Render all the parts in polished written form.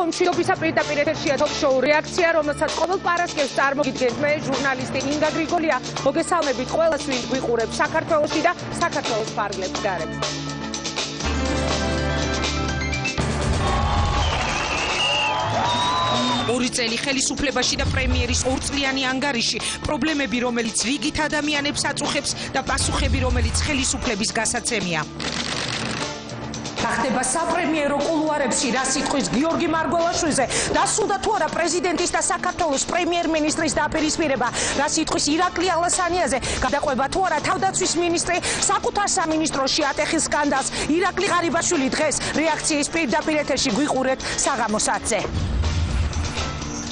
მშვიდობისა პირდაპირ ეთერშია თოქ-შოუ რეაქცია, რომელსაც ყოველ პარასკევს წარმოგიდგენთ მე, ჟურნალისტი ინგა გრიგოლია. მოგესალმებით ყველას, ვინც გვიყურებს საქართველოში და საქართველოს ფარგლებს გარეთ. ორი წელი ხელისუფლებაში და პრემიერის ორწლიანი ანგარიში, პრობლემები, რომელიც რიგით ადამიანებს აწუხებს და პასუხები, რომელიც ხელისუფლების გასაცემია. ხდება საპრემიერო კულუარებში რა სიტყვის გიორგი მარგველაშვილზე და სულდა თუ არა პრეზიდენტის და საქართველოს პრემიერ-მინისტრის დაპირისპირება რა სიტყვის ირაკლი ალასანიაზე გადაყვება თუ არა თავდაცვის მინისტრი საკუთარ სამინისტროში ატეხილ სკანდალს ირაკლი ღარიბაშვილი დღეს რეაქციის პირდაპირ ეთერში გვიყურეთ საღამოს 10-ზე.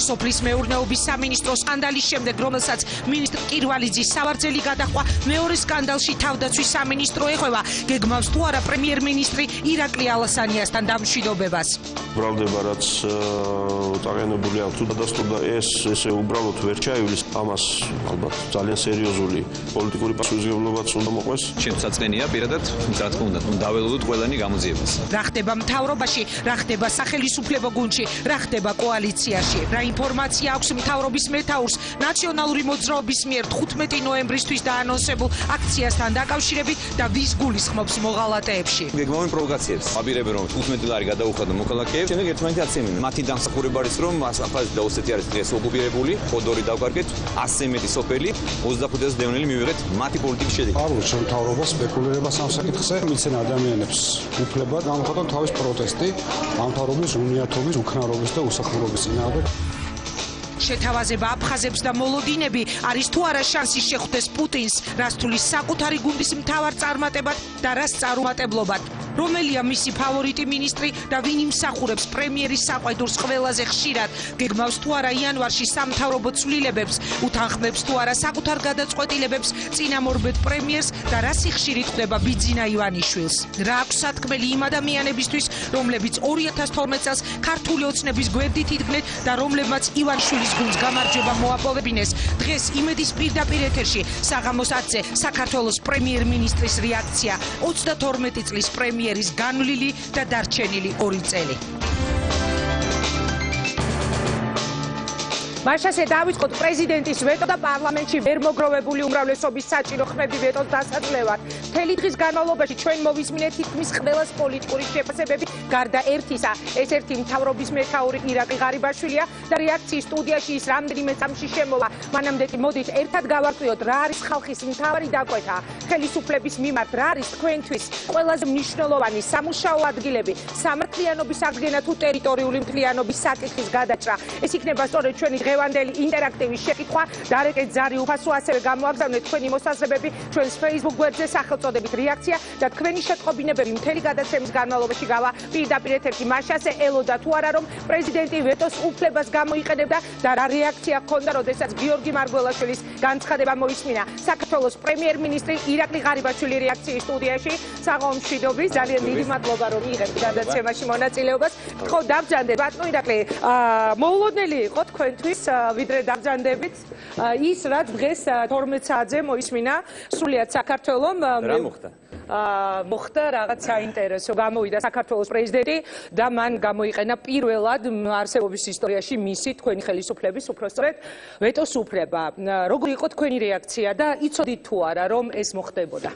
სოფლის მეურნეობის სამინისტრო სკანდალის შემდეგ, რომელსაც მინისტრ კირვალიძის სავარძელი გადახვა, მეორე სკანდალში თავდაცვის სამინისტრო ეხება გეგმავს თუ არა პრემიერ-მინისტრი ირაკლი ალასანიასთან დამშვიდობებას. ბრალდება რაც წაგენებული აქვს თუ დადასტურდა ესე უბრალოდ ვერ ჩაივლის ამას ალბათ ძალიან სერიოზული პოლიტიკური პასუხისმგებლობაც უნდა მოყვეს. ჩემ საწყენია პირადად რა თქმა უნდა დაველოდოთ ყველანი გამოძიებას. რა ხდება მთავრობაში, რა ხდება სახელისუფლებო გუნდში, რა ხდება კოალიციაში. რა ინფორმაცია აქვს მთავრობის მეთაურს ნაციონალური მოძრაობის მიერ 15 ნოემბრისთვის დაანონსებულ აქციასთან დაკავშირებით და ვის გულისხმობს მოღალატეებში. გეგმავენ პროვოკაციებს. აბირები რომ 15 ლარი გადაუხადა მოქალაქეებს, შემდეგ ერთმანეთი აცემენ. მათი დამსახურება არის რომ აფხაზეთი და ოსეთი არის დღეს ოკუპირებული, ხოდორი დავკარგეთ, 100 მეტი სოფელი, 25-ზე დევნილი მივიღეთ მათი პოლიტიკის შედეგად. არულ შემთავრობას სპეკულირებას ამ საკითხზე მიცენ ადამიანებს უფლება გამოხატონ თავის პროტესტი მთავრობის უნიათობის, უქნარობის და უსახურობის წინააღმდეგ. შეთავაზება აფხაზებს და მოლოდინები არის თუ არა შანსი შეხვდეს პუტინს, რას თulis საკუთარი გუნდის მთავარ წარმატებად და რას წარუმატებლობად. რომელია მისი ფავორიტი მინისტრი და ვინ იმსახურებს პრემიერის საყვედურს ყველაზე ხშირად, გეგმავს თუ არა იანვარში სამთავრობო ცვლილებებს, უთანხმებს თუ არა საკუთარ გადაწყვეტილებებს წინამორბედ პრემიერს და რა სიხშირით ხდება ბიძინა ივანიშვილს. რა აქვს სათქმელი იმ ადამიანებისთვის, რომლებიც 2012 წელს ქართული ოცნების გვერდით იდგნენ და რომლებმაც ივანიშვილის გუნდს გამარჯვება მოაპოვებინეს. დღეს იმედის პირდაპირ ეთერში საღამოს 10-ზე საქართველოს პრემიერ-მინისტრის რეაქცია 32 წლის პრემიერის განვლილი და დარჩენილი 2 წელი. მაშასე დავიწყოთ პრეზიდენტის ვეტო და პარლამენტში ვერ მოგროვებული უმრავლესობის საჭირო ხმები ვეტოს დასაძლევად. მთელი დღის განმავლობაში ჩვენ მოვისმინეთ თითქმის ყველას პოლიტიკური შეფასებები გარდა ერთისა. ეს ერთი მთავრობის მეთაური ირაკლი ღარიბაშვილია და რეაქციის სტუდიაში ის რამდენიმე წამში შემოვა. მანამდე კი მოდით ერთად გავარკვიოთ რა არის ხალხის მთავარი დაკვეთა ხელისუფლების მიმართ, რა არის თქვენთვის ყველაზე მნიშვნელოვანი სამუშაო ადგილები, სამართლიანობის აღდგენა თუ ტერიტორიული მთლიანობის საკითხის გადაჭრა. ეს იქნება სწორედ ჩვენი დღევანდელი ინტერაქტივის შეკითხვა. დარეკეთ ზარი უფასო, ასევე გამოაგზავნეთ თქვენი მოსაზრებები ჩვენს Facebook გვერდზე სახელწოდებით რეაქცია და თქვენი შეტყობინებები მთელი გადაცემის განმავლობაში გავა პირდაპირ ეთერში. მაშასე ელოდა თუ არა რომ პრეზიდენტი ვეტოს უფლებას გამოიყენებდა და რა რეაქცია ჰქონდა, როდესაც გიორგი მარგველაშვილის განცხადება მოისმინა. საქართველოს პრემიერ-მინისტრი ირაკლი ღარიბაშვილი რეაქციის სტუდიაში. საღამო მშვიდობის, ძალიან დიდი მადლობა რომ იღებთ გადაცემაში მონაწილეობას. ხო, დაბრძანდეთ ბატონო ირაკლი, მოულოდნელი იყო თქვენთვის ვიდრე დაბრძანდებით ის რაც დღეს 12 საათზე მოისმინა სრულიად საქართველომ. რა მოხდა? მოხდა რაღაც საინტერესო, გამოვიდა საქართველოს პრეზიდენტი და მან გამოიყენა პირველად არსებობის ისტორიაში მისი თქვენი ხელისუფლების უпроსწორად ვეტოს უფლება. როგორი იყო თქვენი რეაქცია და იცოდით თუ არა რომ ეს მოხდებოდა?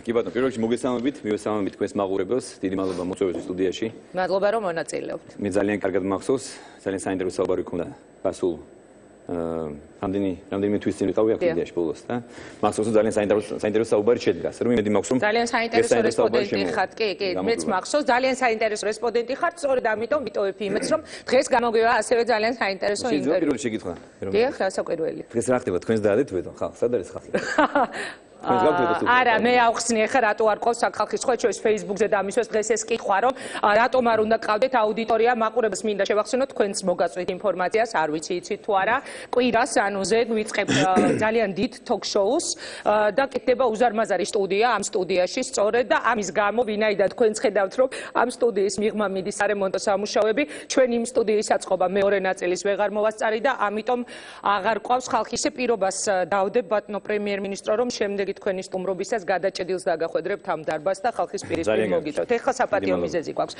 კი ბატონო, პირველ რიგში მოგესალმებით თქვენს მაყურებელს, დიდი მადლობა მოწვევისთვის სტუდიაში. მადლობა რომ მონაწილეობთ. მე ძალიან კარგად მახსოვს, ძალიან საინტერესო საუბარი გქონდა გასულ რამდენიმე თვის წინ ვიყავი აქ სტუდიაში ბოლოს და მახსოვს ძალიან საინტერესო საუბარი შედგა. რომ იმედი მაქვს რომ ძალიან საინტერესო რესპონდენტი ხართ. კი, მეც მახსოვს, ძალიან საინტერესო რესპონდენტი ხართ, სწორედ ამიტომ ვიტოვებ იმედს რომ დღეს გამოგვივა ასევე ძალიან საინტერესო ინტერვიუ. პირველი შეკითხვა. დიახ, რასაკვირველი. დღეს რა ხდება თქვენს დაადეთ ვეტო? ხალხ, სად არის ხალხი? არა, მე ავხსნი ახლა რატო არ ყავს სახალხის სხვა ჩვენს Facebook-ზე და ამისვეს დღეს ეს კითხვა რომ რატომ არ უნდა ყავდეთ აუდიტორია მაყურებელს მინდა შევახსენოთ თქვენს მოგაწვით ინფორმაციას არ ვიცი იცით თუ არა კვირას ანუ ზედ ვიწყებ ძალიან დიდ ток-შოუს და კეთდება უზარმაზარი სტუდია ამ სტუდიაში სწორედ და ამის გამო ვინაიდან თქვენც ხედავთ რომ ამ სტუდიის მიღმა მიდის არემონტო სამუშაოები ჩვენ იმ სტუდიის აწყობა მეორე ნაწილის ვეღარ მოვასწარი და ამიტომ აღარ ყავს ხალხის პირობას დავდებ ბატონო პრემიერ-მინისტრო რომ შემდეგი თქვენი სტუმრობისას გადაჭედილს დაგახვედრებთ ამ დარბაზს და ხალხის პირისპირ ძალიან მოგიწევთ. ეხლა საპატიო მიზეზი გვაქვს.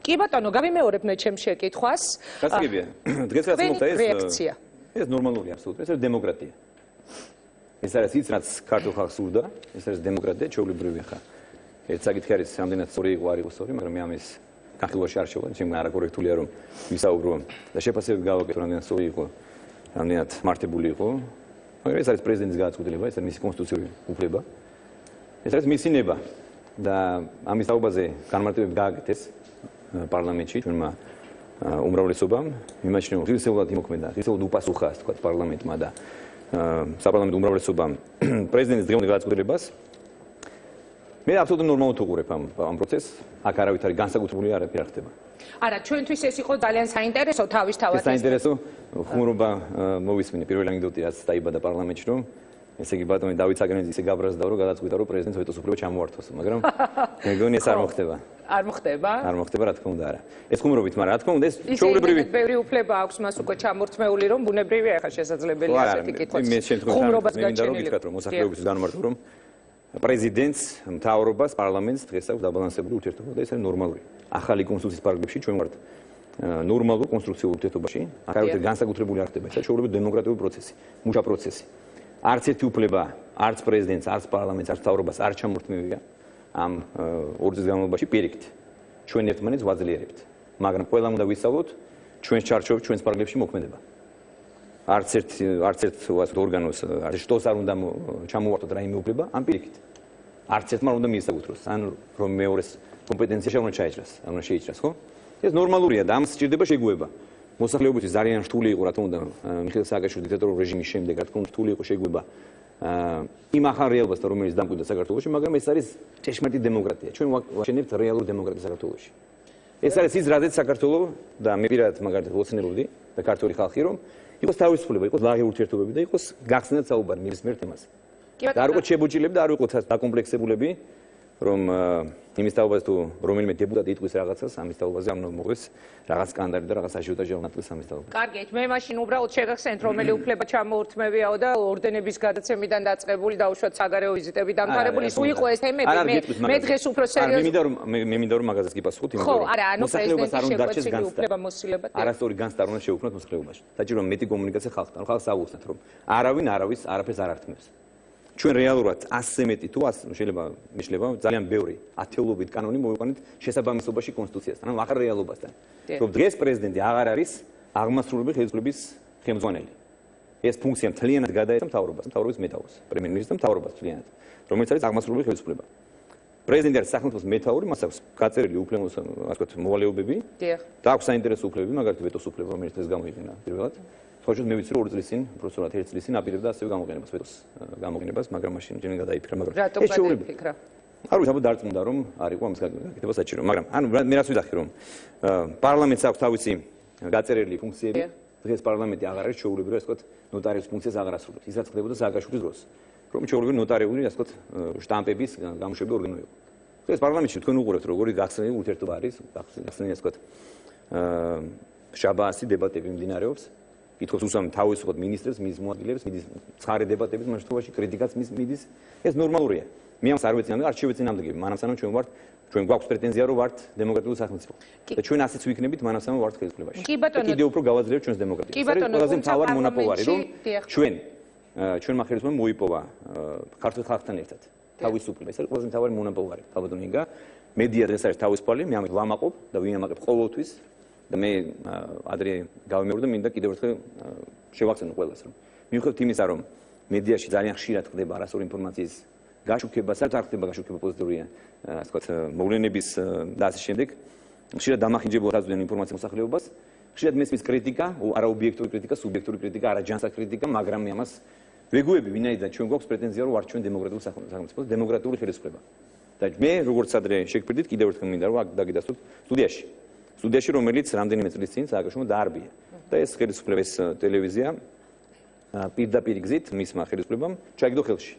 კი ბატონო, გავიმეორებ მე ჩემს შეკითხვას. გასაგებია. დღეს რაც მოხდა რეაქცია. ეს ნორმალურია აბსოლუტურად. ეს არის დემოკრატია. ეს არის ის რაც ქართულ ხალხს სურდა, ეს არის დემოკრატია, ჩვეულებრივი ხა. ერთ საკითხი არის რამდენად სწორი იყო არ იყო სწორი, მაგრამ მე ამის განხილვაში არ შევარ, ჩემი არაკორექტულია რომ ვისაუბრო და შეფასებები გავაკეთო რამდენად სწორი იყო, რამდენად მართებული იყო. მაგრამ ეს არის პრეზიდენტის გადაწყვეტილება, ეს არის მისი კონსტიტუციური უფლება. ეს არის მისი ნება და ამის საუბაზე განმარტებები გააკეთეს პარლამენტში ჩვენმა უმრავლესობამ. იმაჩნევა ღირსეულად იმოქმედა, ღირსეულად უპასუხა, ასე ვთქვათ, პარლამენტმა და საპარლამენტო უმრავლესობამ პრეზიდენტის დღევანდელ გადაწყვეტილებას. მე აბსოლუტურად ნორმალურად უყურებ ამ პროცესს. აქ არავით არის განსაკუთრებული არაფერი არ ხდება. არა, ჩვენთვის ეს იყო ძალიან საინტერესო თავისთავად. საინტერესო ხუმრობა მოვისმინე პირველი ანეკდოტი რაც დაიბადა პარლამენტში რომ ესე იგი ბატონი დავით საგნეძე ისე გაბრაზდა რომ გადაწყვიტა რომ პრეზიდენტს ვეტოს უფლება ჩამოართვას, მაგრამ მეგონი ეს არ მოხდება. არ მოხდება? არ მოხდება რა თქმა უნდა არა. ეს ხუმრობით, მაგრამ რა თქმა უნდა ეს ჩვეულებრივი ბევრი უფლება აქვს მას უკვე ჩამორთმეული რომ ბუნებრივია ახლა შესაძლებელია ასეთი კითხვაც. მე შემთხვევაში მინდა რომ გითხრათ რომ მოსახლეობის განმარტო რომ პრეზიდენტს, მთავრობას, პარლამენტს დღეს აქვს დაბალანსებული ურთიერთობა და ეს არის ნორმალური. ახალი კონსტიტუციის პარაგრაფში ჩვენ ვართ ნორმალურ კონსტრუქციულ ურთიერთობაში. აქ არავითარი განსაკუთრებული არ ხდება. ეს არის ჩვეულებრივი დემოკრატიული პროცესი, მუშა პროცესი. არც ერთი უფლება, არც პრეზიდენტს, არც პარლამენტს, არც მთავრობას არ ჩამორთმევია ამ ორ წლის განმავლობაში პირიქით. ჩვენ ერთმანეთს ვაძლიერებთ, მაგრამ ყველამ უნდა ვისწავლოთ ჩვენს ჩარჩოებში, ჩვენს პარაგრაფში მოქმედება. არც ერთ ორგანოს, არც შტოს არ უნდა ჩამოვართოთ რაიმე უფლება ამ პირიქით. არც ერთმა უნდა მიესაკუთროს, ან რომ მეორეს კომპეტენციაში უნდა ჩაეჭრას, არ უნდა შეიჭრას, ხო? ეს ნორმალურია და ამ სჭირდება შეგუება. მოსახლეობისთვის ძალიან რთული იყო, რა თქმა უნდა, მიხეილ სააკაშვილის დიქტატორული რეჟიმის შემდეგ, რა თქმა უნდა, რთული იყო შეგუება იმ ახალ რეალობასთან, რომელიც დამკვიდრდა საქართველოში, მაგრამ ეს არის ჭეშმარიტი დემოკრატია. ჩვენ ვაჩვენებთ რეალურ დემოკრატიას საქართველოში. ეს არის ის, რადგან საქართველო და მე პირადად მაგალითად ვოცნებობდი და ქართული ხალხი რომ იყოს თავისუფლება, იყოს ლაღი ურთიერთობები და იყოს გახსნათ საუბარი ნებისმიერ თემაზე. და არ ვიყოთ შებოჭილები და არ ვიყოთ დაკომპლექსებულები, რომ იმის თაობაზე თუ რომელიმე დეპუტატი იტყვის რაღაცას, ამის თაობაზე ამ მოგვეს რაღაც სკანდალი და რაღაც აჟიოტაჟი აღნატყდეს ამის თაობაზე. კარგით, მე მაშინ უბრალოდ შეგახსენთ, რომელი უფლება ჩამოურთმევიაო და ორდენების გადაცემიდან დაწყებული და უშუალოდ საგარეო ვიზიტები დამთავრებული. სულ იყო ეს თემები, მე დღეს უფრო სერიოზულად. მე მინდა რომ მაგაზეც გიპასუხოთ, იმიტომ რომ მოსახლეობას არ უნდა დარჩეს უფლება მოსილება. არასწორი განცდა არ უნდა შეუქმნათ მოსახლეობაში. საჭირო მეტი კომუნიკაცია ხალხთან, ხალხს აუხსნათ რომ არავინ არავის არაფერს არ ართმევს. ჩვენ რეალურად 100-ზე მეტი თუ შეიძლება მიშლება ძალიან ბევრი ათეულობით კანონი მოვიყვანეთ შესაბამისობაში კონსტიტუციასთან, ანუ ახალ რეალობასთან. რომ დღეს პრეზიდენტი აღარ არის აღმასრულებელი ხელისუფლების ხელმძღვანელი. ეს ფუნქცია მთლიანად გადაეცა მთავრობას, მთავრობის მეტაურს, პრემიერ-მინისტრს მთავრობას მთლიანად, რომელიც არის აღმასრულებელი ხელისუფლება. პრეზიდენტი არის სახელმწიფოს მეთაური, მას აქვს გაწერილი უფლების, ასე ვთქვათ, მოვალეობები და აქვს საინტერესო უფლებები, მაგალითად ვეტოს უფლება, რომელიც დღეს გამოიყენა პირველად. ხოჭოთ მე ვიცი რომ 2 წლის წინ, უბრალოდ 1 წლის წინ აპირებდა ასევე გამოყენებას ვეტოს გამოყენებას, მაგრამ მაშინ ჯერ გადაიფიქრა, მაგრამ ეს შეუძლია. არ ვიცი, აბა დარწმუნდა რომ არ იყო ამის გაკეთება საჭირო, მაგრამ ანუ მე რას ვიძახი რომ პარლამენტს აქვს თავისი გაწერილი ფუნქციები, დღეს პარლამენტი აღარ არის შეუძლებელი, ასე ვთქვათ, ნოტარიუს ფუნქციას აღარ ასრულებს. ის რაც ხდებოდა სააკაშვილის დროს, რომ შეუძლებელი ნოტარიული, ასე ვთქვათ, შტამპების გამოშვების ორგანო იყო. დღეს პარლამენტში თქვენ უყურებთ როგორი გახსნილი ურთიერთობა არის, გახსნილი, ასე ვთქვათ, შაბასი დებატები მიმდინარეობს. ითხოვს უსამი თავისუფლად მინისტრებს, მის მოადგილეებს, მიდის ცხარე დებატების შემთხვევაში კრიტიკაც მიდის. ეს ნორმალურია. მე ამას არ ვეცინამდი, არ შევეცინამდი, მანამ სანამ ჩვენ გვაქვს პრეტენზია რომ ვართ დემოკრატიული სახელმწიფო. და ჩვენ ასეც ვიქნებით, მანამ სანამ ვართ ხელისუფლებაში. კიდევ უფრო გავაძლიერებთ ჩვენს დემოკრატიას. ეს არის ყველაზე მთავარი მონოპოლარი, რომ ჩვენმა ხელისუფლებამ მოიპოვა ქართულ ხალხთან ერთად თავისუფლება. ეს არის ყველაზე მთავარი მონოპოლარი. ალბათ ნინგა მედია დღეს არის თავისუფალი, მე ამით ვამაყობ და ვინამაყებ ყოველთვის. და მე ადრე გავიმეორე და მინდა კიდევ ერთხელ შევახსენო ყველას რომ მიუხედავად იმისა რომ მედიაში ძალიან ხშირად ხდება არასწორი ინფორმაციის გაშუქება, საერთოდ არ ხდება გაშუქება პოზიტიურია, ასე ვთქვათ, მოვლენების და ასე შემდეგ, ხშირად დამახინჯებულად აზრიან ინფორმაციას მოსახლეობას, ხშირად მესმის კრიტიკა, არაობიექტური კრიტიკა, სუბიექტური კრიტიკა, არაჯანსაღ კრიტიკა, მაგრამ მე ამას ვეგუები, ვინაიდან ჩვენ გვაქვს პრეტენზია რომ ვართ ჩვენ დემოკრატიული სახელმწიფო, დემოკრატიული ხელისუფლება. და მე როგორც ადრე შეგფრიდით, კიდევ ერთხელ მინდა რომ აქ დაგიდასტოთ სტუდიაში, რომელიც რამდენიმე წლის წინ სააკაშვილმა დაარბია. და ეს ხელისუფლება, ეს ტელევიზია პირდაპირ გზით მისმა ხელისუფლებამ ჩაიგდო ხელში.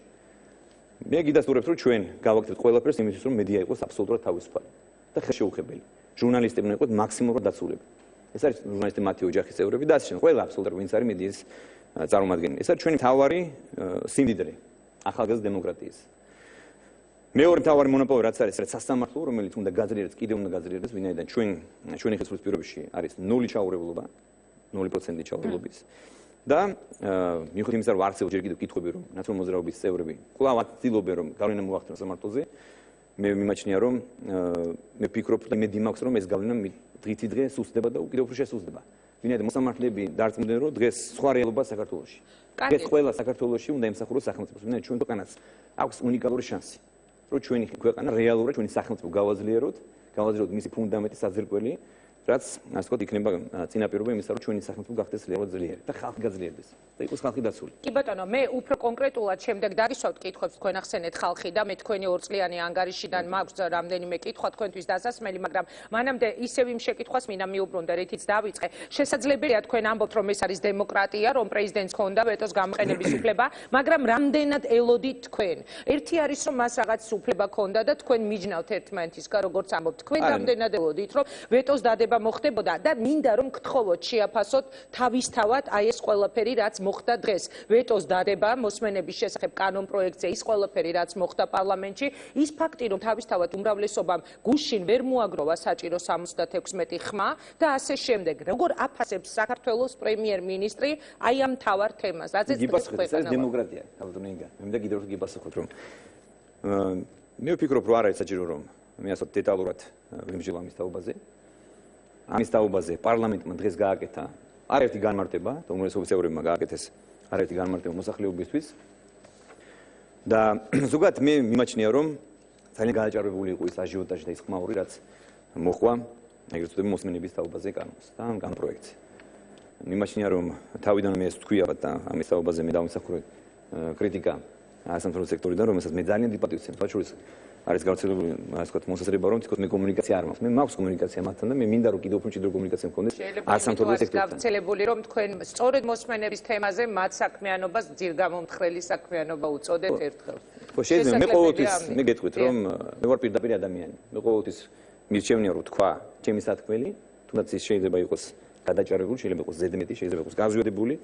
მე გიდასტურებთ რომ ჩვენ გავაკეთებთ ყველაფერს იმისთვის რომ მედია იყოს აბსოლუტურად თავისუფალი და ხელშეუხებელი. ჟურნალისტები უნდა იყოს მაქსიმუმად დაცულები. ეს არის ჟურნალისტი მათი ოჯახის წევრები და ასე შემდეგ. ყველა აბსოლუტურად ვინც არის მედიის წარმომადგენელი. ეს არის ჩვენი მთავარი სიმდიდრე. ახალგაზრდა დემოკრატიის. მეორე მთავარი მონოპოლი რაც არის, რაც სასამართლო, რომელიც უნდა გაძლიერდეს, კიდევ უნდა გაძლიერდეს, ვინაიდან ჩვენი ხელისუფლების პირობებში არის 0 ჩაურევლობა, 0% ჩაურევლობის. და მიუხედავად იმისა, რომ არცევ ჯერ კიდევ კითხვები, რომ ნაციონალური მოძრაობის წევრები კვლავ ცდილობენ, რომ გავლენა მოახდინოს სამართლოზე, მე მიმაჩნია, რომ მე ვფიქრობ, იმედი მაქვს, რომ ეს გავლენა დღითი დღე სუსტდება და კიდევ უფრო შესუსტდება. ვინაიდან მოსამართლეები დარწმუნდნენ, რომ დღეს სხვა რეალობაა საქართველოში. დღეს ყველა საქართველოში უნდა ემსახუროს სახელმწიფოს, ვინაიდან ჩვენ ქვეყანას აქვს უნიკალური შანსი, რომ ჩვენი ქვეყანა რეალურად ჩვენი სახელმწიფო გავაძლიეროთ მისი ფუნდამენტი საძირკველი, რაც ასე ვთქვათ, იქნება წინაპირობა იმისა, რომ ჩვენი სახელმწიფო გახდეს რეალურად ძლიერი და ხალხი გაძლიერდეს და იყოს ხალხი დაცული. კი ბატონო, მე უფრო კონკრეტულად შემდეგ დაგისვავთ კითხვებს, თქვენ ახსენეთ ხალხი და მე თქვენი 2 წლიანი ანგარიშიდან მაქვს რამდენიმე კითხვა თქვენთვის დასასმელი, მაგრამ მანამდე ისევ იმ შეკითხვას მინდა მიუბრუნდე, რითიც დავიწყე. შესაძლებელია თქვენ ამბობთ, რომ ეს არის დემოკრატია, რომ პრეზიდენტს ჰქონდა ვეტოს გამოყენების უფლება, მაგრამ რამდენად ელოდით თქვენ? ერთი არის, რომ მას რაღაც უფლება ჰქონდა და თქვენ მიჯნავთ ერთმანეთისგან, როგორც ამბობთ. თქვენ რამდენად ელოდით, რომ ვეტოს დადება მოხდებოდა და მინდა რომ გთხოვოთ შეაფასოთ თავისთავად აი ეს ყველაფერი რაც მოხდა დღეს ვეტოს დადება მოსმენების შესახებ კანონ პროექტზე ის ყველაფერი რაც მოხდა პარლამენტში ის ფაქტი რომ თავისთავად უმრავლესობამ გუშინ ვერ მოაგროვა საჭირო 76 ხმა და ასე შემდეგ როგორ აფასებს საქართველოს პრემიერ-მინისტრი აი ამ მთავარ თემას რაზეც გიპასუხეთ ეს დემოკრატია თავდაპირველად ინგა მე მინდა კიდევ გიპასუხოთ რომ მე ვფიქრობ რომ არ არის საჭირო რომ მე ასე დეტალურად ვიმსჯელო ამის თაობაზე ამის თაობაზე პარლამენტმა დღეს გააკეთა არაერთი განმარტება და უმრავლესობის წევრებმა გააკეთეს არაერთი განმარტება მოსახლეობისთვის და ზოგადად მე მიმაჩნია რომ ძალიან გააჭარბებული იყო ის აჟიოტაჟი და ის ხმაური რაც მოხდა ეგრეთ წოდებული მოსმენების თაობაზე კანონს და ამ პროექტზე მიმაჩნია რომ თავიდან მე ეს თქვია და ამის თაობაზე მე დავიმსახურე კრიტიკა სამთავრობო სექტორიდან რომელსაც მე ძალიან დიდ პატივს ვცემ თვალშორის არის გავრცელებული ასე ვთქვათ მოსაზრება რომ თქოს მე კომუნიკაცია არ მაქვს მე მაქვს კომუნიკაცია მათთან და მე მინდა რომ კიდევ უფრო მჭიდრო კომუნიკაცია მქონდეს სამთავრობო სექტორთან გავრცელებული რომ თქვენ სწორედ მოსმენების თემაზე მათ საქმიანობას ძირგამომთხრელი საქმიანობა უწოდეთ ერთხელ ხო შეიძლება მე ყოველთვის მე გეტყვით რომ მე ვარ პირდაპირ ადამიანი მე ყოველთვის მირჩევნია რომ თქვა ჩემი სათქმელი თუნდაც ის შეიძლება იყოს გადაჭარბებული შეიძლება იყოს ზედმეტი შეიძლება იყოს გაზვიადებული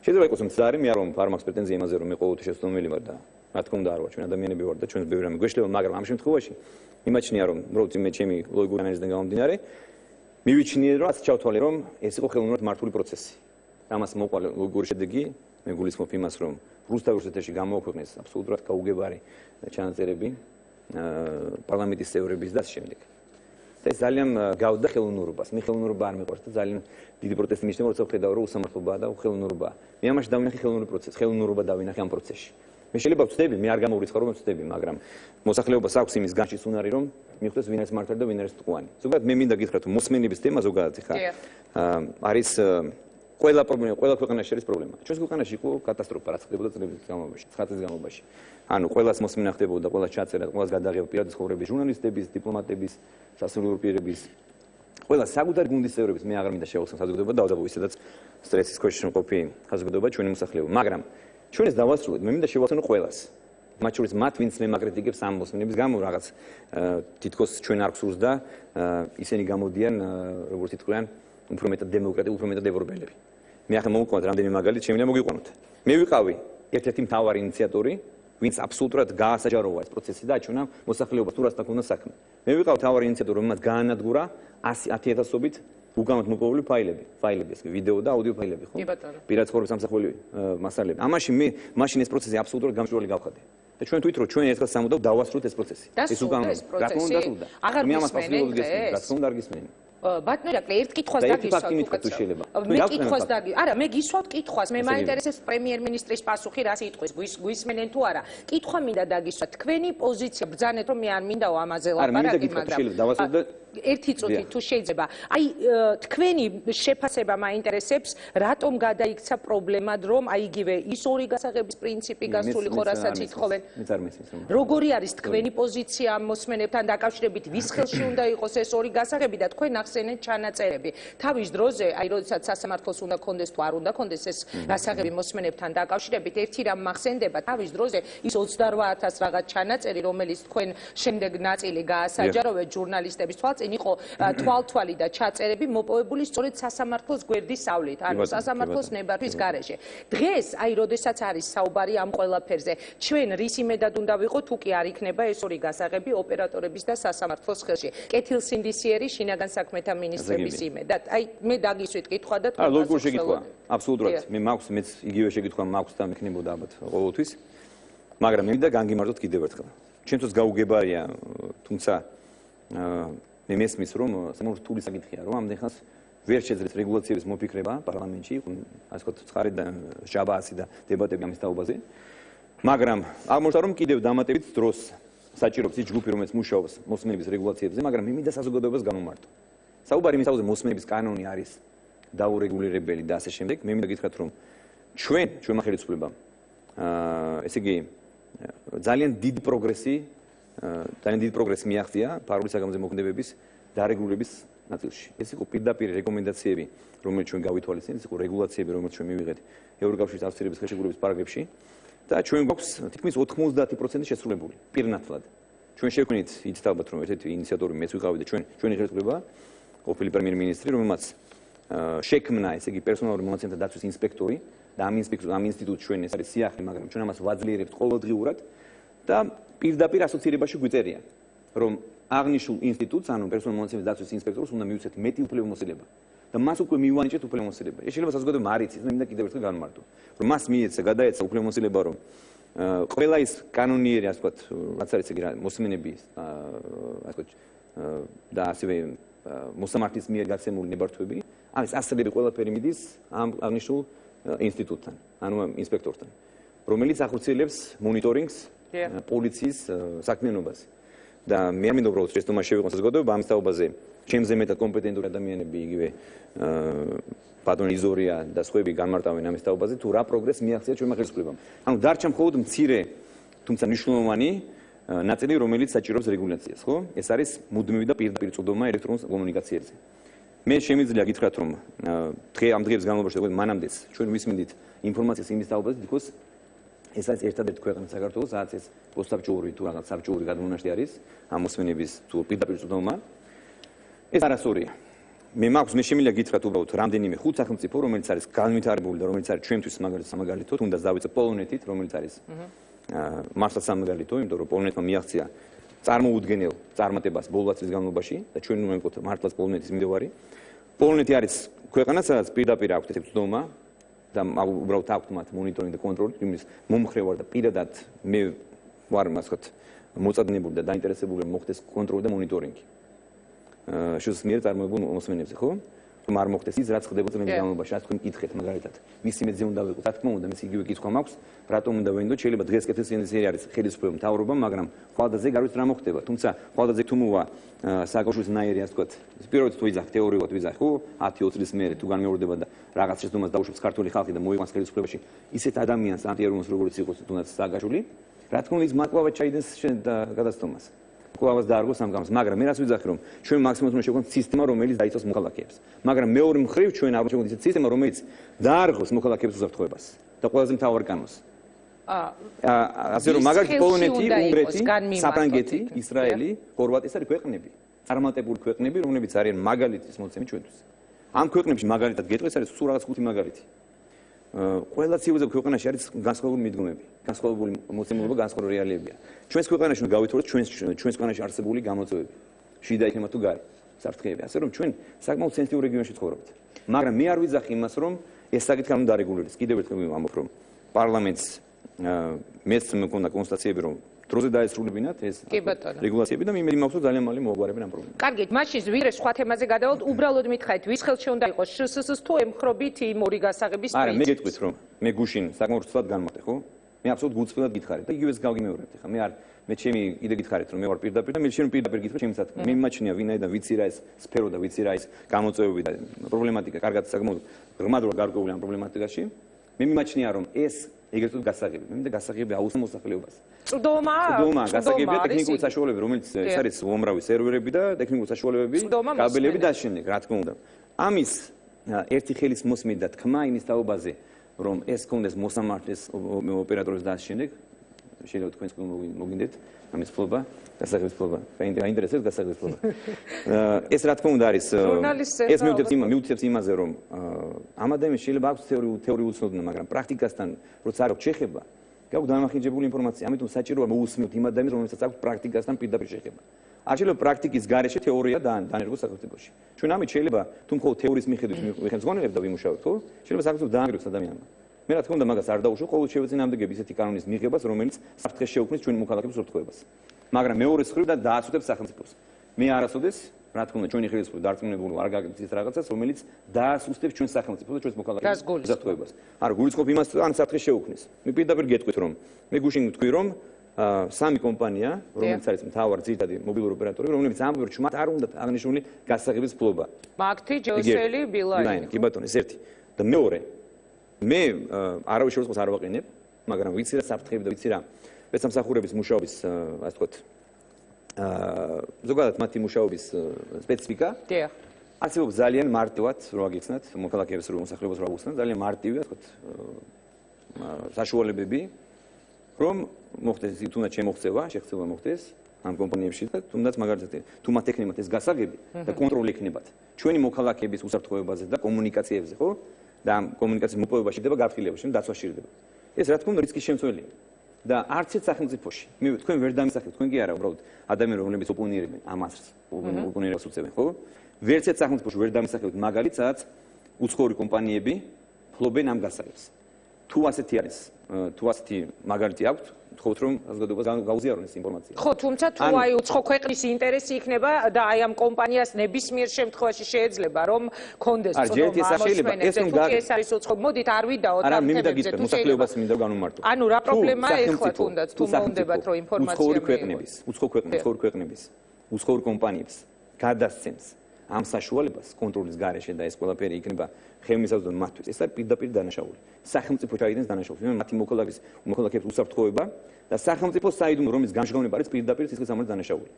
შეიძლება იყოს მცდარი მე არ მაქვს პრეტენზია იმაზე რომ მე ყოველთვის შეცდომელი ვარ და რა თქმა უნდა არ ვარ ჩვენ ადამიანები ვარ და ჩვენს ბევრი რამე გვეშლება მაგრამ ამ შემთხვევაში მიმაჩნია რომ უბრალოდ მე ჩემი ლოგიკური ანალიზიდან გამომდინარე მივიჩნიე რომ რაც ჩავთვალე რომ ეს იყო ხელოვნურად მართული პროცესი ამას მოყვა ლოგიკური შედეგი მე გულისხმობ იმას რომ რუსეთში გამოაქვეყნეს აბსოლუტურად გაუგებარი ჩანაწერები პარლამენტის წევრების და შემდეგ ეს ძალიან გავდა ხელოვნურობას. მე ხელოვნურობა არ მეყვარს და ძალიან დიდი პროტესტი მისცემ, როცა ვხედავ, რომ უსამართლობაა და ხელოვნურობაა. მე ამაში დავინახე ხელოვნური პროცესი, ხელოვნურობა დავინახე ამ პროცესში. მე შეიძლება ვწდები, მე არ გამოვრიცხავ, რომ ვწდები, მაგრამ მოსახლეობას აქვს იმის განშის უნარი, რომ მიხვდეს ვინ არის მართალი და ვინ არის მტყუანი. ზოგადად მე მინდა გითხრათ, რომ მოსმენების თემა ზოგადად ხა არის ყველა პრობლემა, ყველა ქვეყანაში არის პრობლემა. ჩვენს ქვეყანაში იყო კატასტროფა, რაც ხდებოდა წლების განმავლობაში, 9 წლის განმავლობაში. ანუ ყველას მოსმენა ხდებოდა, ყველას ჩაწერა, ყველას გადაღება პირადი ცხოვრების, ჟურნალისტების, დიპლომატების, სასულიერო პირების, ყველა საკუთარი გუნდის წევრების, მე აღარ მინდა შევახსენო საზოგადოება და დავდაგო ისედაც სტრესის ქვეშ მყოფი საზოგადოება ჩვენი მოსახლეობა, მაგრამ ჩვენ ეს დავასრულეთ, მე მინდა შევახსენო ყველას. მათ შორის მათ ვინც მე მაკრიტიკებს ამ მოსმენების გამო რაღაც თითქოს ჩვენ არ გსურს და ისინი გამოდიან როგორც ითქვიან უფრო მეტად დემოკრატია, უფრო მეტად ევროპელები. მე ახლა მოვუყვანთ რამდენი მაგალითი, შემიძლია მოგიყვანოთ. მე ვიყავი ერთ-ერთი მთავარი ინიციატორი, ვინც აბსოლუტურად გაასაჯაროვა ეს პროცესი და აჩვენა მოსახლეობას თუ რასთან ქონდა საქმე. მე ვიყავ მთავარი ინიციატორი, რომელმაც გაანადგურა 100,000-ობით უგანოდ მოპოვებული ფაილები, ეს ვიდეო და აუდიო ფაილები, ხო? პირად ცხოვრების ამსახველი მასალები. ამაში მე მაშინ ეს პროცესი აბსოლუტურად გამჭვირვალე გავხადე. და ჩვენ თვითონ რომ ჩვენ ერთად სამუდამოდ დავასრულეთ ეს პროცესი. ეს უკანონო პროცესი. აღარ მისმენთ დღეს. რა თქმა უნდა არ გისმენთ. ბატონო ირაკლი, ერთ კითხვას დაგისვათ მე კითხვას არა, მე გისვათ კითხვას, მე მაინტერესებს პრემიერ-მინისტრის პასუხი რას იტყვის, გვისმენენ თუ არა. კითხვა მინდა დაგისვათ, თქვენი პოზიცია ბრძანეთ რომ მე არ მინდაო ამაზე ლაპარაკი, მაგრამ ერთი წუთი თუ შეიძლება. აი თქვენი შეფასება მაინტერესებს, რატომ გადაიქცა პრობლემად, რომ აი იგივე ის ორი გასაღების პრინციპი გასულიყო, რასაც ითხოვენ. როგორი არის თქვენი პოზიცია ამ მოსმენებთან დაკავშირებით, ვის ხელში უნდა იყოს ეს ორი გასაღები და თქვენ მახსენეთ ჩანაწერები. თავის დროზე, აი როდესაც სასამართლოს უნდა კონდეს თუ არ უნდა კონდეს ეს გასაღები მოსმენებთან დაკავშირებით, ერთი რამ მახსენდება, თავის დროზე ის 28,000 რაღაც ჩანაწერი, რომელიც თქვენ შემდეგ ნაწილი გაასაჯაროვეთ ჟურნალისტების თვალწინ, იყო თვალთვალი და ჩაწერები მოპოვებული სწორედ სასამართლოს გვერდის სავლით, ანუ სასამართლოს ნებართვის გარეშე. დღეს, აი როდესაც არის საუბარი ამ ყველაფერზე, ჩვენ რის იმედად უნდა ვიყოთ, თუ კი არ იქნება ეს ორი გასაღები ოპერატორების და სასამართლოს ხელში. კეთილსინდისიერი შინაგან საქმეთა მინისტრების იმედად. აი მე დაგისვით კითხვა და თქვენ ლოგიკური შეკითხვა. აბსოლუტურად. მეც იგივე შეკითხვა მაქვს და მექნებოდა ალბათ ყოველთვის. მაგრამ მინდა განგიმარტოთ კიდევ ერთხელ. ჩემთვის გაუგებარია, თუმცა მე მესმის რომ საკმაოდ რთული საკითხია, რომ ამდენ ხანს ვერ შეძლებს რეგულაციების მოფიქრება პარლამენტში, ასე ვთქვათ, ცხარე და ჟაბაასი და დებატები ამის თაობაზე. მაგრამ აღმოჩნდა რომ კიდევ დამატებით დროს საჭიროებს ის ჯგუფი, რომელიც მუშაობს მოსმენების რეგულაციებზე, მაგრამ მე მინდა საზოგადოებას გამომართო. საუბარი იმისაზე, მოსმენების კანონი არის დაურეგულირებელი და ასე შემდეგ. მე მინდა გითხრათ, რომ ჩვენმა ხელისუფლებამ ესე იგი ძალიან დიდი პროგრესი მიაღწია ფარული საგამოძიებო მოქმედებების დარეგულირების ნაწილში. ეს იყო პირდაპირ რეკომენდაციები, რომელიც ჩვენ გავითვალისწინეთ, ეს იყო რეგულაციები, რომელიც ჩვენ მივიღეთ ევროკავშირის ავსტრიების ხელშეკრულების პარაგრაფში და ჩვენ გვაქვს თითქმის 90% შესრულებული პირნათლად. ჩვენ შევქმნით იცით ალბათ რომ ერთ-ერთი ინიციატორი მეც ვიყავი და ჩვენი ხელისუფლება ყოფილი პრემიერ-მინისტრი, რომელმაც შექმნა ესე იგი პერსონალური მონაცემთა დაცვის ინსპექტორი და ამ ინსტიტუტს ჩვენ ეს არის სიახლე, მაგრამ ჩვენ ამას ვაძლიერებთ ყოველდღიურად და პირდაპირ ასოცირებაში გვიწერია, რომ აღნიშნულ ინსტიტუტს, ანუ პერსონალური მონაცემების დაცვის ინსპექტორს უნდა მივცეთ მეტი უფლებამოსილება და მას უკვე მივანიჭეთ უფლებამოსილება. ეს შეიძლება საზოგადოება არ იცის, მინდა კიდევ ერთხელ განმარტო, რომ მას გადაეცა უფლებამოსილება, რომ ყველა ის კანონიერი, ასე ვთქვათ, რაც არის ეგ მოსმენების, ასე ვთქვათ, და ასევე მოსამართლის მიერ გაცემული ნებართვები, ამის ასლები ყველაფერი მიდის ამ აღნიშნულ ინსტიტუტთან, ანუ ინსპექტორთან, რომელიც ახორციელებს მონიტორინგს პოლიციის საქმიანობას. და მე მინდა უბრალოდ შეცდომა შევიყო საზოგადოება ამის თაობაზე. ჩემზე მეტად კომპეტენტური ადამიანები იგივე ბატონი იზორია და სხვები განმარტავენ ამის თაობაზე, თუ რა პროგრესი მიაღწია ჩვენმა ხელისუფლებამ. ანუ დარჩა მხოლოდ მცირე, თუმცა მნიშვნელოვანი ნაწილი, რომელიც საჭიროებს რეგულაციას, ხო? ეს არის მუდმივი და პირდაპირ წვდომა ელექტრონულ კომუნიკაციებზე. მე შემიძლია გითხრათ, რომ ამ დღეების განმავლობაში, მანამდეც ჩვენ ვისმინდით ინფორმაციას იმის თაობაზე, თქოს ეს არის ერთადერთი ქვეყანა საქართველოს, სადაც ეს პოსტსაბჭოური თუ რაღაც საბჭოური გადმონაშთი არის ამ მოსმენების თუ პირდაპირ წვდომა. ეს არასწორია. მე შემიძლია გითხრათ უბრალოდ რამდენიმე ხუთ სახელმწიფო, რომელიც არის განვითარებული და რომელიც არის ჩვენთვის სამაგალითო, თუნდაც დავიწყე პოლონეთით, რომელიც არის მართლაც სამაგალითო, იმიტომ რომ პოლონეთმა მიაღწია წარმოუდგენელ წარმატებას ბოლო 10 წლის განმავლობაში და ჩვენ უნდა ვიყოთ მართლაც პოლონეთის მიმდევარი. პოლონეთი არის ქვეყანა, სადაც პირდაპირ აქვს ეს წვდომა და უბრალოდ აქვს მათ მონიტორინგი და კონტროლი, იმის მომხრე ვარ და პირადად მე ვარ მასხოთ მოწადნებული და დაინტერესებული მოხდეს კონტროლი და მონიტორინგი. შუს მიერ წარმოებულ მოსმენებზე, ხო? რომ არ მოხდეს ის, რაც ხდებოდა წლების განმავლობაში, რაც თქვენ მკითხეთ მაგალითად. მის იმედზე უნდა ვიყოთ, რა თქმა უნდა, მეც იგივე კითხვა მაქვს, რატომ უნდა ვენდოთ, შეიძლება დღეს კეთილსინდისიერი არის ხელისუფლება, მთავრობა, მაგრამ ხვალდაზე გარის რა მოხდება. თუმცა ხვალდაზე თუ მოვა საკავშირის ნაირი, ასე ვთქვათ, პირველად თუ ვიძახ, თეორიულად ვიძახ, ხო? 10-20 წლის მერე თუ განმეორდება და რაღაც შეცდომას დაუშვებს ქართული ხალხი და მოიყვანს ხელისუფლებაში ისეთ ადამიანს ანტიეროვნულს როგორც იყოს თუნდაც სააგაშვილი, რა თქმა უნდა ის მაკლავად ჩაიდენს გადაცდომას. კლავას დაარგოს ამ გამოს, მაგრამ მე რას ვიძახი, რომ ჩვენ მაქსიმუმს უნდა შევქონოთ სისტემა, რომელიც დაიცავს მოქალაქეებს. მაგრამ მეორე მხრივ ჩვენ არ უნდა შევქონოთ ისეთი სისტემა, რომელიც დაარგოს მოქალაქეებს უსაფრთხოებას და ყველაზე მთავარ კანონს. ასე რომ მაგალითად პოლონეთი, უნგრეთი, საფრანგეთი, ისრაელი, ხორვატია არის ქვეყნები, წარმატებული ქვეყნები, რომლებიც არიან მაგალითის მოცემი ჩვენთვის. ამ ქვეყნებში მაგალითად გეტყვი, ეს არის სულ რაღაც 5 მაგალითი. ყველა ცივილიზებულ ქვეყანაში არის განსხვავებული მიდგომები, განსხვავებული მოცემულობა, განსხვავებული რეალიებია. ჩვენს ქვეყანაში უნდა გავითვალოთ ჩვენს ქვეყანაში არსებული გამოწვევები, შიდა იქნება თუ გარე, საფრთხეები. ასე რომ ჩვენ საკმაოდ სენსიტიურ რეგიონში ცხოვრობთ. მაგრამ მე არ ვიძახი იმას, რომ ეს საკითხი არ უნდა დარეგულირდეს. კიდევ ერთხელ ვამბობ, რომ პარლამენტს მეც მქონდა კონსტატაციები, რომ დროზე დაესრულებინათ ეს რეგულაციები და მე მაქვს ძალიან მალე მოაგვარებენ ამ პრობლემას. კარგით, მაშინ ვიდრე სხვა თემაზე გადავალთ, უბრალოდ მითხარით, ვის ხელში უნდა იყოს შსს-ს თუ ემხრობით იმ ორი გასაღების პრინციპს? არა, მე გეტყვით, რომ მე გუშინ საკმაოდ ცუდად განმარტე, ხო? მე აბსოლუტურად გულწრფელად გითხარით და იგივეს გავგიმეორებთ. ხა მე ჩემი კიდე გითხარით, რომ მე ვარ პირდაპირ და მე შენ პირდაპირ გითხრა ჩემი სათქმე. მე მიმაჩნია ვინაიდან ვიცი რა ეს სფერო და ვიცი რა ეს გამოწვევები და პრობლემატიკა კარგად საკმაოდ ღრმადურად გარკვეული ამ პრობლემატიკაში. მე მიმაჩნია, რომ ეს ეგრეთ წოდებული გასაღები. მე მინდა გასაღები აუხსნა მოსახლეობას. წვდომა გასაღებია ტექნიკური საშუალებები, რომელიც ეს არის უამრავი სერვერები და ტექნიკური საშუალებები, კაბელები და შენი, რა თქმა უნდა. ამის ერთი ხელის მოსმით და თქმა იმის თაობაზე, რომ ეს კონდეს მოსამართლეს ოპერატორებს და შემდეგ შეიძლება თქვენს მოგინდეთ ამის ფლობა, გასაღების ფლობა. გაინტერესებს გასაღების ფლობა. ეს რა თქმა უნდა არის ეს მიუთითებს იმაზე, რომ ამ ადამიანს შეიძლება აქვს თეორიული ცოდნა, მაგრამ პრაქტიკასთან როცა არ აქვს შეხება, გაქვს დამახინჯებული ინფორმაცია, ამიტომ საჭიროა მოусმინოთ იმ ადამიანს, რომელსაც აქვს პრაქტიკასთან პირდაპირ შეხება. არ შეიძლება პრაქტიკის გარეშე თეორია დაანერგოს სახელმწიფოში. ჩვენ ამით შეიძლება თუ მხოლოდ თეორიის მიხედვით ვიხსენებთ და ვიმუშავებთ, ხო? შეიძლება სახელმწიფო დაანგრიოს ადამიანმა. მე რა თქმა უნდა მაგას არ დაუშვებ, ყოველ შევეწინააღმდეგებ ისეთი კანონის მიღებას, რომელიც საფრთხეს შეუქმნის ჩვენ მოქალაქეების ურთიერთობას. მაგრამ მეორე მხრივ და დააცვეთებს სახელმწიფოს. მე არასოდეს, რა თქმა უნდა, ჩვენი ხელისუფლება დარწმუნებული არ გაკეთებს ის რაღაცას, რომელიც დაასუსტებს ჩვენს სახელმწიფოს და ჩვენს მოქალაქეების ურთიერთობას. არა, გულისხმობ იმას, ან საფრთხეს შეუქმნის. მე პირდაპირ გეტყვით, რომ მე გუშინ ვთქვი, რომ სამი კომპანია, რომელიც არის მთავარი ძირითადი მობილური ოპერატორები, რომლებიც ამბობენ, რომ მათ არ უნდათ აღნიშნული გასაღების ფლობა. მაგთი, ჯოსელი, ბილაინი. კი ბატონო, ეს ერთი. და მეორე, მე არავის შორისხოს არ ვაყენებ, მაგრამ ვიცი რა საფრთხეები და ვიცი რა სპეცსამსახურების მუშაობის, ასე ვთქვათ, ზოგადად მათი მუშაობის სპეციფიკა. დიახ. არსებობს ძალიან მარტივად რო აგიხსნათ, მოქალაქეებს რო მოსახლეობას რო აგიხსნათ, ძალიან მარტივი, ასე ვთქვათ, საშუალებები, რომ მოხდეს თუნდაც შემოღწევა, შეხწევა მოხდეს ამ კომპანიებში და თუნდაც მაგალითად თუ მათ ექნებათ ეს გასაღები და კონტროლი ექნებათ ჩვენი მოქალაქეების უსაფრთხოებაზე და კომუნიკაციებზე, ხო? და ამ კომუნიკაციის მოპოვებაში ხდება გაფრთხილებაში, დაცვა სჭირდება. ეს რა თქმა უნდა რისკის შემცველია. და არც ერთ სახელმწიფოში, მე თქვენ ვერ დამისახებთ, თქვენ კი არა, უბრალოდ ადამიანები, რომლებიც ოპონირებენ ამას, ოპონირებას უწევენ, ხო? ვერც ერთ სახელმწიფოში ვერ დამისახებთ მაგალითს, სადაც უცხოური კომპანიები ფლობენ ამ გასაღებს. თუ ასეთი არის, თუ ასეთი მაგალითი აქვს, ვთხოვთ რომ საზოგადოებას გაუზიარონ ეს ინფორმაცია. ხო, თუმცა თუ აი უცხო ქვეყნის ინტერესი იქნება და აი ამ კომპანიას ნებისმიერ შემთხვევაში შეიძლება რომ კონდეს წოდომა ამოშენებს, თუ ეს არის უცხო, მოდით არ ვიდაოთ ამ თემებზე, თუ მოსახლეობას მინდა განვმარტო. ანუ რა პრობლემაა ეხლა თუნდაც თუ მომდებათ რომ ინფორმაცია მიიღოს. უცხოური ქვეყნების, უცხოურ კომპანიებს გადასცემს ამ საშუალებას კონტროლის გარეშე და ეს ყველაფერი იქნება ხელმისაწვდომი მათთვის. ეს არის პირდაპირ დანაშაული. სახელმწიფო ჩაიდენს დანაშაულს, მათი მოქალაქეების უსაფრთხოება და სახელმწიფო საიდუმლო რომლის გამჟღავნება არის პირდაპირ სისხლის სამართლის დანაშაული.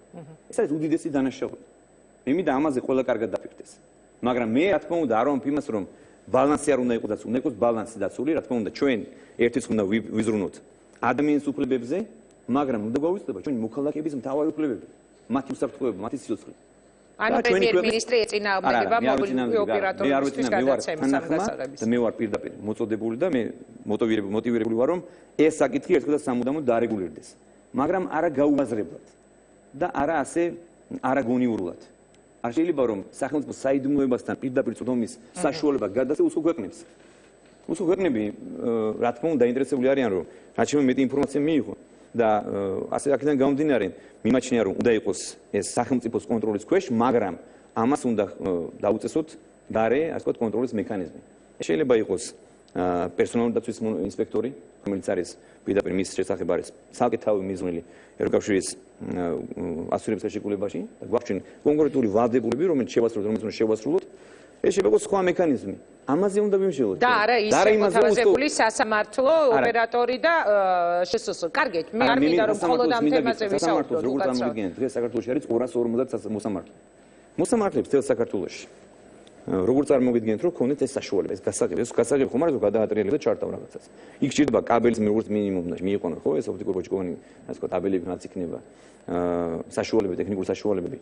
ეს არის უდიდესი დანაშაული. მე მინდა ამაზე ყველა კარგად დაფიქრდეს. მაგრამ მე რა თქმა უნდა არ ვამბობ იმას, რომ ბალანსი არ უნდა იყოს დაცული, უნდა იყოს ბალანსი დაცული, რა თქმა უნდა ჩვენ ერთის უნდა ვიზრუნოთ ადამიანის უფლებებზე, მაგრამ უნდა გავიცნოთ ჩვენი მოქალაქეების მთავარი უფლებები, მათი უსაფრთხოება, მათი სიცოცხლე. ანუ პრემიერ-მინისტრი ეწინააღმდეგება მობილური ოპერატორისთვის გადაცემის ამ გასაღების. და მე ვარ პირდაპირ მოწოდებული და მე მოტივირებული ვარ, რომ ეს საკითხი ერთხელ და სამუდამოდ დარეგულირდეს. მაგრამ არა გაუაზრებლად და არა ასე არაგონიურულად. არ შეიძლება რომ სახელმწიფო საიდუმლოებასთან პირდაპირ წვდომის საშუალება გადასცეს უცხო ქვეყნებს. უცხო ქვეყნები რა თქმა უნდა დაინტერესებული არიან, რომ რაც შემო მეტი ინფორმაცია მიიღო. და ასე აქედან გამომდინარე მიმაჩნია რომ უნდა იყოს ეს სახელმწიფოს კონტროლის ქვეშ, მაგრამ ამას უნდა დაუწესოთ გარე, ასე ვთქვათ, კონტროლის მექანიზმი. ეს შეიძლება იყოს პერსონალური დაცვის ინსპექტორი, რომელიც არის პირდაპირ მის შესახებ არის ცალკე თავი მიზნული ევროკავშირის ასურების ხელშეკრულებაში და გვაქვს კონკრეტული ვალდებულები, რომელიც შევასრულოთ. ეს შეიძლება იყოს სხვა მექანიზმი. ამაზე უნდა ვიმუშაოთ. და არა ის მოთავაზებული სასამართლო ოპერატორი და შესოს. კარგით, მე არ მინდა რომ მხოლოდ ამ თემაზე ვისაუბროთ. როგორც წარმოგიდგენთ, დღეს საქართველოში არის 250 მოსამართლე. მოსამართლეებს თელ საქართველოში. როგორც წარმოგიდგენთ, რომ ქონდეთ ეს საშუალება, ეს გასაღები, ეს გასაღები ხომ არის რომ გადაატრიალებს და ჩართავ რაღაცას. იქ სჭირდება კაბელის როგორც მინიმუმ მიიყვანოს, ხო, ეს ოპტიკურ ბოჭკოვანი, ასე ვთქვათ, კაბელები რაც იქნება, საშუალებები, ტექნიკური საშუალებები.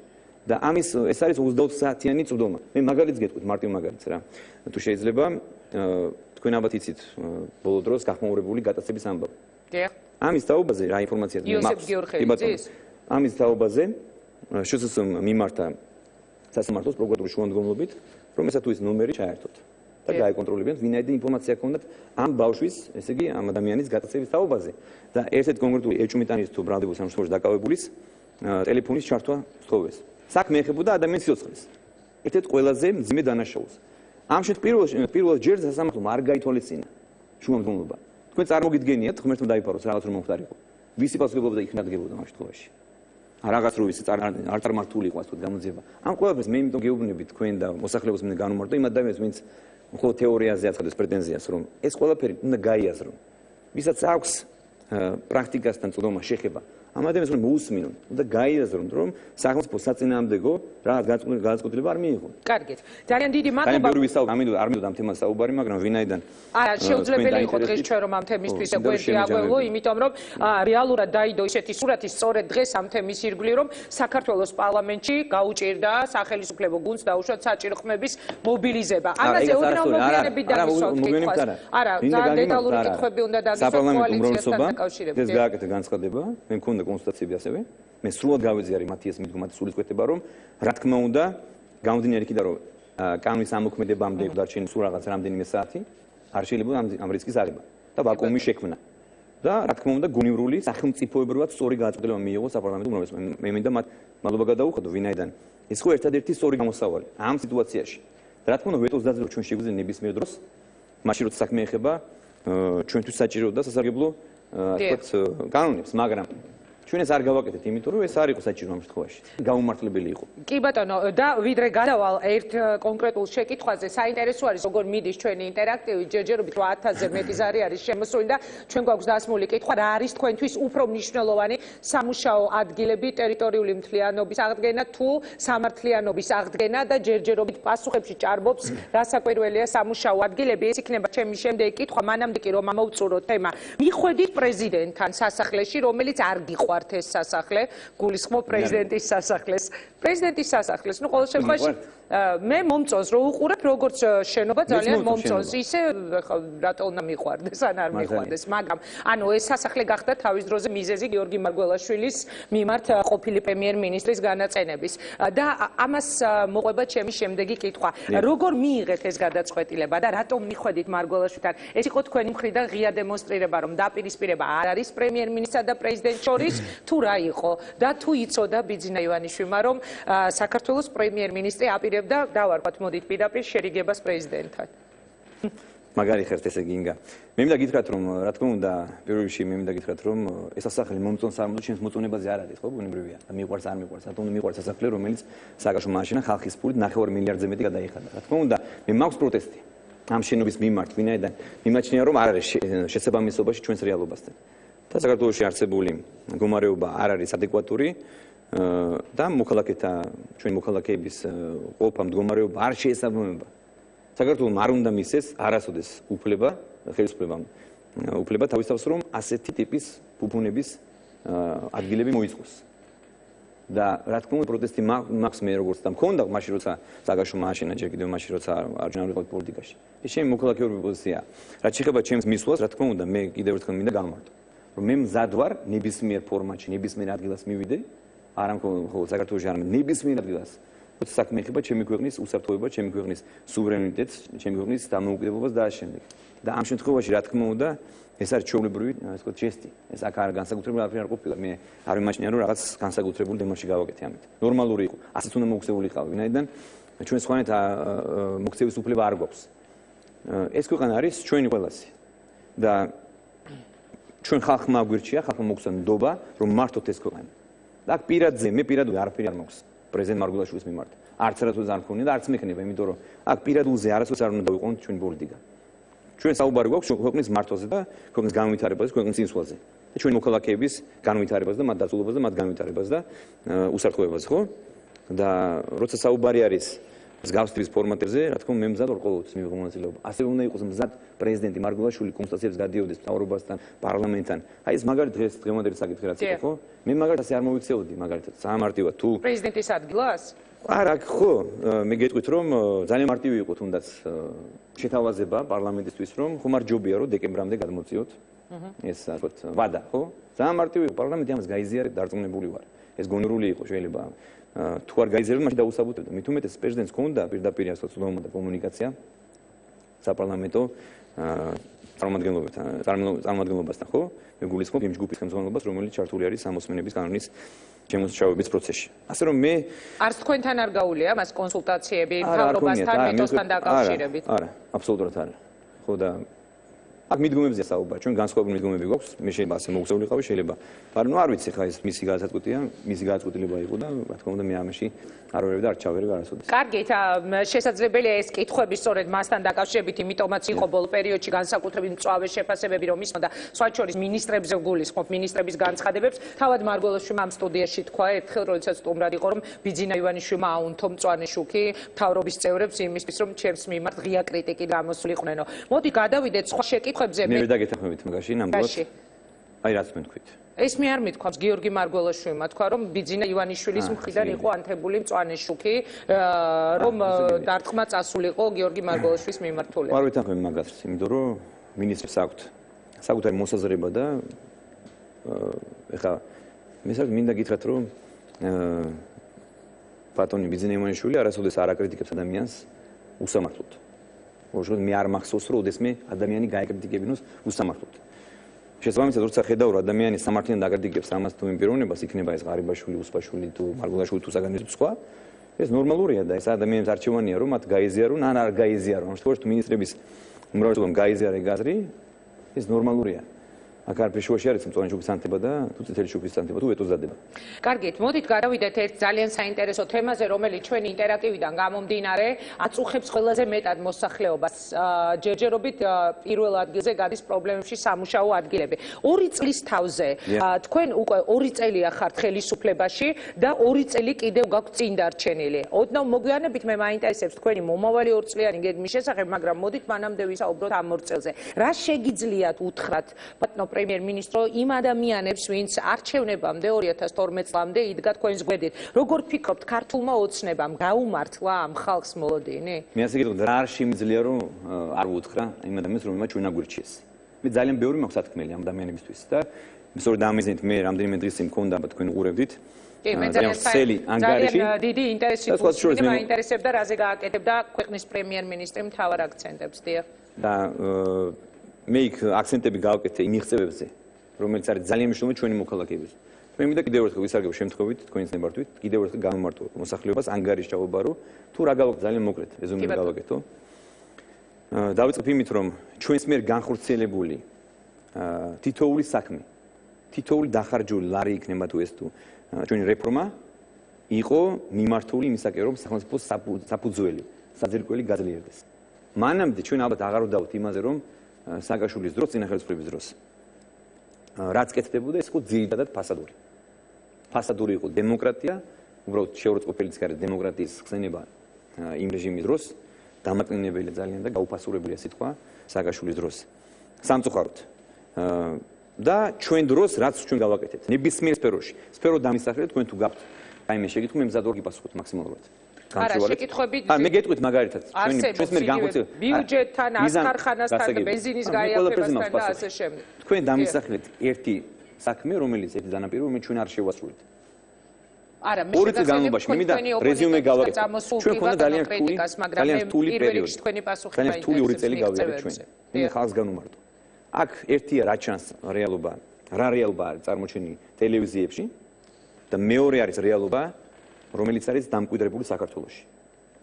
და ამის ეს არის 20 საათიანი წვდომა. მე მაგალითს გეტყვით, მარტივ მაგალითს რა. თუ შეიძლება თქვენ ალბათ იცით ბოლო დროს გახმაურებული გატაცების ამბავი. დიახ. ამის თაობაზე რა ინფორმაცია მაქვს? ამის თაობაზე შესაძლოა მიმართა სასამართლოს პროკურატურის შუამდგომლობით, რომ ესა თუ ის ნომერი ჩაერთოთ და გაეკონტროლებინათ, ვინაიდან ინფორმაცია ჰქონდათ ამ ბავშვის, ესე იგი ამ ადამიანის გატაცების თაობაზე და ერთ-ერთი კონკრეტული ეჭვმიტანის თუ ბრალდებულის სამშობლოში დაკავებულის ტელეფონის ჩართვა სთხოვეს. საქმე ეხებოდა ადამიანის სიცოცხლეს. ერთ-ერთ ყველაზე მძიმე დანაშაულს. ამ შემთხვევაში პირველ ჯერ სასამართლომ არ გაითვალისწინა შუამდგომლობა. თქვენ წარმოგიდგენიათ, ღმერთმა დაიფაროს რაღაც რომ მომხდარიყო. ვისი პასუხისმგებლობა და იქ ნადგებოდა ამ შემთხვევაში. რაღაც რო ის არ წარმართული იყო ასე თუ გამოძიება. ამ ყველაფერს მე იმიტომ გეუბნები თქვენ და მოსახლეობას მინდა განვმარტო იმ ადამიანებს, ვინც მხოლოდ თეორიაზე აცხადებს პრეტენზიას, რომ ეს ყველაფერი უნდა გაიაზრონ. ვისაც აქვს პრაქტიკასთან წვდომა შეხება ამ ადამიანს რომ მოусმინონ და გაიაზრონ რომ სახელმწიფო საწინააღმდეგო რაღაც განწყობილება არ მიიღო. კარგით. ძალიან დიდი აი მადლობა. ბევრი ვისაუბრე, არ მინდოდა ამ თემას საუბარი, მაგრამ ვინაიდან არა, შეუძლებელი იყო დღეს ჩვენ რომ ამ თემისთვის ეკვეთი აღველო, იმიტომ რომ რეალურად დაიდო ისეთი სურათი სწორედ დღეს ამ თემის ირგვლივ, რომ საქართველოს პარლამენტში გაუჭირდა სახელმწიფო გუნდს დაუშვათ საჭირო ხმების მობილიზება. ამაზე ოდნავ მოგვიანებით დავისვათ კითხვას. არა, ძალიან დეტალური კითხვები უნდა დაგისვათ კოალიციასთან დაკავშირებით. ეს გააკეთა განცხადება, მე მქონდა კონსულტაციები ასევე. მე სრულად გავეზიარე მათიას მიდგომათა სულისკვეთება, რომ რა თქმა უნდა, გამომდინარე იქიდან რომ კანონის ამოქმედებამდე დარჩენილი სულ რაღაც რამდენიმე საათი არ შეიძლება ამ რისკის აღება და ვაკუუმის შექმნა. და რა თქმა უნდა, გონივრული სახელმწიფოებრივად სწორი გადაწყვეტილება მიიღო საპარლამენტო უმრავლესობამ. მე მინდა მათ მადლობა გადაუხადო, ვინაიდან ეს ხო ერთადერთი სწორი გამოსავალი ამ სიტუაციაში. და რა თქმა უნდა, ვეტოს დაძლევა ჩვენ შეგვიძლია ნებისმიერ დროს, მაშინ როცა საქმე ეხება ჩვენთვის საჭირო და სასარგებლო კანონებს, მაგრამ ჩვენ ეს არ გავაკეთეთ, იმიტომ რომ ეს არ იყო საჭირო ამ შემთხვევაში. გაუმართლებელი იყო. კი ბატონო, და ვიდრე გადავალ ერთ კონკრეტულ შეკითხვაზე, საინტერესო არის როგორ მიდის ჩვენი ინტერაქტივი, ჯერჯერობით 8000-ზე მეტი ზარი არის შემოსული და ჩვენ გვაქვს დასმული კითხვა, რა არის თქვენთვის უფრო მნიშვნელოვანი სამუშაო ადგილები, ტერიტორიული მთლიანობის აღდგენა თუ სამართლიანობის აღდგენა და ჯერჯერობით პასუხებში ჭარბობს, რა საკვირველია სამუშაო ადგილები. ეს იქნება ჩემი შემდეგი კითხვა, მანამდე კი რომ ამოვწურო თემა. მიხვედით პრეზიდენტთან სასახლეში, რომელიც არ გიყვართ ეს სასახლე, გულისხმობ პრეზიდენტის სასახლეს. პრეზიდენტის სასახლეს, ну ყოველ შემთხვევაში მე მომწონს რომ უყურებ როგორც შენობა ძალიან მომწონს ისე რატო უნდა მიყვარდეს ან არ მიყვარდეს მაგრამ ანუ ეს სასახლე გახდა თავის დროზე მიზეზი გიორგი მარგველაშვილის მიმართ ყოფილი პრემიერ-მინისტრის განაცხენების და ამას მოყვება ჩემი შემდეგი კითხვა როგორ მიიღეთ ეს გადაწყვეტილება და რატომ მიხვედით მარგველაშვილთან ეს იყო თქვენი მხრიდან ღია დემონსტრირება რომ დაპირისპირება არ არის პრემიერ-მინისტრსა და პრეზიდენტს შორის თუ რა იყო და თუ იცოდა ბიძინა ივანიშვილმა რომ საქართველოს პრემიერ-მინისტრი აპირებდა დავარქვათ მოდით პირდაპირ შერიგებას პრეზიდენტთან. მაგარი ხერთ ესე გინგა. მე მინდა გითხრათ რომ რა თქმა უნდა პირველ რიგში მე მინდა გითხრათ რომ ეს სასახლე მომწონს არ მომწონს ჩემს მოწონებაზე არ არის ხო ბუნებრივია. მიყვარს არ მიყვარს რატომ მიყვარს სასახლე რომელიც სააკაშო მააშენა ხალხის ფულით 9 მილიარდზე მეტი გადაიხადა. რა თქმა უნდა მე მაქვს პროტესტი ამ შენობის მიმართ ვინაიდან მიმაჩნია რომ არ არის შესაბამისობაში ჩვენს რეალობასთან. და საქართველოში არსებული მდგომარეობა არ არის ადეკვატური და მოქალაქეთა ჩვენი მოქალაქეების ყოფა მდგომარეობა არ შეესაბამება. საქართველოს არ უნდა მისცეს არასოდეს უფლება, ხელისუფლებამ უფლება თავის თავს რომ ასეთი ტიპის ფუფუნების ადგილები მოიწყოს. და რა თქმა უნდა პროტესტი მაქვს მე როგორც და მქონდა მაშინ როცა სააკაშო მააშენა ჯერ კიდევ მაშინ როცა არ ვიყავი პოლიტიკაში. ეს ჩემი მოქალაქეობის პოზიციაა. რაც შეეხება ჩემს მისვლას, რა თქმა უნდა მე კიდევ ერთხელ მინდა გამარტო. რომ მე მზად ვარ ნებისმიერ ფორმატში, ნებისმიერ ადგილას მივიდე, არა მხოლოდ საქართველოში, არამედ ნებისმიერ ადგილას. როცა საქმე ეხება ჩემი ქვეყნის უსაფრთხოებას, ჩემი ქვეყნის სუვერენიტეტს, ჩემი ქვეყნის დამოუკიდებლობას და ამ შემდეგ. და ამ შემთხვევაში, რა თქმა უნდა, ეს არის ჩვეულებრივი, ასე ვთქვათ, ჟესტი. ეს აქ არ განსაკუთრებული არაფერი არ ყოფილა. მე არ ვიმაჩნია, რომ რაღაც განსაკუთრებული დემარში გავაკეთე ამით. ნორმალური იყო. ასეც უნდა მოქცეული იყავი, ვინაიდან ჩვენ სხვანაირად მოქცევის უფლება არ გვაქვს. ეს ქვეყანა არის ჩვენი ყველასი. და ჩვენ ხალხმა აგვირჩია, ხალხმა მოგცა ნდობა, რომ მართოთ ეს ქვეყანა. და აქ პირადზე, მე პირადული არაფერი არ მაქვს პრეზიდენტ მარგველაშვილის მიმართ. არც რატოს არ მქონია და არც მექნება, იმიტომ რომ აქ პირადულზე არასოდეს არ უნდა დავიყვანოთ ჩვენი პოლიტიკა. ჩვენ საუბარი გვაქვს ქვეყნის მართვაზე და ქვეყნის განვითარებაზე, ქვეყნის წინსვლაზე. და ჩვენი მოქალაქეების განვითარებაზე და მათ დაწულობაზე, მათ განვითარებაზე და უსაფრთხოებაზე, ხო? და როცა საუბარი არის მსგავს ტიპის ფორმატებზე, რა თქმა უნდა, მე მზად ვარ ყოველთვის მივიღო მონაწილეობა. ასე უნდა იყოს მზად პრეზიდენტი მარგველაშვილი კონსულტაციებს გადიოდეს მთავრობასთან, პარლამენტთან. აი ეს მაგალითად დღევანდელი საკითხი რაც იყო, ხო? მე მაგალითად ასე არ მოვიქცეოდი, მაგალითად, საამარტივად თუ პრეზიდენტის ადგილას? არა, ხო, მე გეტყვით რომ ძალიან მარტივი იყო თუნდაც შეთავაზება პარლამენტისთვის რომ ხომ არ ჯობია რომ დეკემბრამდე გადმოწიოთ. ეს ასე ვთქვათ, ვადა, ხო? ძალიან მარტივი იყო პარლამენტი ამას გაიზიარეთ, დარწმუნებული ვარ. ეს გონივრული იყო შეიძლება თუ არ გაიზიარებდა, მაშინ დაუსაბუთებდა. მით უმეტეს პრეზიდენტს ჰქონდა პირდაპირ ასე ცუდობა და კომუნიკაცია საპარლამენტო წარმომადგენლობასთან, ხო? მე გულისხმობ იმ ჯგუფის ხელმძღვანელობას, რომელიც ჩართული არის სამოსმენების კანონის შემოსჩავების პროცესში. ასე რომ მე არც თქვენთან არ გაუვლია მას კონსულტაციები მთავრობასთან, მეთოსთან დაკავშირებით? არა, აბსოლუტურად არა. ხო და აქ მიდგომებზე საუბარი, ჩვენ განსხვავებული მიდგომები გვაქვს, მე შეიძლება ასე მოუხსევლიყავი, შეიძლება. მაგრამ ნუ არ ვიცი ხა ეს მისი გადაწყვეტია, მისი გადაწყვეტილება იყო და რა თქმა უნდა მე ამაში არ ვერევ და არ ჩავერევ არასოდეს. კარგით, შესაძლებელია ეს კითხვები სწორედ მასთან დაკავშირებით, იმიტომაც იყო ბოლო პერიოდში განსაკუთრებით მწვავე შეფასებები, რომ ისმოდა სხვა შორის მინისტრებზე გულისხმობ მინისტრების განცხადებებს. თავად მარგველოშვილმა ამ სტუდიაში თქვა ერთხელ, როდესაც სტუმრად იყო, რომ ბიძინა ივანიშვილმა აუნთო მწვანე შუქი მთავრობის წევრებს იმისთვის, რომ ჩემს მიმართ ღია კრიტიკი გამოსულიყვნენ. მოდი გადავიდეთ სხვა შეკითხვებზე. მე ვერ დაგეთანხმებით მაგაში, ნამდვილად. აი რაც მე თქვით. ეს მე არ მithქვამს, გიორგი მარგველოშვილმა თქვა, რომ ბიძინა ივანიშვილის მხრიდან იყო ანთებული მწვანე შუქი, რომ დარტყმა წასულიყო გიორგი მარგველოშვილის მიმართულებით. არ ვეთანხმები მაგას, იმიტომ რომ მინისტრებს აქვთ საკუთარი მოსაზრება და ეხლა მე საერთოდ მინდა გითხრათ, რომ ბატონი ბიძინა ივანიშვილი არასოდეს არ აკრიტიკებს ადამიანს უსამართლოდ. ოღონდ მე არ მახსოვს, რომ ოდესმე ადამიანი გაეკრიტიკებინოს უსამართლოდ. შესაბამისად, როცა ხედავ, რომ ადამიანი სამართლიან დაკრიტიკებს ამას თუ იმ პიროვნებას, იქნება ეს ღარიბაშვილი, უსპაშვილი თუ მარგველაშვილი თუ საგანერძო სხვა, ეს ნორმალურია და ეს ადამიანებს არჩევანია, რომ მათ გაიზიარონ, ან არ გაიზიარონ. ამ შემთხვევაში თუ მინისტრების უმრავლესობამ გაიზიარა გაზრი, ეს ნორმალურია. აქ არ ფეშუაში არის მწვანე შუქის ანთება და თუ წითელი შუქის ანთება თუ ვეტოს დადება. კარგით, მოდით გადავიდეთ ერთ ძალიან საინტერესო თემაზე, რომელიც ჩვენი ინტერაქტივიდან გამომდინარე, აწუხებს ყველაზე მეტად მოსახლეობას. ჯერჯერობით პირველ ადგილზე გადის პრობლემებში სამუშაო ადგილები. 2 წლის თავზე თქვენ უკვე 2 წელია ხართ ხელისუფლებაში და 2 წელი კიდევ გაქვთ წინ დარჩენილი. ოდნავ მოგვიანებით მე მაინტერესებს თქვენი მომავალი 2 წლიანი გეგმის შესახებ, მაგრამ მოდით მანამდე ვისაუბროთ ამ 2 წელზე. რა შეგიძლიათ უთხრათ ბატონო პრემიერ-მინისტრო იმ ადამიანებს, ვინც არჩევნებამდე 2012 წლამდე იდგა თქვენს გვერდით. როგორ ფიქრობთ, ქართულმა ოცნებამ გაუმართლა ამ ხალხს მოლოდინი? მე ასე გეტყვით, რა არ შემიძლია რომ არ ვუთხრა იმ ადამიანს, რომელმაც ჩვენ აგვირჩიეს. მე ძალიან ბევრი მაქვს სათქმელი ამ ადამიანებისთვის და სწორედ ამიზნით მე რამდენიმე დღის წინ მქონდა თქვენ უყურებდით. მე ძალიან დიდი ინტერესი გქონდა, მაინტერესებდა რაზე გააკეთებდა ქვეყნის პრემიერ-მინისტრი მთავარ აქცენტებს, დიახ. და მე იქ აქცენტები გავაკეთე იმ მიღწევებზე, რომელიც არის ძალიან მნიშვნელოვანი ჩვენი მოქალაქეების. მე მინდა კიდევ ერთხელ ვისარგებლო შემთხვევით თქვენს ნებართვით, კიდევ ერთხელ გამომართო მოსახლეობას ანგარიშ ჩაუბარო, თუ რა გავაკეთე ძალიან მოკლედ, რეზუმე გავაკეთო. დავიწყებ იმით, რომ ჩვენს მიერ განხორციელებული თითოეული საქმე, თითოეული დახარჯული ლარი იქნება თუ ეს თუ ჩვენი რეფორმა იყო მიმართული იმისაკენ, რომ სახელმწიფოს საფუძველი, საძირკველი გაძლიერდეს. მანამდე ჩვენ ალბათ აღარ ვდავთ იმაზე, რომ სააკაშვილის დროს, წინა ხელისუფლების დროს რაც კეთდებოდა, ეს იყო ძირითადად ფასადური. ფასადური იყო დემოკრატია, უბრალოდ შეურაცხყოფელი არის დემოკრატიის ხსენება იმ რეჟიმის დროს, დამაკნინებელი ძალიან და გაუფასურებულია სიტყვა სააკაშვილის დროს. სამწუხაროდ. და ჩვენ დროს რაც ჩვენ გავაკეთეთ, ნებისმიერ სფეროში, სფერო დამისახელეთ, თქვენ თუ გაქვთ აი მე შეგიტყვი, მე მზად ვარ გიპასუხოთ მაქსიმალურად. არა, შეკითხვები მე გეტყვით მაგალითად, ჩვენს მიერ განხორციელებული ბიუჯეტთან, ასქარხანასთან, ბენზინის გაიაფებასთან და ასე შემდეგ. თქვენ დამისახელეთ ერთი საქმე, რომელიც ერთი დანაპირი, რომელიც ჩვენ არ შევასრულეთ. არა, მე განმავლობაში მე მინდა რეზიუმე გავაკეთო. ჩვენ ქონდა ძალიან რთული პერიოდი. თქვენი პასუხი ძალიან რთული 2 წელი გავიარეთ ჩვენ. მე ხალხს განუმარტო. აქ ერთია რა ჩანს რეალობა, რა რეალობა არის წარმოჩენილი ტელევიზიებში და მეორე არის რეალობა, რომელიც არის დამკვიდრებული საქართველოში.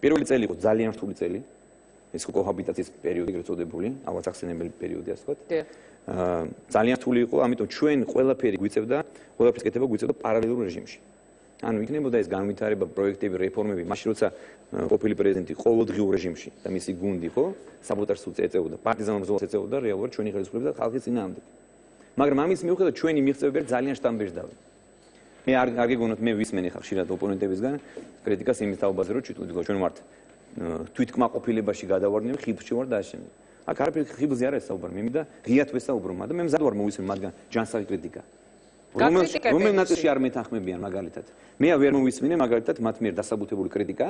პირველი წელი იყო ძალიან რთული წელი, ეს კოჰაბიტაციის პერიოდი ეგრეთ წოდებული, ავაცახსენებელი პერიოდი ასე ვთქვათ. ძალიან რთული იყო, ამიტომ ჩვენ ყველაფერი გვიწევდა, ყველაფრის კეთება გვიწევდა პარალელურ რეჟიმში. ანუ იქნებოდა ეს განვითარება, პროექტები, რეფორმები, მაშინ როცა ყოფილი პრეზიდენტი ყოველდღიურ რეჟიმში და მისი გუნდი ხო, საბოტაჟს ეწეოდა, პარტიზანულ ბრძოლას ეწეოდა რეალურად ჩვენი ხელისუფლება და ხალხის წინააღმდეგ. მაგრამ ამის მიუხედავად ჩვენი მიღწევები ძალიან შტამბეჭდავი. მე არ გეგონოთ მე ვისმენ ხარ ხშირად ოპონენტებისგან კრიტიკას იმის თაობაზე, რომ ჩვენ ვართ თვითკმაყოფილებაში გადავარდნები, ხიბლში ვარ და ასე შემდეგ. აქ არაფერი ხიბლზე არ არის საუბარი, მე მინდა ღიად ვესაუბრო, მაგრამ მე მზად ვარ მოვისმენ მათგან ჯანსაღი კრიტიკა. რომელ ნაწილში არ მეთანხმებიან მაგალითად. მე ვერ მოვისმინე მაგალითად მათ მიერ დასაბუთებული კრიტიკა,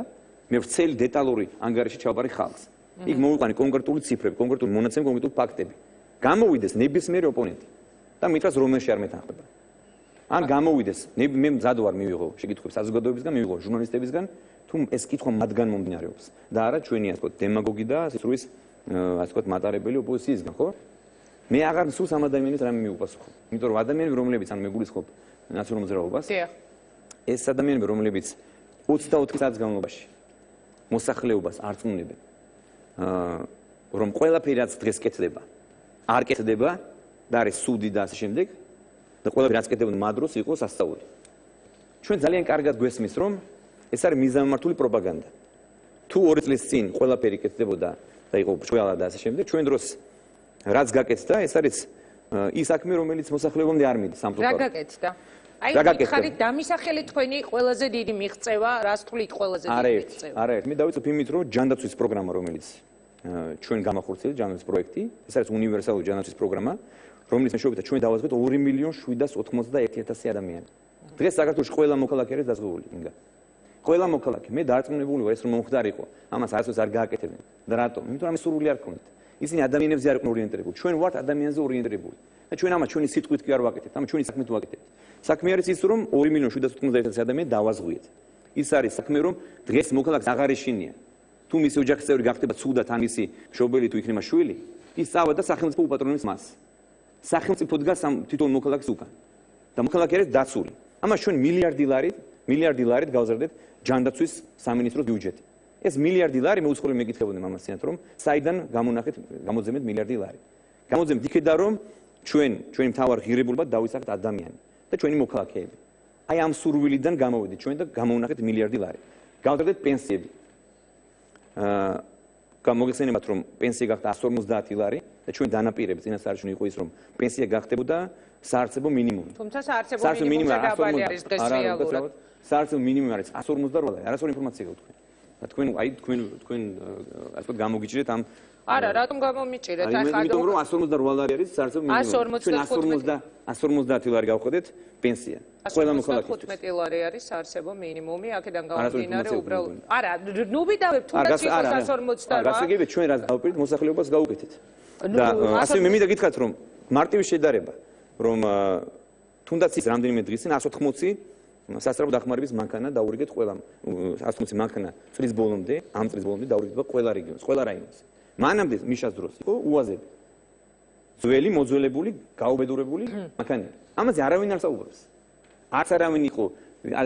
მე ვრცელი დეტალური ანგარიში ჩავაბარე ხალხს. იქ მოვიყვანე კონკრეტული ციფრები, კონკრეტული მონაცემები, კონკრეტული ფაქტები. გამოვიდეს ნებისმიერი ოპონენტი და მითხრას რომელში არ მეთანხმება. ან გამოვიდეს, მე მზად ვარ მივიღო შეკითხვებს საზოგადოებისგან, მივიღო ჟურნალისტებისგან, თუ ეს კითხვა მათგან მომდინარეობს და არა ჩვენი ასე ვთქვათ დემაგოგი და სისხლის ასე ვთქვათ მატარებელი ოპოზიციისგან, ხო? მე აღარ მსურს ამ ადამიანებს რამე მიუპასუხო. იმიტომ რომ ადამიანები, რომლებიც ან მეგულისხმობ ნაციონალურ მოძრაობას, ეს ადამიანები, რომლებიც 24 საათის განმავლობაში მოსახლეობას არწმუნებენ, რომ ყველაფერი რაც დღეს კეთდება, არ კეთდება და არის სუდი და ასე შემდეგ და ყველაფერი რაც კეთდებოდა მადროს იყო სასწაული. ჩვენ ძალიან კარგად გვესმის რომ ეს არის მიზანმიმართული პროპაგანდა. თუ 2 წლის წინ ყველაფერი კეთდებოდა და იყო ბრჭყალა და ასე შემდეგ, ჩვენ დროს რაც გაკეთდა, ეს არის ის საქმე, რომელიც მოსახლეობამდე არ მიდის სამწუხაროდ. რა გაკეთდა? აი, ხარით დამისახელი თქვენი ყველაზე დიდი მიღწევა, რას თვლით ყველაზე დიდი მიღწევა? არაერთ. მე დავიწყებ იმით, რომ ჯანდაცვის პროგრამა, რომელიც ჩვენ გამახორციელეთ, ჯანდაცვის პროექტი, ეს არის უნივერსალური ჯანდაცვის პროგრამა, რომლის მეშვეობით ჩვენ დავაზღვეთ 2.071.000 ადამიანი. დღეს საქართველოში ყველა მოქალაქე არის დაზღვეული, მინდა. ყველა მოქალაქე, მე დარწმუნებული ვარ, ეს რომ მომხდარიყო, ამას არასდროს არ გააკეთებდნენ. და რატომ? იმიტომ რომ სურვილი არ ქონდათ. ისინი ადამიანებზე არ იყვნენ ორიენტირებული. ჩვენ ვართ ადამიანზე ორიენტირებული. და ჩვენ ამას ჩვენი სიტყვით კი არ ვაკეთებთ, ამას ჩვენი საქმით ვაკეთებთ. საქმე არის ის, რომ 2.791.000 ადამიანი დავაზღვიეთ. ის არის საქმე, რომ დღეს მოქალაქეს აღარ ეშინია. თუ მისი ოჯახის წევრი გახდება ცუდად ან მისი მშობელი თუ იქნება შვილი, ის წავა და სახელმწიფო უპატრონებს მას. სახელმწიფო დგას ამ თვითონ მოქალაქეს უკან. და მოქალაქე არის დაცული. ამას ჩვენ მილიარდი ლარით გავზარდეთ ჯანდაცვის სამინისტროს ბიუჯეტი. ეს მილიარდი ლარი მე უცხოური მეკითხებოდი ამასიანთ რომ საიდან გამოძემეთ მილიარდი ლარი. გამოძემთ იქედან რომ ჩვენი მთავარ ღირებულება დავისახეთ ადამიანი და ჩვენი მოქალაქეები. აი ამ სურვილიდან გამოვედით ჩვენ და გამოვნახეთ მილიარდი ლარი. გავზარდეთ პენსიები. გამოგეხსენებათ რომ პენსია გახდა 150 ლარი და ჩვენ დანაპირებით წინასწარ იყო ის რომ პენსია გახდებოდა საარსებო მინიმუმი. თუმცა საარსებო მინიმუმზე დაბალი არის დღეს რეალურად. საარსებო მინიმუმი არის 158 ლარი. არასწორი ინფორმაცია გაქვთ თქვენ. და თქვენ ასე ვთქვათ გამოგიჭირეთ ამ არა, რატომ გამომიჭირეთ? აი იმიტომ რომ 158 ლარი არის საარსებო მინიმუმი. ჩვენ 150 ლარი გავხდეთ პენსია. ყველა მოქალაქისთვის. 15 ლარი არის საარსებო მინიმუმი, აქედან გამომდინარე უბრალოდ. არა, ნუ ვიდავებ თუნდაც იყოს 158. გასაგებია ჩვენ რაც დავპირდით მოსახლეობას გაუკეთეთ. და ასე მე მინდა გითხრათ რომ მარტივი შედარება რომ თუნდაც ის რამდენიმე დღის წინ 180 სასწრაფო დახმარების მანქანა დაურიგეთ ყველამ 180 მანქანა წლის ბოლომდე ამ წლის ბოლომდე დაურიგება ყველა რეგიონს, ყველა რაიონს. მანამდე მიშას დროს იყო უაზები. ძველი მოძველებული, გაუბედურებული მანქანები. ამაზე არავინ არ საუბრობს. არც არავინ იყო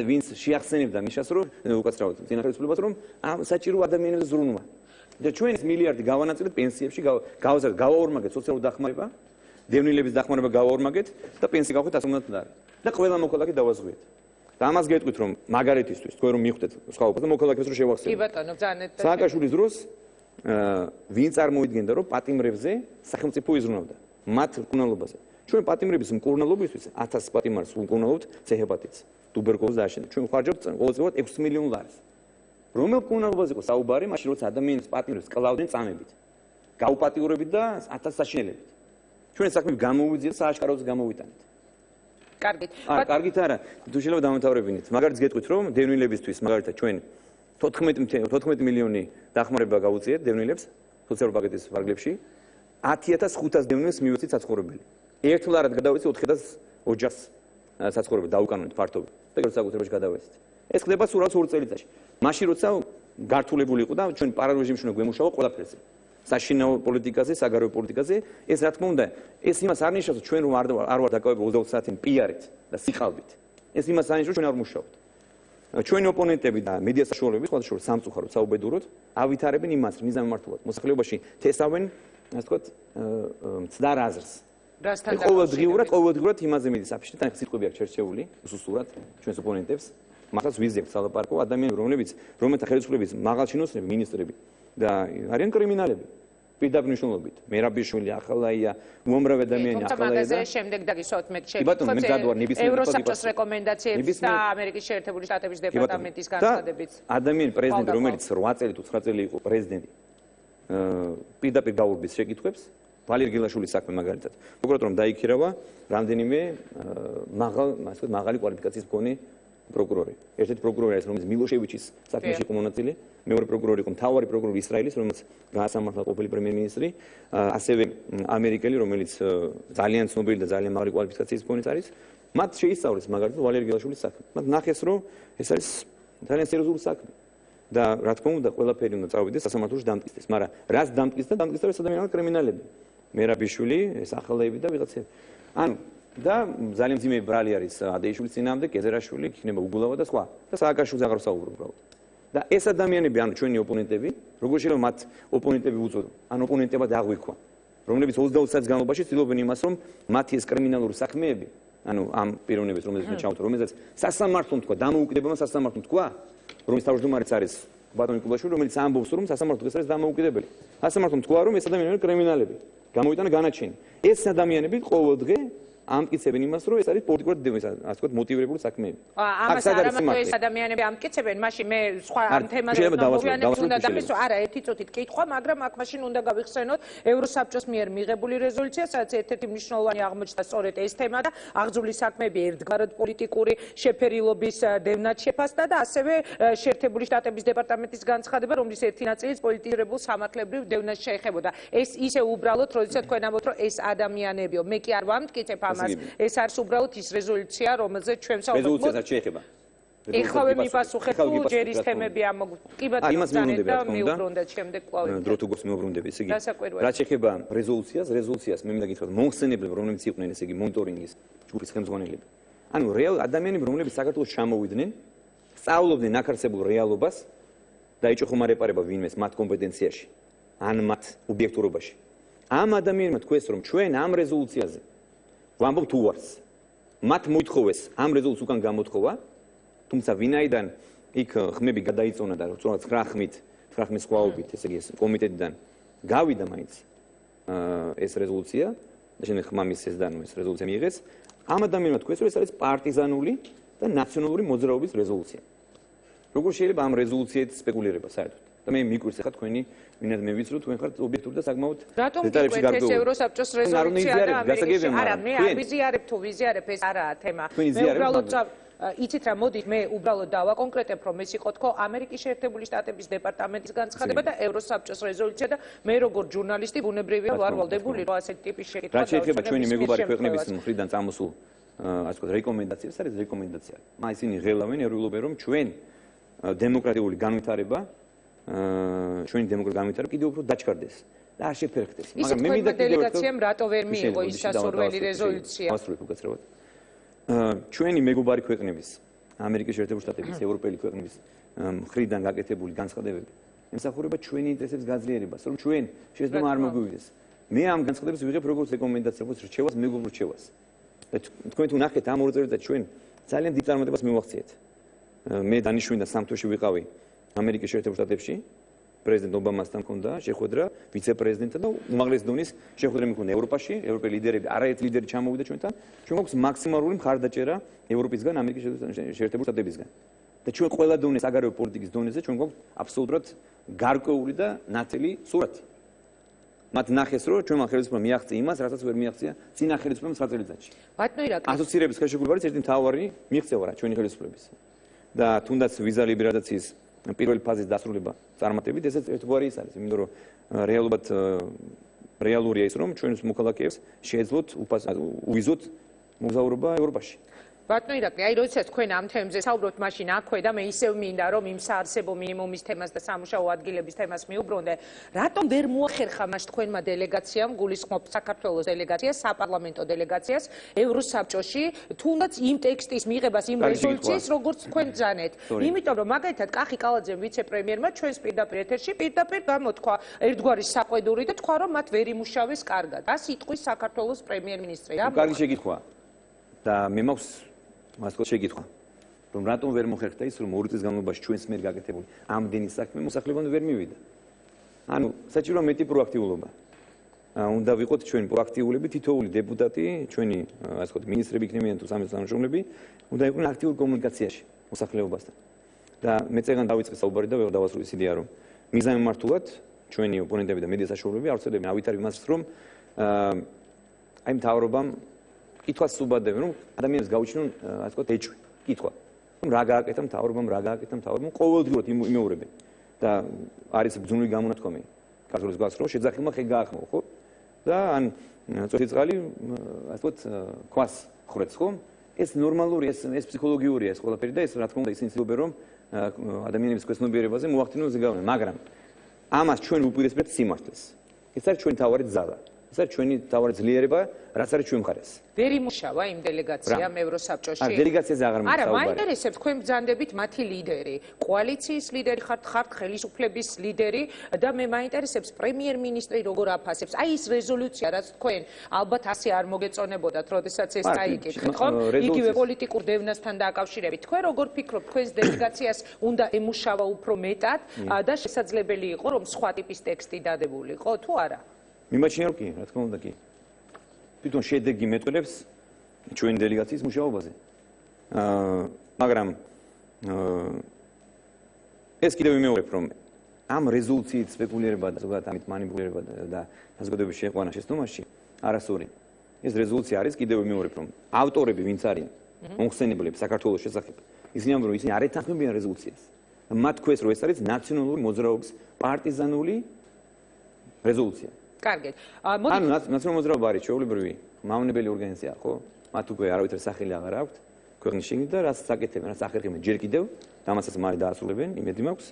ვინც შეახსენებდა მიშას რომ უკაცრავად წინახელისფლებას რომ ამ საჭირო ადამიანებზე ზრუნვა. და ჩვენ ეს მილიარდი გავანაწილეთ პენსიებში, გავაორმაგეთ სოციალურ დახმარება, დევნილების დახმარება გავაორმაგეთ და პენსია გავხდეთ 150 ლარი. და ყველა მოქალაქე დავაზღვიეთ. და ამას გეტყვით რომ მაგალითისთვის თქვენ რომ მიხვდეთ სხვაობას და მოქალაქეს რომ შევახსენოთ. კი ბატონო, ბრძანეთ. სააკაშვილის დროს ვინ წარმოიდგენდა რომ პატიმრებზე სახელმწიფო იზრუნავდა მათ მკურნალობაზე. ჩვენ პატიმრების მკურნალობისთვის 1000 პატიმარს ვმკურნალობთ ცეჰეპატიტს, ტუბერკულოზს და აშენდა. ჩვენ ვხარჯავთ ყოველწლიურად 6 მილიონ ლარს. რომელ მკურნალობაზე იყო საუბარი, მაშინ როცა ადამიანის პატიმრებს კლავდნენ წამებით, გაუპატიურებით და 1000 საშინელებით. ჩვენ საქმე გამოვიძიეთ, სააშკაროც გამოვიტანეთ. კარგით. კარგით არა, თუ შეიძლება დამთავრებინით. მაგალითად გეტყვით რომ დევნილებისთვის მაგალითად ჩვენ 14 მილიონი დახმარება გავუწიეთ დევნილებს სოციალურ პაკეტის ფარგლებში 10500 დევნილს მივეცით საცხოვრებელი. ერთლარად გადავეცით 4000 ოჯახს საცხოვრებელი დაუკანონით ფართობი და განსაკუთრებაში გადავეცით. ეს ხდება სულ 2 წელიწადში. მაშინ როცა გართულებული იყო და ჩვენ პარალელ რეჟიმში უნდა გვემუშავა ყველაფერზე. საშინაო პოლიტიკაზე, საგარეო პოლიტიკაზე, ეს რა თქმა უნდა, ეს იმას არ ნიშნავს, ჩვენ რომ არ ვარ დაკავებული 20 საათი პიარით და სიყალბით. ეს იმას არ ნიშნავს, ჩვენ არ ვმუშაობთ. ჩვენი ოპონენტები და მედია საშუალებები სხვადასხვა სამწუხაროდ საუბედუროდ ავითარებენ იმას მიზანმიმართულად მოსახლეობაში თესავენ, ასე ვთქვათ, მცდარ აზრს. ყოველდღიურად იმაზე მიდის აფიში და სიტყვები აქვს შერჩეული უსუსურად ჩვენს ოპონენტებს. მართლაც ვიზიებთ სალაპარაკო ადამიანები, რომელთა ხელისუფლების მაღალჩინოსნები, მინისტრები და არიან კრიმინალები. პირდაპირ მნიშვნელობით. მერაბიშვილი, ახალაია, უამრავი ადამიანი ახალაია და შემდეგ დაგისვათ მე შეგვიძლია ევროსაბჭოს რეკომენდაციებს და ამერიკის შეერთებული შტატების დეპარტამენტის განცხადებით. ადამიანი პრეზიდენტი, რომელიც 8 წელი თუ 9 წელი იყო პრეზიდენტი, პირდაპირ გაურბის შეკითხვებს, ვალერ გილაშვილის საქმე მაგალითად. პროკურატორმა დაიქირავა რამდენიმე მაღალი კვალიფიკაციის მქონე პროკურორი. ერთ-ერთი პროკურორი არის, რომელიც მილოშევიჩის საქმეში იყო მონაწილე, მეორე პროკურორი იყო მთავარი პროკურორი ისრაელის, რომელიც გაასამართლა ყოფილი პრემიერ-მინისტრი, ასევე ამერიკელი, რომელიც ძალიან ცნობილი და ძალიან მაღალი კვალიფიკაციის მქონე არის. მათ შეისწავლეს მაგალითად ვალერ გილაშვილის საქმე. მათ ნახეს, რომ ეს არის ძალიან სერიოზული საქმე. და რა თქმა უნდა, ყველაფერი უნდა წავიდეს სასამართლოში დამტკიცდეს, მაგრამ რაც დამტკიცდა ეს ადამიანები კრიმინალები. მერაბიშვილი, ეს ახალაები და ვიღაცები. ანუ და ძალიან მძიმე ბრალი არის ადეიშვილის წინააღმდეგ, გეზერაშვილი, იქნება უგულავა და სხვა. და სააკაშვილს აღარ ვსაუბრობ უბრალოდ. და ეს ადამიანები, ანუ ჩვენი ოპონენტები, როგორ შეიძლება მათ ოპონენტები უწოდო? ან ოპონენტებად აღვიქვა. რომლებიც 20 წელს განმავლობაში ცდილობენ იმას, რომ მათი ეს კრიმინალური საქმეები, ანუ ამ პიროვნებებს, რომელზეც მე ჩავთვალე, რომელზეც სასამართლომ თქვა, დამოუკიდებელმა სასამართლომ თქვა, რომლის თავმჯდომარეც არის ბატონი კუბაშვილი, რომელიც ამბობს, რომ სასამართლო დღეს არის დამოუკიდებელი. სასამართლომ თქვა, რომ ეს ადამიანები კრიმინალები, გამოვიტანა განაჩენი. ეს ადამიანები ყოველდღე ამტკიცებენ იმას, რომ ეს არის პოლიტიკურად ასე ვთქვათ, მოტივირებული საქმეები. ამას არამატო ეს ადამიანები ამტკიცებენ, მაშინ მე სხვა ამ თემაზე უნდა დამისვა, არა, ერთი წუთით კითხვა, მაგრამ აქ მაშინ უნდა გავიხსენოთ ევროსაბჭოს მიერ მიღებული რეზოლუცია, სადაც ერთ-ერთი მნიშვნელოვანი აღმოჩნდა სწორედ ეს თემა და აღძრული საქმეები ერთგვარად პოლიტიკური შეფერილობის დევნად შეფასდა და ასევე შეერთებული შტატების დეპარტამენტის განცხადება, რომლის ერთი ნაწილიც პოლიტიზირებულ სამართლებრივ დევნას შეეხებოდა. ეს ისე უბრალოდ, როდესაც თქვენ ამბობთ, რომ ეს ადამიანებიო, მე კი არ ვამტკიცებ ეს არის უბრალოდ ის რეზოლუცია, რომელზეც ჩვენ ვსაუბრობთ. რეზოლუციასაც შეეხება. ეხლა მიფასუხეთ თუ ჯერ ის თემები კი ბატონო იმას მიუბრუნდები რა თქმა უნდა. მიუბრუნდეთ შემდეგ კვლავ. დრო თუ გვაქვს მიუბრუნდები, ესე იგი. რაც შეეხება რეზოლუციას მე მინდა გითხრათ, მომხსენებლები, რომლებიც იყვნენ, ესე იგი, მონიტორინგის ჯგუფის ხელმძღვანელები. ანუ რეალ ადამიანები, რომლებიც საქართველოს ჩამოვიდნენ, სწავლობდნენ აქ არსებულ რეალობას და ეჭვხმარებარება ვინმეს მათ კომპეტენციაში, ან მათ ობიექტურობაში. ამ ადამიანებმა თქვეს, რომ ჩვენ ამ რეზოლუციაზე ვამბობთ უარს. მათ მოითხოვეს ამ რეზოლუციას უკან გამოთხოვა, თუმცა ვინაიდან იქ ხმები გადაიწონა და როცა 9 ხმის ხვაობით, ესე იგი, კომიტეტიდან გავიდა მაინც ეს რეზოლუცია და შემდეგ ხმა მისცეს და ეს რეზოლუცია მიიღეს, ამ ადამიანმა თქვეს, რომ ეს არის პარტიზანული და ნაციონალური მოძრაობის რეზოლუცია. როგორ შეიძლება ამ რეზოლუციით სპეკულირება საერთოდ? და მე მიგვირს ახლა თქვენი ვინად მე ვიცი რომ თქვენ ხართ ობიექტური და საკმაოდ დეტალებში გარკვეული. ეს ევროსაბჭოს რეზოლუცია და ამერიკაში არა მე არ ვიზიარებ თუ ვიზიარებ ეს არაა თემა. მე უბრალოდ იცით რა მოდით მე უბრალოდ დავაკონკრეტებ რომ ეს იყო თქო ამერიკის შეერთებული შტატების დეპარტამენტის განცხადება და ევროსაბჭოს რეზოლუცია და მე როგორ ჟურნალისტი ბუნებრივია ვარ ვალდებული რომ ასეთი ტიპის შეკითხვა რა შეიძლება ჩვენი მეგობარი ქვეყნების მხრიდან წამოსულ ასე ვთქვათ რეკომენდაციებს არის რეკომენდაცია. მაგრამ ისინი ღელავენ ერულობენ რომ ჩვენ დემოკრატიული განვითარება ჩვენი დემოკრატიული განვითარება კიდევ უფრო დაჩქარდეს და არ შეფერხდეს. მაგრამ მე მინდა დელეგაციამ რატო ვერ მიიღო ის სასურველი რეზოლუცია? ასრულებ უკაცრავად. ჩვენი მეგობარი ქვეყნების, ამერიკის შეერთებული შტატების, ევროპელი ქვეყნების მხრიდან გაკეთებული განცხადებები ემსახურება ჩვენი ინტერესების გაძლიერებას, რომ ჩვენ შეცდომა არ მოგვივიდეს. მე ამ განცხადებას ვიღებ როგორც რეკომენდაციას, როგორც რჩევას, მეგობრულ რჩევას. და თქვენ თუ ნახეთ ამ ორ წელიწადში ჩვენ ძალიან დიდ წარმატებას მივახციეთ. მე დანიშნული და სამთოში ვიყავი ამერიკის შეერთებულ შტატებში, პრეზიდენტ ობამასთან მქონდა შეხვედრა, ვიცე-პრეზიდენტთან და უმაღლეს დონის შეხვედრა მქონდა ევროპაში, ევროპელი ლიდერები, არაერთი ლიდერი ჩამოვიდა ჩვენთან. ჩვენ გვაქვს მაქსიმალური მხარდაჭერა ევროპისგან, ამერიკის შეერთებულ შტატებისგან. და ჩვენ ყველა დონეს, საგარეო პოლიტიკის დონეზე ჩვენ გვაქვს აბსოლუტურად გარკვეული და ნათელი სურათი. მათ ნახეს, რომ ჩვენმა ხელისუფლებამ მიაღწია იმას, რასაც ვერ მიაღწია წინა ხელისუფლებამ 9 წელიწადში. ბატონო ირაკლი. ასოცირების ხელშეკრულება არის ერთი მთავარი მიღწევა რა ჩვენი ხელისუფლების. და თუნდაც ვიზა ლიბერალიზაციის პირველი ფაზის დასრულება წარმატებით, ესეც ერთგვარი ის არის, იმიტომ რომ რეალურად რეალურია ის, რომ ჩვენს მოქალაქეებს შეეძლოთ უვიზოთ მოგზაურობა ევროპაში. ბატონო ირაკლი, აი როდესაც თქვენ ამ თემებზე საუბრობთ, მაშინ აქვე და მე ისევ მინდა რომ იმ საარსებო მინიმუმის თემას და სამუშაო ადგილების თემას მიუბრუნდე. რატომ ვერ მოახერხა მას თქვენმა დელეგაციამ, გულისხმობ საქართველოს დელეგაციას, საპარლამენტო დელეგაციას ევროსაბჭოში, თუნდაც იმ ტექსტის მიღებას, იმ რეზოლუციის, როგორც თქვენ ბრძანეთ. იმიტომ რომ მაგალითად კახი კალაძემ ვიცე-პრემიერმა ჩვენს პირდაპირ ეთერში პირდაპირ გამოთქვა ერთგვარი საყვედური და თქვა რომ მათ ვერ იმუშავეს კარგად. ას იტყვის საქართველოს პრემიერ-მინისტრი. კარგი შეკითხვა. და მე მაქვს მასკო შეკითხვა, რომ რატომ ვერ მოხერხდა ის, რომ 2 წლის განმავლობაში ჩვენს მიერ გაკეთებული ამდენი საქმე მოსახლეობამდე ვერ მივიდა. ანუ საჭიროა მეტი პროაქტიულობა. უნდა ვიყოთ ჩვენ პროაქტიულები, თითოეული დეპუტატი, ჩვენი ასე ვთქვათ, მინისტრები იქნებიან თუ სამეფო თანამშრომლები, უნდა იყვნენ აქტიურ კომუნიკაციაში მოსახლეობასთან. და მე წეგან დავიწყე საუბარი და ვერ დავასრულე ის იდეა, რომ მიზანმიმართულად ჩვენი ოპონენტები და მედია საშუალებები აუცილებელია ავითარებ იმას, რომ აი მთავრობამ კითხვას უბადებენ, რომ ადამიანებს გაუჩინონ, ასე ვთქვათ, ეჭვი, კითხვა. რომ რა გააკეთა მთავრობამ, რა გააკეთა მთავრობამ, ყოველდღიურად იმეორებენ. და არის ბრძნული გამონათქვამი. ქართულის გვაქვს, რომ შეძახილმა ხე გაახმო, ხო? და ან წვეთი წყალი, ასე ვთქვათ, ქვას ხრեց, ხო? ეს ნორმალური, ეს ფსიქოლოგიურია ეს ყველაფერი და ეს რა თქმა უნდა ისინი ცდილობენ, რომ ადამიანების ქვეცნობიერებაზე მოახდინონ ზეგავლენა, მაგრამ ამას ჩვენ უპირისპირებთ სიმართლეს. ეს არის ჩვენი თავარი ძალა. ეს არის ჩვენი თავარი ძლიერება, რაც არის ჩვენ მხარეს. ვერ იმუშავა იმ დელეგაციამ ევროსაბჭოში? დელეგაციაზე აღარ არა, მაინტერესებს თქვენ ბრძანდებით მათი ლიდერი, კოალიციის ლიდერი ხართ ხელისუფლების ლიდერი და მე მაინტერესებს პრემიერ-მინისტრი როგორ აფასებს. აი ის რეზოლუცია, რაც თქვენ ალბათ ასე არ მოგეწონებოდათ, როდესაც ეს დაიკითხეთ, ხო? იგივე პოლიტიკურ დევნასთან დაკავშირებით. თქვენ როგორ ფიქრობთ, თქვენს დელეგაციას უნდა ემუშავა უფრო მეტად და შესაძლებელი იყო, რომ სხვა ტიპის ტექსტი დადებულიყო, თუ არა? მიმაჩნია კი, რა თქმა უნდა კი. თვითონ შედეგი მეტყველებს ჩვენი დელეგაციის მუშაობაზე. მაგრამ ეს კიდევ ვიმეორებ, რომ ამ რეზოლუციით სპეკულირება და ზოგადად ამით მანიპულირება და საზოგადოების შეყვანა შეცდომაში არასწორი. ეს რეზოლუცია არის კიდევ ვიმეორებ, რომ ავტორები ვინც არიან, მომხსენებლები საქართველოს შესახებ, ისინი ამბობენ, რომ ისინი არ ეთანხმებიან რეზოლუციას. მათ თქვეს, რომ ეს არის ნაციონალური მოძრაობის პარტიზანული რეზოლუცია. კარგით. ანუ ნაციონალური მოძრაობა არის ჩვეულებრივი მავნებელი ორგანიზაცია, ხო? მათ უკვე არავითარ სახელი აღარ აქვთ ქვეყნის შიგნით და რაც საკეთებენ, რაც ახერხებენ ჯერ კიდევ, დამასაც მალე დაასრულებენ, იმედი მაქვს.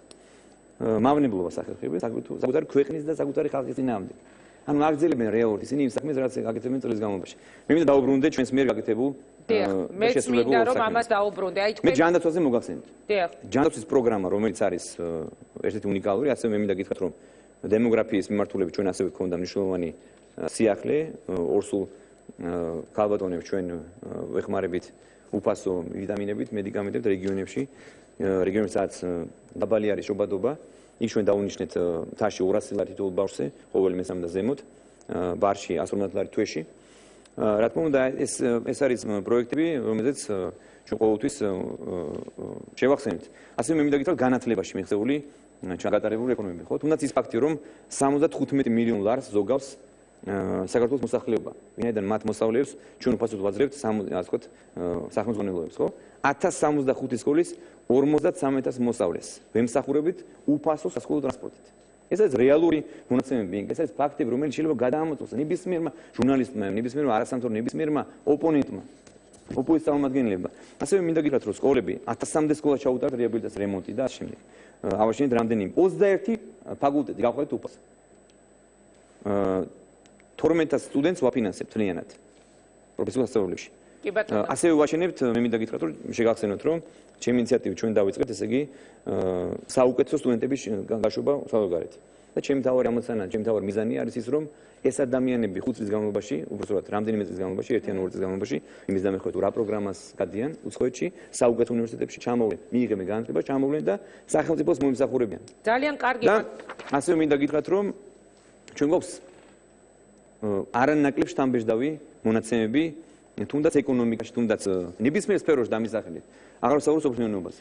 მავნებლობა სახერხებენ საკუთარი ქვეყნის და საკუთარი ხალხის წინააღმდეგ. ანუ აგრძელებენ რეალურად ისინი იმ საქმეს, რაც აკეთებენ წლის განმავლობაში. მე მინდა დაუბრუნდე ჩვენს მიერ გაკეთებულ მე მინდა რომ ამას დაუბრუნდე. აი თქვენ მე ჯანდაცვაზე მოგახსენეთ. დიახ. ჯანდაცვის პროგრამა, რომელიც არის ერთ-ერთი უნიკალური, ასევე მე მინდა გითხრათ, რომ დემოგრაფიის მიმართულებით ჩვენ ასევე გქონდა მნიშვნელოვანი სიახლე, ორსულ ქალბატონებს ჩვენ ვეხმარებით უფასო ვიტამინებით, მედიკამენტებით რეგიონებში, რეგიონებსაც დაბალი არის შობადობა. იქ ჩვენ დავუნიშნეთ მთაში 200 ლარი თითოეულ ბავშვზე, ყოველი მესამე და ზემოთ, ბარში 150 ლარი თვეში. რა თქმა უნდა, ეს არის პროექტები, რომელზეც ჩვენ ყოველთვის შევახსენებთ. ასევე მე მინდა გითხრათ განათლებაში მიღწეული ჩაგატარებული ეკონომები, ხო? თუნდაც ის ფაქტი, რომ 75 მილიონ ლარს ზოგავს საქართველოს მოსახლეობა. ვინაიდან მათ მოსავლეებს ჩვენ უფასოდ ვაძლევთ ასე ვთქვათ, სახელმწიფოებებს, ხო? 1065 სკოლის 53000 მოსავლეს ვემსახურებით უფასო სასკოლო ტრანსპორტით. ეს არის რეალური მონაცემები, ეს არის ფაქტები, რომელიც შეიძლება გადაამოწმოს ნებისმიერმა ჟურნალისტმა, ნებისმიერმა არასამთავრობო ნებისმიერმა ოპონენტმა, ოპოზიციის წარმომადგენლებმა. ასევე მინდა გითხრათ, რომ სკოლები 1000-მდე სკოლა ჩაუტარეთ რეაბილიტაციის რემონტი და ასე შემდეგ. ავაშენეთ რამდენი 21 ფაკულტეტი გავხდეთ უფასო. 12000 სტუდენტს ვაფინანსებთ მთლიანად პროფესიულ სასწავლებლებში. კი ბატონო. ასევე ვაშენებთ, მე მინდა გითხრათ, რომ შეგახსენოთ, რომ ჩემი ინიციატივით ჩვენ დავიწყეთ, ესე იგი, საუკეთესო სტუდენტების გაშვება საზღვარგარეთ. და ჩემი თავარი ამოცანა, ჩემი თავარი მიზანი არის ის, რომ ეს ადამიანები 5 წლის განმავლობაში, უბრალოდ რამდენიმე წლის განმავლობაში, 1 ან 2 წლის განმავლობაში, იმის დამეხმარებით რა პროგრამას გადიან უცხოეთში, საუკეთესო უნივერსიტეტებში ჩამოვლენ, მიიღებენ განათლება, ჩამოვლენ და სახელმწიფოს მომსახურებიან. ძალიან კარგი. და ასევე მინდა გითხრათ, რომ ჩვენ გვაქვს არანაკლებ შთამბეჭდავი მონაცემები, თუნდაც ეკონომიკაში, თუნდაც ნებისმიერ სფეროში დამისახელეთ. აღარ ვსაუბრობ სოფლმეურნეობას.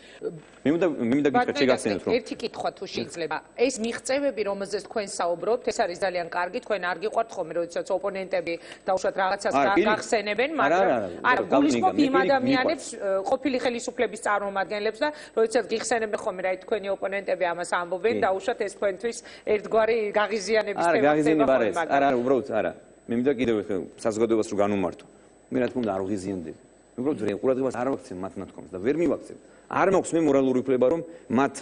მე მინდა გითხრათ, შეგახსენოთ, რომ ერთი კითხვა თუ შეიძლება. ეს მიღწევები, რომელზეც თქვენ საუბრობთ, ეს არის ძალიან კარგი, თქვენ არ გიყვართ ხოლმე, როდესაც ოპონენტები დაუშვათ რაღაცას გახსენებენ, მაგრამ არა, გულისხმობ იმ ადამიანებს, ყოფილი ხელისუფლების წარმომადგენლებს და როდესაც გიხსენებენ ხოლმე, რა თქვენი ოპონენტები ამას ამბობენ, დაუშვათ ეს თქვენთვის ერთგვარი გაღიზიანების თემა ხდება ხოლმე. არა, უბრალოდ არა. მე მინდა კიდევ საზოგადოებას რო განუმარტო. მე რა თქმა უნდა არ ვღიზიანდები. უბრალოდ ყურადღებას არ ვაქცევ მათ ნათქვამს და ვერ მივაქცევ. არ მაქვს მე მორალური უფლება რომ მათ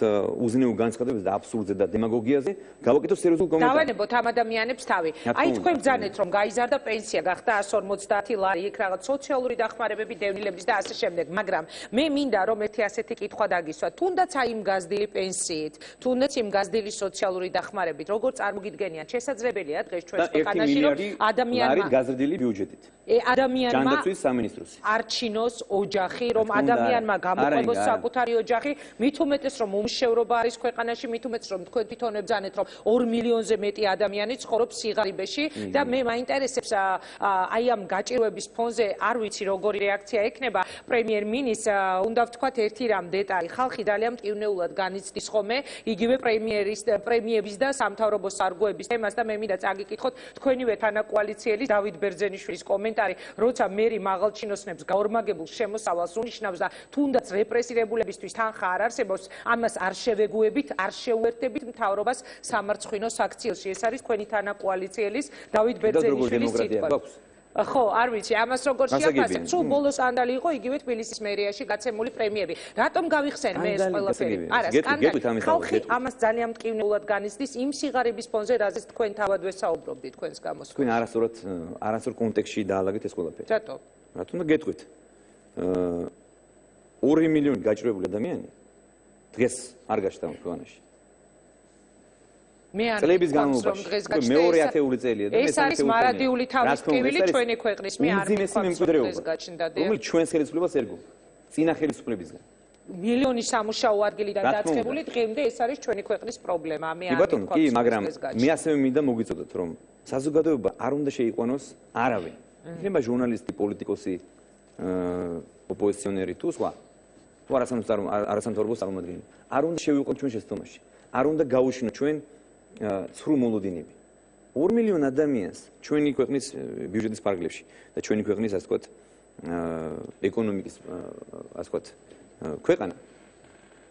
უზნეო განცხადებებზე და აბსურდზე და დემაგოგიაზე გავაკეთო სერიოზულ კომენტარს. დავანებოთ ამ ადამიანებს თავი. აი თქვენ ბრძანეთ რომ გაიზარდა პენსია, გახდა 150 ლარი, იქ რაღაც სოციალური დახმარებები, დევნილების და ასე შემდეგ, მაგრამ მე მინდა რომ ერთი ასეთი კითხვა დაგისვათ. თუნდაც აი იმ გაზრდილი პენსიით, თუნდაც იმ გაზრდილი სოციალური დახმარებით, როგორ წარმოგიდგენიათ, შესაძლებელია დღეს ჩვენს ქვეყანაში რომ ადამიანმა გაზრდილი ბიუჯეტით. ადამიანმა ჯანდაცვის სამინისტროსი არჩინოს ოჯახი, რომ ადამიანმა გამოყვებოს საკუთარი ოჯახი, მით უმეტეს რომ უმშევრობა არის ქვეყანაში, მით უმეტეს რომ თქვენ თვითონ ბრძანეთ რომ 2 მილიონზე მეტი ადამიანი ცხოვრობს სიღარიბეში და მე მაინტერესებს აი ამ გაჭირვების ფონზე არ ვიცი როგორი რეაქცია ექნება პრემიერ-მინისტრს, უნდა ვთქვათ ერთი რამ დეტალი, ხალხი ძალიან მტკივნეულად განიცდის ხოლმე იგივე პრემიების და სამთავრობო სარგოების თემას და მე მინდა წაგიკითხოთ თქვენივე თანაკოალიციელის დავით ბერძენიშვილის კომენტარი, როცა მერი მაღალჩინოსნებს გაორმაგებულ შემოსავალს უნიშნავს და თუნდაც რეპრესირებულებისთვის თანხა არ არსებობს, ამას არ შევეგუებით, არ შეუერთებით მთავრობას სამარცხვინო საქციელში. ეს არის თქვენი თანაკოალიციელის დავით ბერძენიშვილის სიტყვა. ხო, არ ვიცი, ამას როგორ შეაფასებ, სულ ბოლო სკანდალი იყო იგივე თბილისის მერიაში გაცემული პრემიები. რატომ გავიხსენ მე ეს ყველაფერი? არა, სკანდალი. ხალხი ამას ძალიან მტკივნეულად განიცდის იმ სიღარიბის ფონზე, რაზეც თქვენ თავად ვესაუბრობდით თქვენს გამოსვლაში. თქვენ არასწორ კონტექსტში დაალაგეთ ეს ყველაფერი. რატო? რატომ და გეტყვით? 2 მილიონი გაჭირვებული ადამიანი დღეს არ გაჩნდა ქვეყანაში. მე არ წლების განმავლობაში მეორე ათეული წელია და ეს არის მარადიული თავისუფლებელი ჩვენი ქვეყნის მე არ მემკვიდრეობა რომელიც ჩვენს ხელისუფლებას ერგო წინა ხელისუფლებისგან მილიონი სამუშაო ადგილიდან დაწყებული დღემდე ეს არის ჩვენი ქვეყნის პრობლემა მე არ კი მაგრამ მე ასევე მინდა მოგიწოდოთ რომ საზოგადოება არ უნდა შეიყვანოს არავინ იქნება ჟურნალისტი პოლიტიკოსი ოპოზიციონერი თუ სხვა თუ არასამთავრობო წარმომადგენელი არ უნდა შევიყვანოთ ჩვენ შეცდომაში არ უნდა გაუშვინოთ ჩვენ ცრუ მოლოდინები 2 მილიონ ადამიანს ჩვენი ქვეყნის ბიუჯეტის ფარგლებში და ჩვენი ქვეყნის ასე ვთქვათ ეკონომიკის ასე ვთქვათ ქვეყანა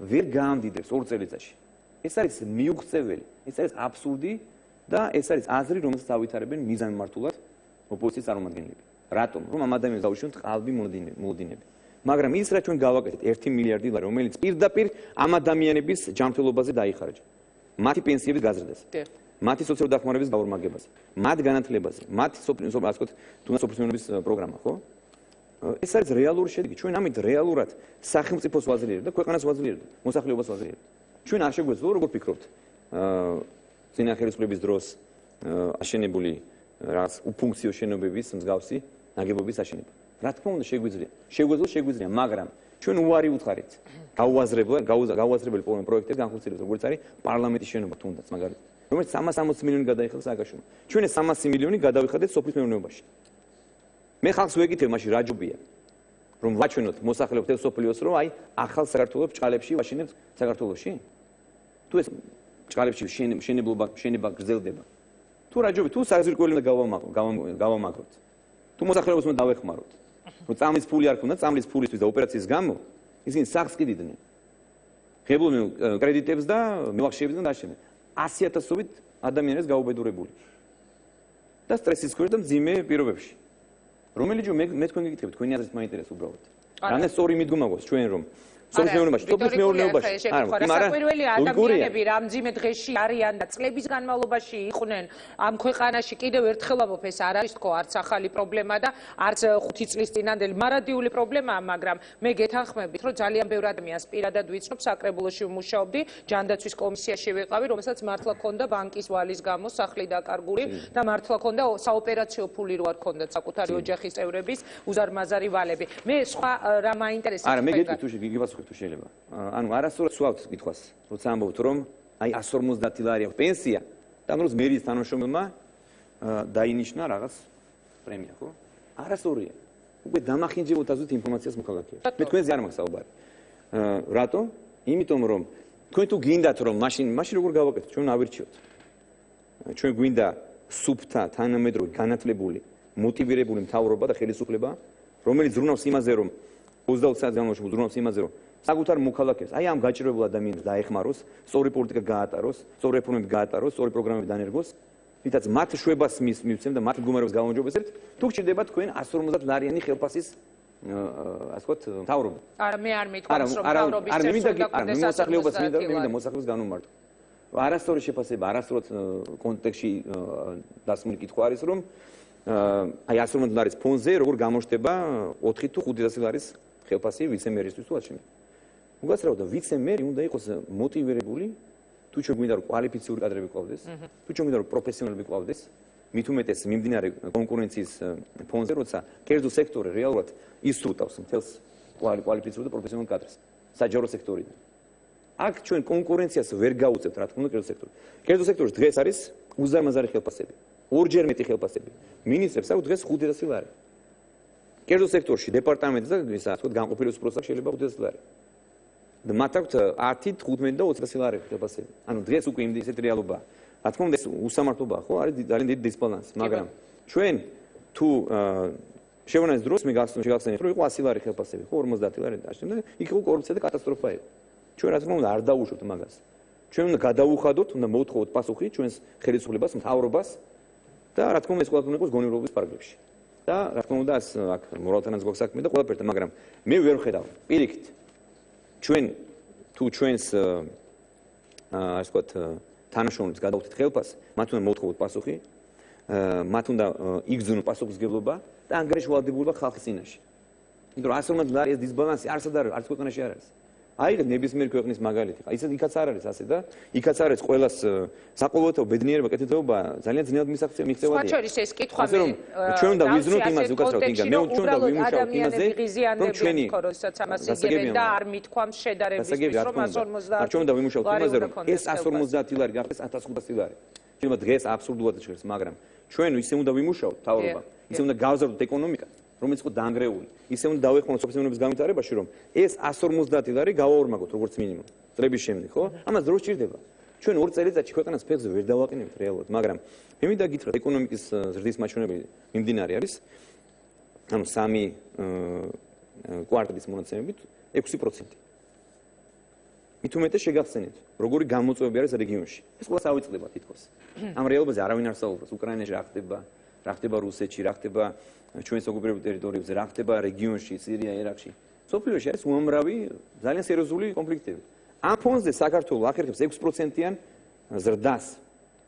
ვერ გაამდიდრებს 2 წელიწადში ეს არის მიუღწეველი ეს არის აბსურდი და ეს არის აზრი რომელსაც ავითარებენ მიზანმართულად ოპოზიციის წარმომადგენლები რატომ რომ ამ ადამიანებს დაუშვინოთ ყალბი მოლოდინები მაგრამ ის რა ჩვენ გავაკეთეთ 1 მილიარდი ლარი რომელიც პირდაპირ ამ ადამიანების ჯანმრთელობაზე დაიხარჯა მათი პენსიების გაზრდას, მათი სოციალური დახმარების გაორმაგებაზე, მათ განათლებაზე, მათ სოფლის პროგრამა, ხო? ეს არის რეალური შედეგი. ჩვენ ამით რეალურად სახელმწიფოს ვაძლიერებთ და ქვეყანას ვაძლიერებთ, მოსახლეობას ვაძლიერებთ. ჩვენ არ შეგვეძლო როგორ ფიქრობთ? წინა ხელისუფლების დროს აშენებული რაღაც უფუნქციო შენობების მსგავსი ნაგებობის აშენება. რა თქმა უნდა შეგვეძლო, მაგრამ ჩვენ უარი უთხარით გაუაზრებელი პროექტები განხორციელებს როგორც არის პარლამენტის შენობა თუნდაც მაგალითად რომელიც 360 მილიონი გადაიხადა სააგაშრომო ჩვენ ეს 300 მილიონი გადავიხადეთ სოფლის მეურნეობაში მე ხალხს ვეკითხებ მაშინ რა ჯობია რომ ვაჩვენოთ მოსახლეობთ ეს სოფლიოს რომ აი ახალ საქართველოს ჭყალებში ვაშენებთ საქართველოში თუ ეს ჭყალებში შენება გრძელდება თუ რა ჯობია თუ საზრკველი უნდა გავამაგროთ თუ მოსახლეობას უნდა დავეხმაროთ რომ წამლის ფული არ ქონდა წამლის ფულისთვის და ოპერაციის გამო ისინი სახს კიდიდნენ ღებულობდნენ კრედიტებს და მილახშეებდნენ და აშენებდნენ 100,000-ობით ადამიანებს გაუბედურებული და სტრესის ქვეშ და მძიმე პირობებში რომელიც მე თქვენ გიკითხებით თქვენი აზრით მაინტერესებს უბრალოდ რანე სწორი მიდგომა გვაქვს ჩვენ რომ სოფლის მეურნეობაში საკვირველი ადამიანები რამძიმე დღეში არიან და წლების განმავლობაში იყვნენ ამ ქვეყანაში კიდევ ერთხელ ვამბობ ეს არ არის თქო არც ახალი პრობლემა და არც 5 წლის წინანდელი მარადიული პრობლემაა მაგრამ მე გეთანხმებით რომ ძალიან ბევრი ადამიანს პირადად ვიცნობ საკრებულოში ვმუშაობდი ჯანდაცვის კომისიაში ვიყავი რომელსაც მართლა ქონდა ბანკის ვალის გამო სახლი დაკარგული და მართლა ქონდა საოპერაციო ფული რო არ ქონდათ საკუთარი ოჯახის წევრების უზარმაზარი ვალები მე სხვა რა მაინტერესებს არა მე გეტყვით თუ შეიძლება. ანუ არასდროს სვავთ კითხვას, როცა ამბობთ რომ აი 150 ლარი აქვს პენსია, და დროს მერის თანამშრომელმა დაინიშნა რაღაც პრემია, ხო? არასდროა. უკვე დამახინჯებოთ ასეთ ინფორმაციას მოქალაქეებს. მე თქვენზე არ მაქვს საუბარი. რატო? იმიტომ რომ თქვენ თუ გინდათ რომ მაშინ როგორ გავაკეთოთ? ჩვენ ავირჩიოთ. ჩვენ გვინდა სუფთა, თანამედროვე, განათლებული, მოტივირებული მთავრობა და ხელისუფლება, რომელიც ზრუნავს იმაზე რომ 20 საათის განმავლობაში ზრუნავს იმაზე რომ საკუთარ მოქალაქეებს, აი ამ გაჭირვებულ ადამიანებს დაეხმაროს, სწორი პოლიტიკა გაატაროს, სწორი რეფორმები გაატაროს, სწორი პროგრამები დანერგოს, რითაც მათ შვებას მივცემ და მათ მდგომარეობას გავამჯობესებთ, თუ გჭირდება თქვენ 150 ლარიანი ხელფასის ასე ვთქვათ, მთავრობა. არა, მე არ მithქვამს რომ მთავრობის მოსახლეობას მინდა მოსახლეობას განუმარტო. არასწორი შეფასება, არასწორად კონტექსტში დასმული კითხვა არის რომ აი 150 ლარის ფონზე როგორ გამოჩნდება 4 თუ 500 ლარის ხელფასი ვიცე-მერისთვის თუ აჩვენებს. უგაცრავად და ვიცე-მერი უნდა იყოს მოტივირებული, თუ ჩვენ გვინდა რომ კვალიფიციური კადრები გვყავდეს, თუ ჩვენ გვინდა რომ პროფესიონალები გვყავდეს, მით უმეტეს მიმდინარე კონკურენციის ფონზე, როცა კერძო სექტორი რეალურად ისრუტავს მთელს კვალიფიციურ და პროფესიონალ კადრს საჯარო სექტორიდან. აქ ჩვენ კონკურენციას ვერ გაუწევთ, რა თქმა უნდა, კერძო სექტორში. კერძო სექტორში დღეს არის უზარმაზარი ხელფასები. ორჯერ მეტი ხელფასები. მინისტრებს აქვს დღეს 500 ლარი. კერძო სექტორში დეპარტამენტს და ისა თქვა განყოფილების პროცესს შეიძლება 500 ლარი. და მათ აქვს 10, 15 და 20 ლარი ხელფასები. ანუ დღეს უკვე იმდენი ესეთ რეალობაა. რა თქმა უნდა ეს უსამართლობაა, ხო? არის ძალიან დიდი დისბალანსი, მაგრამ ჩვენ თუ შევანაის დროს მე გახსენეთ რომ იყო 100 ლარი ხელფასები, ხო 50 ლარი და შემდეგ იქ იყო კორუფცია და კატასტროფა იყო. ჩვენ რა თქმა უნდა არ დაუშვებთ მაგას. ჩვენ უნდა გადავუხადოთ, უნდა მოვთხოვოთ პასუხი ჩვენს ხელისუფლებას, მთავრობას და რა თქმა უნდა ეს ყველაფერი იყოს გონივრობის პარაგრაფში. და რა თქმა უნდა აქ მორალთანაც გვაქვს საქმე და ყველაფერთან, მაგრამ მე ვერ ვხედავ პირიქით ჩვენ თუ ჩვენს ასე ვთქვათ თანაშრომლებს გადავხდით ხელფას, მათ უნდა მოვთხოვოთ პასუხი, მათ უნდა იგზნო პასუხისმგებლობა და ანგარიში ვალდებულება ხალხის წინაშე. იმიტომ რომ 150 ლარი ეს დისბალანსი არსად არ არც ქვეყანაში არ არის. აიღეთ ნებისმიერ ქვეყნის მაგალითი. იქაც არ არის ასე და იქაც არის ყველას საყოველთაო ბედნიერება, კეთილდღეობა ძალიან ძნელად მიღწევადია. სხვა შორის ეს კითხვა ასე რომ ჩვენ უნდა ვიზნოთ იმას უკაცრავად ინგა. მე ჩვენ უნდა ვიმუშაოთ იმაზე, რომ ჩვენი როდესაც ამას იგებენ და არ მithქვამს შედარებისთვის, რომ 150 ჩვენ უნდა ვიმუშაოთ იმაზე, რომ ეს 150 ლარი გახდეს 1500 ლარი. შეიძლება დღეს აბსურდულად ჟღერს, მაგრამ ჩვენ ისე უნდა ვიმუშაოთ თავრობა, ისე უნდა გავზარდოთ ეკონომიკა, რომელიც იყო დაანგრეული. ისე უნდა დავეხმაროთ სოფლის განვითარებაში, რომ ეს 150 ლარი გავაორმაგოთ როგორც მინიმუმ წლების შემდეგ, ხო? ამას დრო სჭირდება. ჩვენ 2 წელიწადში ქვეყანას ფეხზე ვერ დავაყენებთ რეალურად, მაგრამ მე მინდა გითხრათ, ეკონომიკის ზრდის მაჩვენებელი მიმდინარე არის, ანუ 3 კვარტალის მონაცემებით 6%. მით უმეტეს შეგახსენეთ, როგორი გამოწვევები არის რეგიონში. ეს ყველას ავიწყდება თითქოს. ამ რეალობაზე არავინ არ საუბრობს. უკრაინაში რა ხდება რუსეთში, რა ხდება ჩვენს ოკუპირებულ ტერიტორიებზე, რა ხდება რეგიონში, სირია, ერაყში. სოფლიოში არის უამრავი ძალიან სერიოზული კონფლიქტები. ამ ფონზე საქართველოს ახერხებს 6%-იან ზრდას.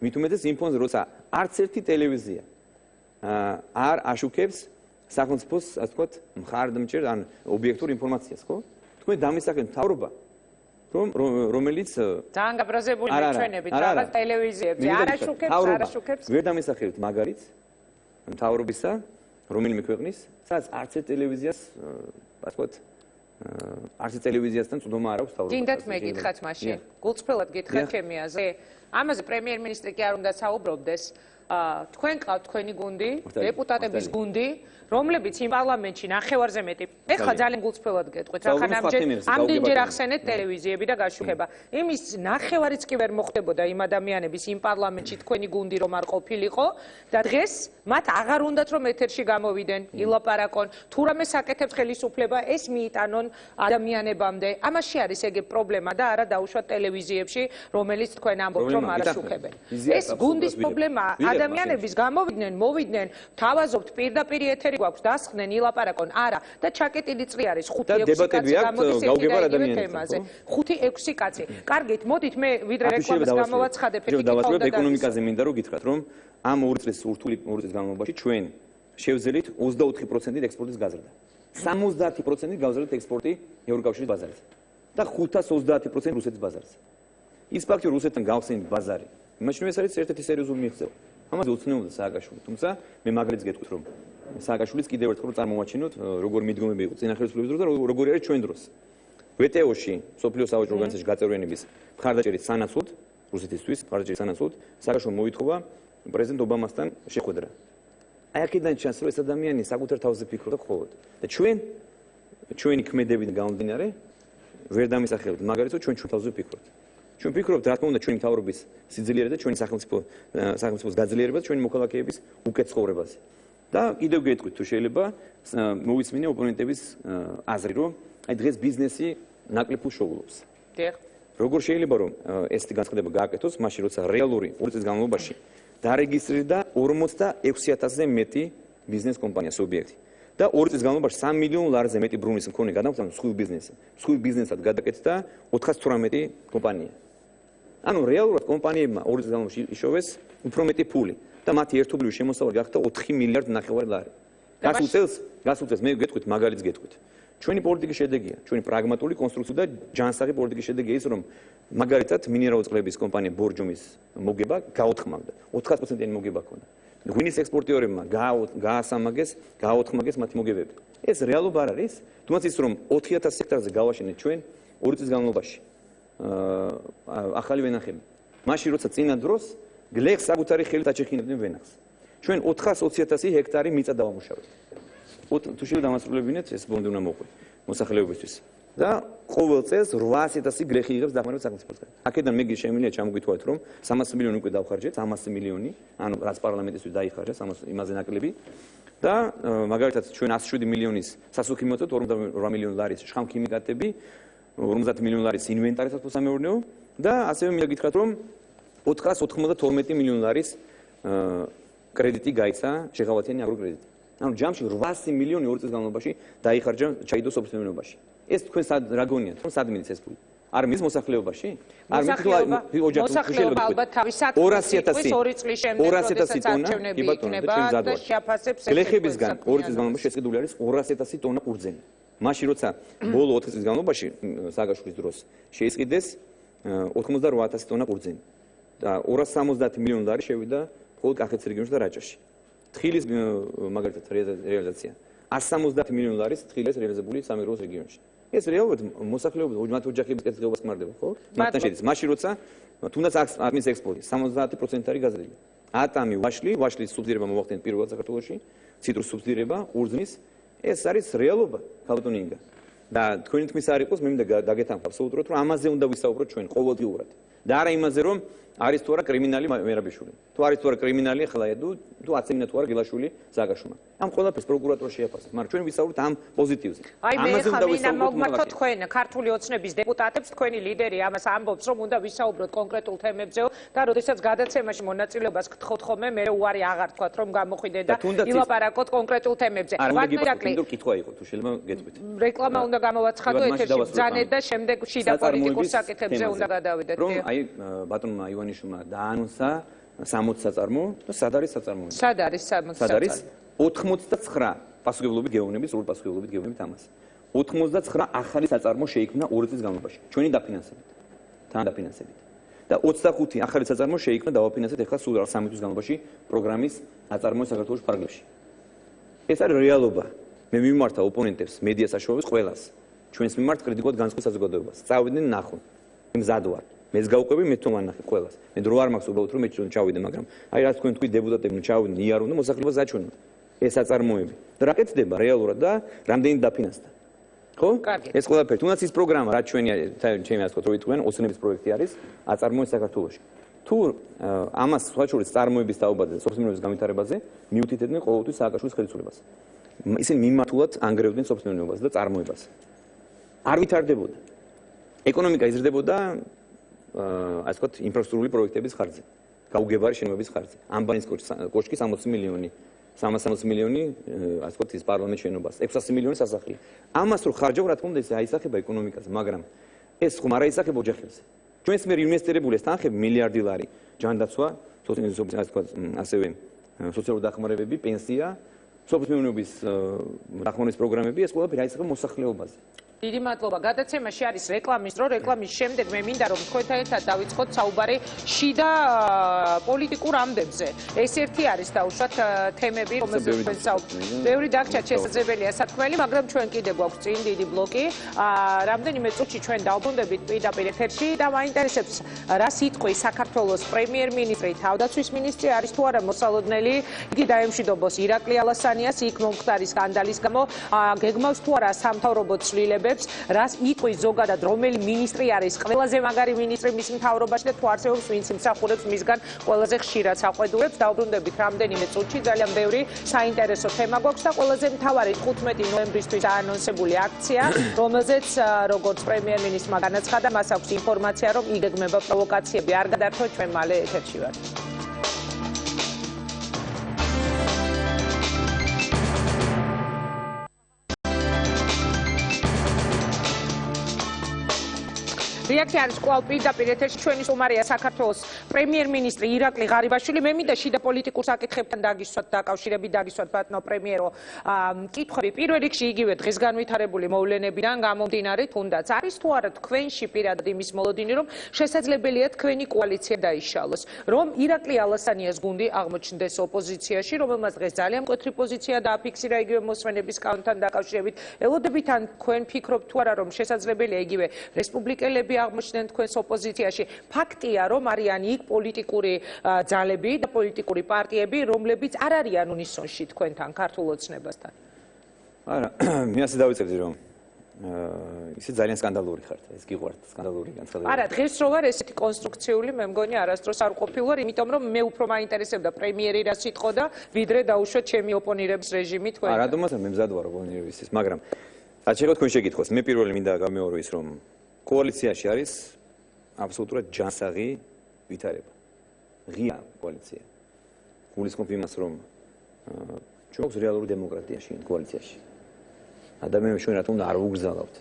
მით უმეტეს იმ ფონზე, როცა არც ერთი ტელევიზია არ აშუქებს სახელმწიფოს, ასე ვთქვათ, მხარდამჭერ ან ობიექტურ ინფორმაციას, ხო? თქვენ დამისახეთ მთავრობა რომელიც ძალიან გაბრაზებული ჩვენებით რაღაც ტელევიზიებზე არ აშუქებს ვერ დამისახებთ მაგალითს მთავრობისა რომელიმე ქვეყნის სადაც არც ერთ ტელევიზიას ასე ვთქვათ არც ტელევიზიასთან წვდომა არ აქვს თავრობას. გინდათ მეკითხათ მაშინ გულწრფელად გითხრათ ჩემი აზრი ამაზე პრემიერ-მინისტრი კი არ უნდა საუბრობდეს თქვენ ყავთ თქვენი გუნდი დეპუტატების გუნდი რომლებიც იმ პარლამენტში ნახევარზე მეტი ეხლა ძალიან გულწრფელად გეტყვით რახან ამდენჯერ ახსენეთ ტელევიზიები და გაშუქება იმის ნახევარიც კი ვერ მოხდებოდა იმ ადამიანების იმ პარლამენტში თქვენი გუნდი რომ არ ყოფილიყო და დღეს მათ აღარ უნდათ რომ ეთერში გამოვიდნენ ილაპარაკონ თუ რამე საკეთებს ხელისუფლება ეს მიიტანონ ადამიანებამდე ამაში არის ეგ პრობლემა და არა დაუშვათ ტელევიზიებში რომელიც თქვენ ამბობთ რომ არ აშუქებენ ეს გუნდის პრობლემაა ადამიანების გამოვიდნენ მოვიდნენ თავაზობთ პირდაპირ ეთერი გვაქვს დასხდნენ ილაპარაკონ არა და ჩაკეტილი წრი არის 5-6 კაცი გამოდის ეთერში თემაზე 5-6 კაცი კარგით მოდით მე ვიდრე რეკლამას გამოვაცხადებ ეკономიკაზე ეკონომიკაზე მინდა რომ გითხრათ რომ ამ 2 წლის ურთული 2 წლის განმავლობაში ჩვენ შევძელით 24%-ით ექსპორტის გაზრდა 70%-ით გავზარდეთ ექსპორტი ევროკავშირის ბაზარზე და 530% რუსეთის ბაზარზე ის ფაქტი რომ რუსეთთან გავხსენით ბაზარი იმაში რომ ეს არის ერთ-ერთი სერიოზული მიღწევა ამაზე უცნაურია სააკაშვილი თუმცა მე მაგალითს გეტყვით რომ სააკაშვილის კიდევ ერთხელ წარმოვაჩინოთ როგორი მიდგომები იყო წინა ხელისუფლების დროს და როგორი არის ჩვენ დროს WTO-ში სოფლიო სავაჭრო ორგანიზაციაში გაწევრიანების მხარდაჭერით სანაცვლოდ რუსეთისთვის მხარდაჭერით სანაცვლოდ სააკაშვილმა მოითხოვა პრეზიდენტ ობამასთან შეხვედრა აი აქედან ჩანს რომ ეს ადამიანი საკუთარ თავზე ფიქრობდა მხოლოდ და ჩვენი ქმედებიდან გამომდინარე ვერ დამისახებთ მაგალითად ჩვენ თავზე ვფიქრობთ ჩვენ ვფიქრობთ რა თქმა უნდა ჩვენი მთავრობის სიძლიერე და ჩვენი სახელმწიფოს გაძლიერება და ჩვენი მოქალაქეების უკეთ ცხოვრებაზე და კიდევ გეტყვით თუ შეიძლება მოვისმინე ოპონენტების აზრი რომ აი დღეს ბიზნესი ნაკლებ უშოვლობს. დიახ. როგორ შეიძლება რომ ესეთი განცხადება გააკეთოს მაშინ როცა რეალური 2 წლის განმავლობაში დარეგისტრირდა 46000-ზე მეტი ბიზნეს კომპანია სუბიექტი და 2 წლის განმავლობაში 3 მილიონ ლარზე მეტი ბრუნის მქონე გადამხდარმა მსხვილ ბიზნესად გადაკეთდა 418 კომპანია. ანუ რეალურად კომპანიებმა 2 წლის განმავლობაში იშოვეს უფრო მეტი ფული და მათი ერთობლივი შემოსავალი გახდა 4 მილიარდ ნახევარი ლარი. გასულ წელს მე გეტყვით მაგალითს გეტყვით. ჩვენი პოლიტიკის შედეგია, ჩვენი პრაგმატული კონსტრუქცია და ჯანსაღი პოლიტიკის შედეგია ის რომ მაგალითად მინერალური წყლების კომპანია ბორჯომის მოგება გაოთხმაგდა 400%-იანი მოგება ჰქონდა. ღვინის ექსპორტიორებმა გაოთხმაგეს მათი მოგებები. ეს რეალობა არ არის, თუმცა ის რომ 4000 ჰექტარზე გავაშენეთ ჩვენ 2 წლის განმავლობაში ახალი ვენახები. მაშინ როცა წინა დროს გლეხს საკუთარი ხელით აჩეხინებდნენ ვენახს. ჩვენ 420000 ჰექტარი მიწა დავამუშავეთ. თუ შეიძლება დამასრულებინეთ ეს ბონდი უნდა მოყვე მოსახლეობისთვის და ყოველ წელს 800000 გლეხი იღებს დახმარებას სახელმწიფოსგან. აქედან მე შემიძლია ჩამოგვითვალეთ რომ 300 მილიონი უკვე დავხარჯეთ, 300 მილიონი, ანუ რაც პარლამენტისთვის დაიხარჯეს, იმაზე ნაკლები და მაგალითად ჩვენ 107 მილიონის სასუქი მოწევთ 48 მილიონი ლარის შხამქიმიკატები, 50 მილიონი ლარის ინვენტარი სასოფლო-სამეურნეო და ასევე მინდა გითხრათ რომ 492 მილიონი ლარის კრედიტი გაიცა შეღავათიანი აგროკრედიტი. ანუ ჯამში 800 მილიონი 2 წლის განმავლობაში დაიხარჯა ჩაიდო სოფლის მეურნეობაში. ეს თქვენ რა გონიათ, რომ სად მიდის ეს ფული? არ მიდის მოსახლეობაში? არ მიდის მოსახლეობა ალბათ თავის საკუთრის 2 წლის შემდეგ, როდესაც არჩევნები იქნება და შეაფასებს გლეხებისგან 2 წლის განმავლობაში შეწყვეტილი არის 200,000 ტონა ყურძენი. მაშინ როცა ბოლო 4 წლის განმავლობაში სააგაშვილის დროს შეისყიდეს 88,000 ტონა ყურძენი და 270 მილიონი ლარი შევიდა მხოლოდ კახეთის რეგიონში და რაჭაში. თხილის მაგალითად რეალიზაცია 170 მილიონი ლარის თხილს რეალიზებული სამეგრელოს რეგიონში. ეს რეალურად მოსახლეობის მათ ოჯახების კეთილდღეობას ხმარდება, ხო? მათთან შედის. მაშინ როცა თუნდაც ატმის ექსპორტი 70% არის გაზრდილი. ატამი, ვაშლის სუბსიდირება მოახდინეთ პირველად საქართველოში, ციტრუსის სუბსიდირება, ყურძნის, ეს არის რეალობა, ქალბატონი ინგა. და თქვენი თქმის არ იყოს, მე მინდა დაგეთანხმო აბსოლუტურად, რომ ამაზე უნდა ვისაუბროთ ჩვენ ყოველდღიურად. და არა იმაზე, რომ არის თუ არა კრიმინალი მერაბიშვილი. თუ არის თუ არა კრიმინალი ახლა ედუ, თუ აცემინა თუ არა გილაშვილი ზაგაშვილმა. ამ ყველაფერს პროკურატურა შეაფასებს, მაგრამ ჩვენ ვისაუბროთ ამ პოზიტივზე. აი მე ხა მოგმართო თქვენ ქართული ოცნების დეპუტატებს თქვენი ლიდერი ამას ამბობს, რომ უნდა ვისაუბროთ კონკრეტულ თემებზეო და როდესაც გადაცემაში მონაწილეობას გთხოვთ ხოლმე, მე უარი აღარ თქვათ რომ გამოხვიდე და ილაპარაკოთ კონკრეტულ თემებზე. ვაგნერაკლი კითხვა იყო თუ შეიძლება გეტყვით. რეკლამა უნდა გამოვაცხადო ეთერში ბრძანეთ და შემდეგ შიდა პოლიტიკურ საკითხებზე უნდა გადავიდეთ. რომ აი ბატონმა ივანიშვილმა დაანონსა 60 საწარმო და სად არის საწარმოები? სად არის 60? სად არის 89 პასუხისმგებლობით გეუბნებით, სრულ პასუხისმგებლობით გეუბნებით ამას. 89 ახალი საწარმო შეიქმნა 2 წლის განმავლობაში. ჩვენი დაფინანსებით. თან დაფინანსებით. და 25 ახალი საწარმო შეიქმნა დავაფინანსეთ ახლა სულ 3 თვის განმავლობაში პროგრამის აწარმოები საქართველოს ფარგლებში. ეს არის რეალობა. მე მიმართა ოპონენტებს, მედია საშუალებას ყველას. ჩვენს მიმართ კრიტიკულად განსხვავ საზოგადოებას. წავიდნენ ნახონ. მზად ვარ. მეც გავყვები, მე თვითონ ვანახე ყველას. მე დრო არ მაქვს უბრალოდ რომ მე ჩავიდე, მაგრამ აი რაც თქვენ თქვი დეპუტატები ჩავიდნენ, იარონ და მოსახლეობას აჩვენონ. ეს აწარმოები. და რა კეთდება რეალურად და რამდენი დაფინანსდა. ხო? ეს ყველაფერი. თუნდაც ის პროგრამა, რაც ჩვენია, ჩემი ასე ვთქვათ, რო ითქვენ, ოცნების პროექტი არის აწარმოები საქართველოში. თუ ამას სხვაშორის წარმოების დაუბაძე სოფლის განვითარებაზე, მიუთითებდნენ ყოველთვის სააკაშვილის ხელისუფლებას. ისინი მიმართულად ანგრევდნენ სოფლის მეურნეობას და წარმოებას. არ ვითარდებოდა. ეკონომიკა იზრდებოდა ასე ვთქვათ, ინფრასტრუქტურული პროექტების ხარჯზე, გაუგებარი შენობების ხარჯზე. ამბანის კოშკი 60 მილიონი, 360 მილიონი, ასე ვთქვათ, ის პარლამენტ შენობას, 600 მილიონი სასახლე. ამას რო ხარჯავ, რა თქმა უნდა, ეს აისახება ეკონომიკაზე, მაგრამ ეს ხომ არ აისახება ოჯახებზე. ჩვენს მიერ ინვესტირებული ეს თანხები მილიარდი ლარი, ჯანდაცვა, ასე ვთქვათ, ასევე სოციალური დახმარებები, პენსია, სოფლის მეურნეობის დახმარების პროგრამები, ეს ყველაფერი აისახება მოსახლეობაზე. დიდი მადლობა. გადაცემაში არის რეკლამის დრო. რეკლამის შემდეგ მე მინდა რომ თქვენთან ერთად დავიწყოთ საუბარი შიდა პოლიტიკურ ამდებზე. ეს ერთი არის დაუშვათ თემები, რომელზეც თქვენ საუბრობთ. ბევრი დაგჭირთ შესაძლებელია სათქმელი, მაგრამ ჩვენ კიდევ გვაქვს წინ დიდი ბლოკი. რამდენიმე წუთში ჩვენ დავბრუნდებით პირდაპირ ეთერში და მაინტერესებს რა სიტყვის საქართველოს პრემიერ-მინისტრი, თავდაცვის მინისტრი არის თუ არა მოსალოდნელი. იგი დაემშვიდობოს ირაკლი ალასანიას იქ მომხდარი სკანდალის გამო, გეგმავს თუ არა სამთავრობო ცვლილებებს. რას იტყვის ზოგადად რომელი მინისტრი არის ყველაზე მაგარი მინისტრი მის მთავრობაში და თუ არსებობს ვინც იმსახურებს მისგან ყველაზე ხშირად საყვედურებს. დავბრუნდებით რამდენიმე წუთში, ძალიან ბევრი საინტერესო თემა გვაქვს და ყველაზე მთავარი 15 ნოემბრისთვის აანონსებული აქცია, რომელზეც როგორც პრემიერ-მინისტრმა განაცხადა, მას აქვს ინფორმაცია, რომ იგეგმება პროვოკაციები. არ გადართოთ, ჩვენ მალე ეთერში ვართ. რეაქცია არის კვლავ პირდაპირ ეთერში ჩვენი სტუმარია საქართველოს პრემიერ-მინისტრი ირაკლი ღარიბაშვილი. მე მინდა შიდა პოლიტიკურ საკითხებთან დაგისვათ დაკავშირებით დაგისვათ ბატონო პრემიერო კითხვები. პირველ რიგში იგივე დღეს განვითარებული მოვლენებიდან გამომდინარე, თუნდაც არის თუ არა თქვენში პირადად იმის მოლოდინი, რომ შესაძლებელია თქვენი კოალიცია დაიშალოს, რომ ირაკლი ალასანიას გუნდი აღმოჩნდეს ოპოზიციაში, რომელმაც დღეს ძალიან მკვეთრი პოზიცია დააფიქსირა იგივე მოსვენების კანონთან დაკავშირებით. ელოდებით ან თქვენ ფიქრობთ თუ არა, რომ შესაძლებელია იგივე რესპუბლიკელები აღმოჩნდნენ თქვენს ოპოზიციაში. ფაქტია, რომ არიან იქ პოლიტიკური ძალები და პოლიტიკური პარტიები, რომლებიც არ არიან უნისონში თქვენთან, ქართულ ოცნებასთან. არა, მე ასე დავიწყებდი, რომ ისე ძალიან სკანდალური ხართ, ეს გიყვართ სკანდალური განცხადება. არა, დღეს რო ვარ ესეთი კონსტრუქციული, მე მგონი არასდროს არ ყოფილი ვარ, იმიტომ რომ მე უფრო მაინტერესებდა პრემიერი რა სიტყოდა, ვიდრე დაუშვათ ჩემი ოპონირების რეჟიმი თქვენ. არა, რატომაც მე მზად ვარ ოპონირების ის, მაგრამ რაც შეგვიძლია თქვენ შეკითხოს, მე პირველი მინდა გამეორო ის, რომ კოალიციაში არის აბსოლუტურად ჯანსაღი ვითარება. ღია კოალიცია. გულისხმობ იმას, რომ ჩვენ გვაქვს რეალური დემოკრატია შინ კოალიციაში. ადამიანები ჩვენ რა თქმა უნდა არ უგზავნებთ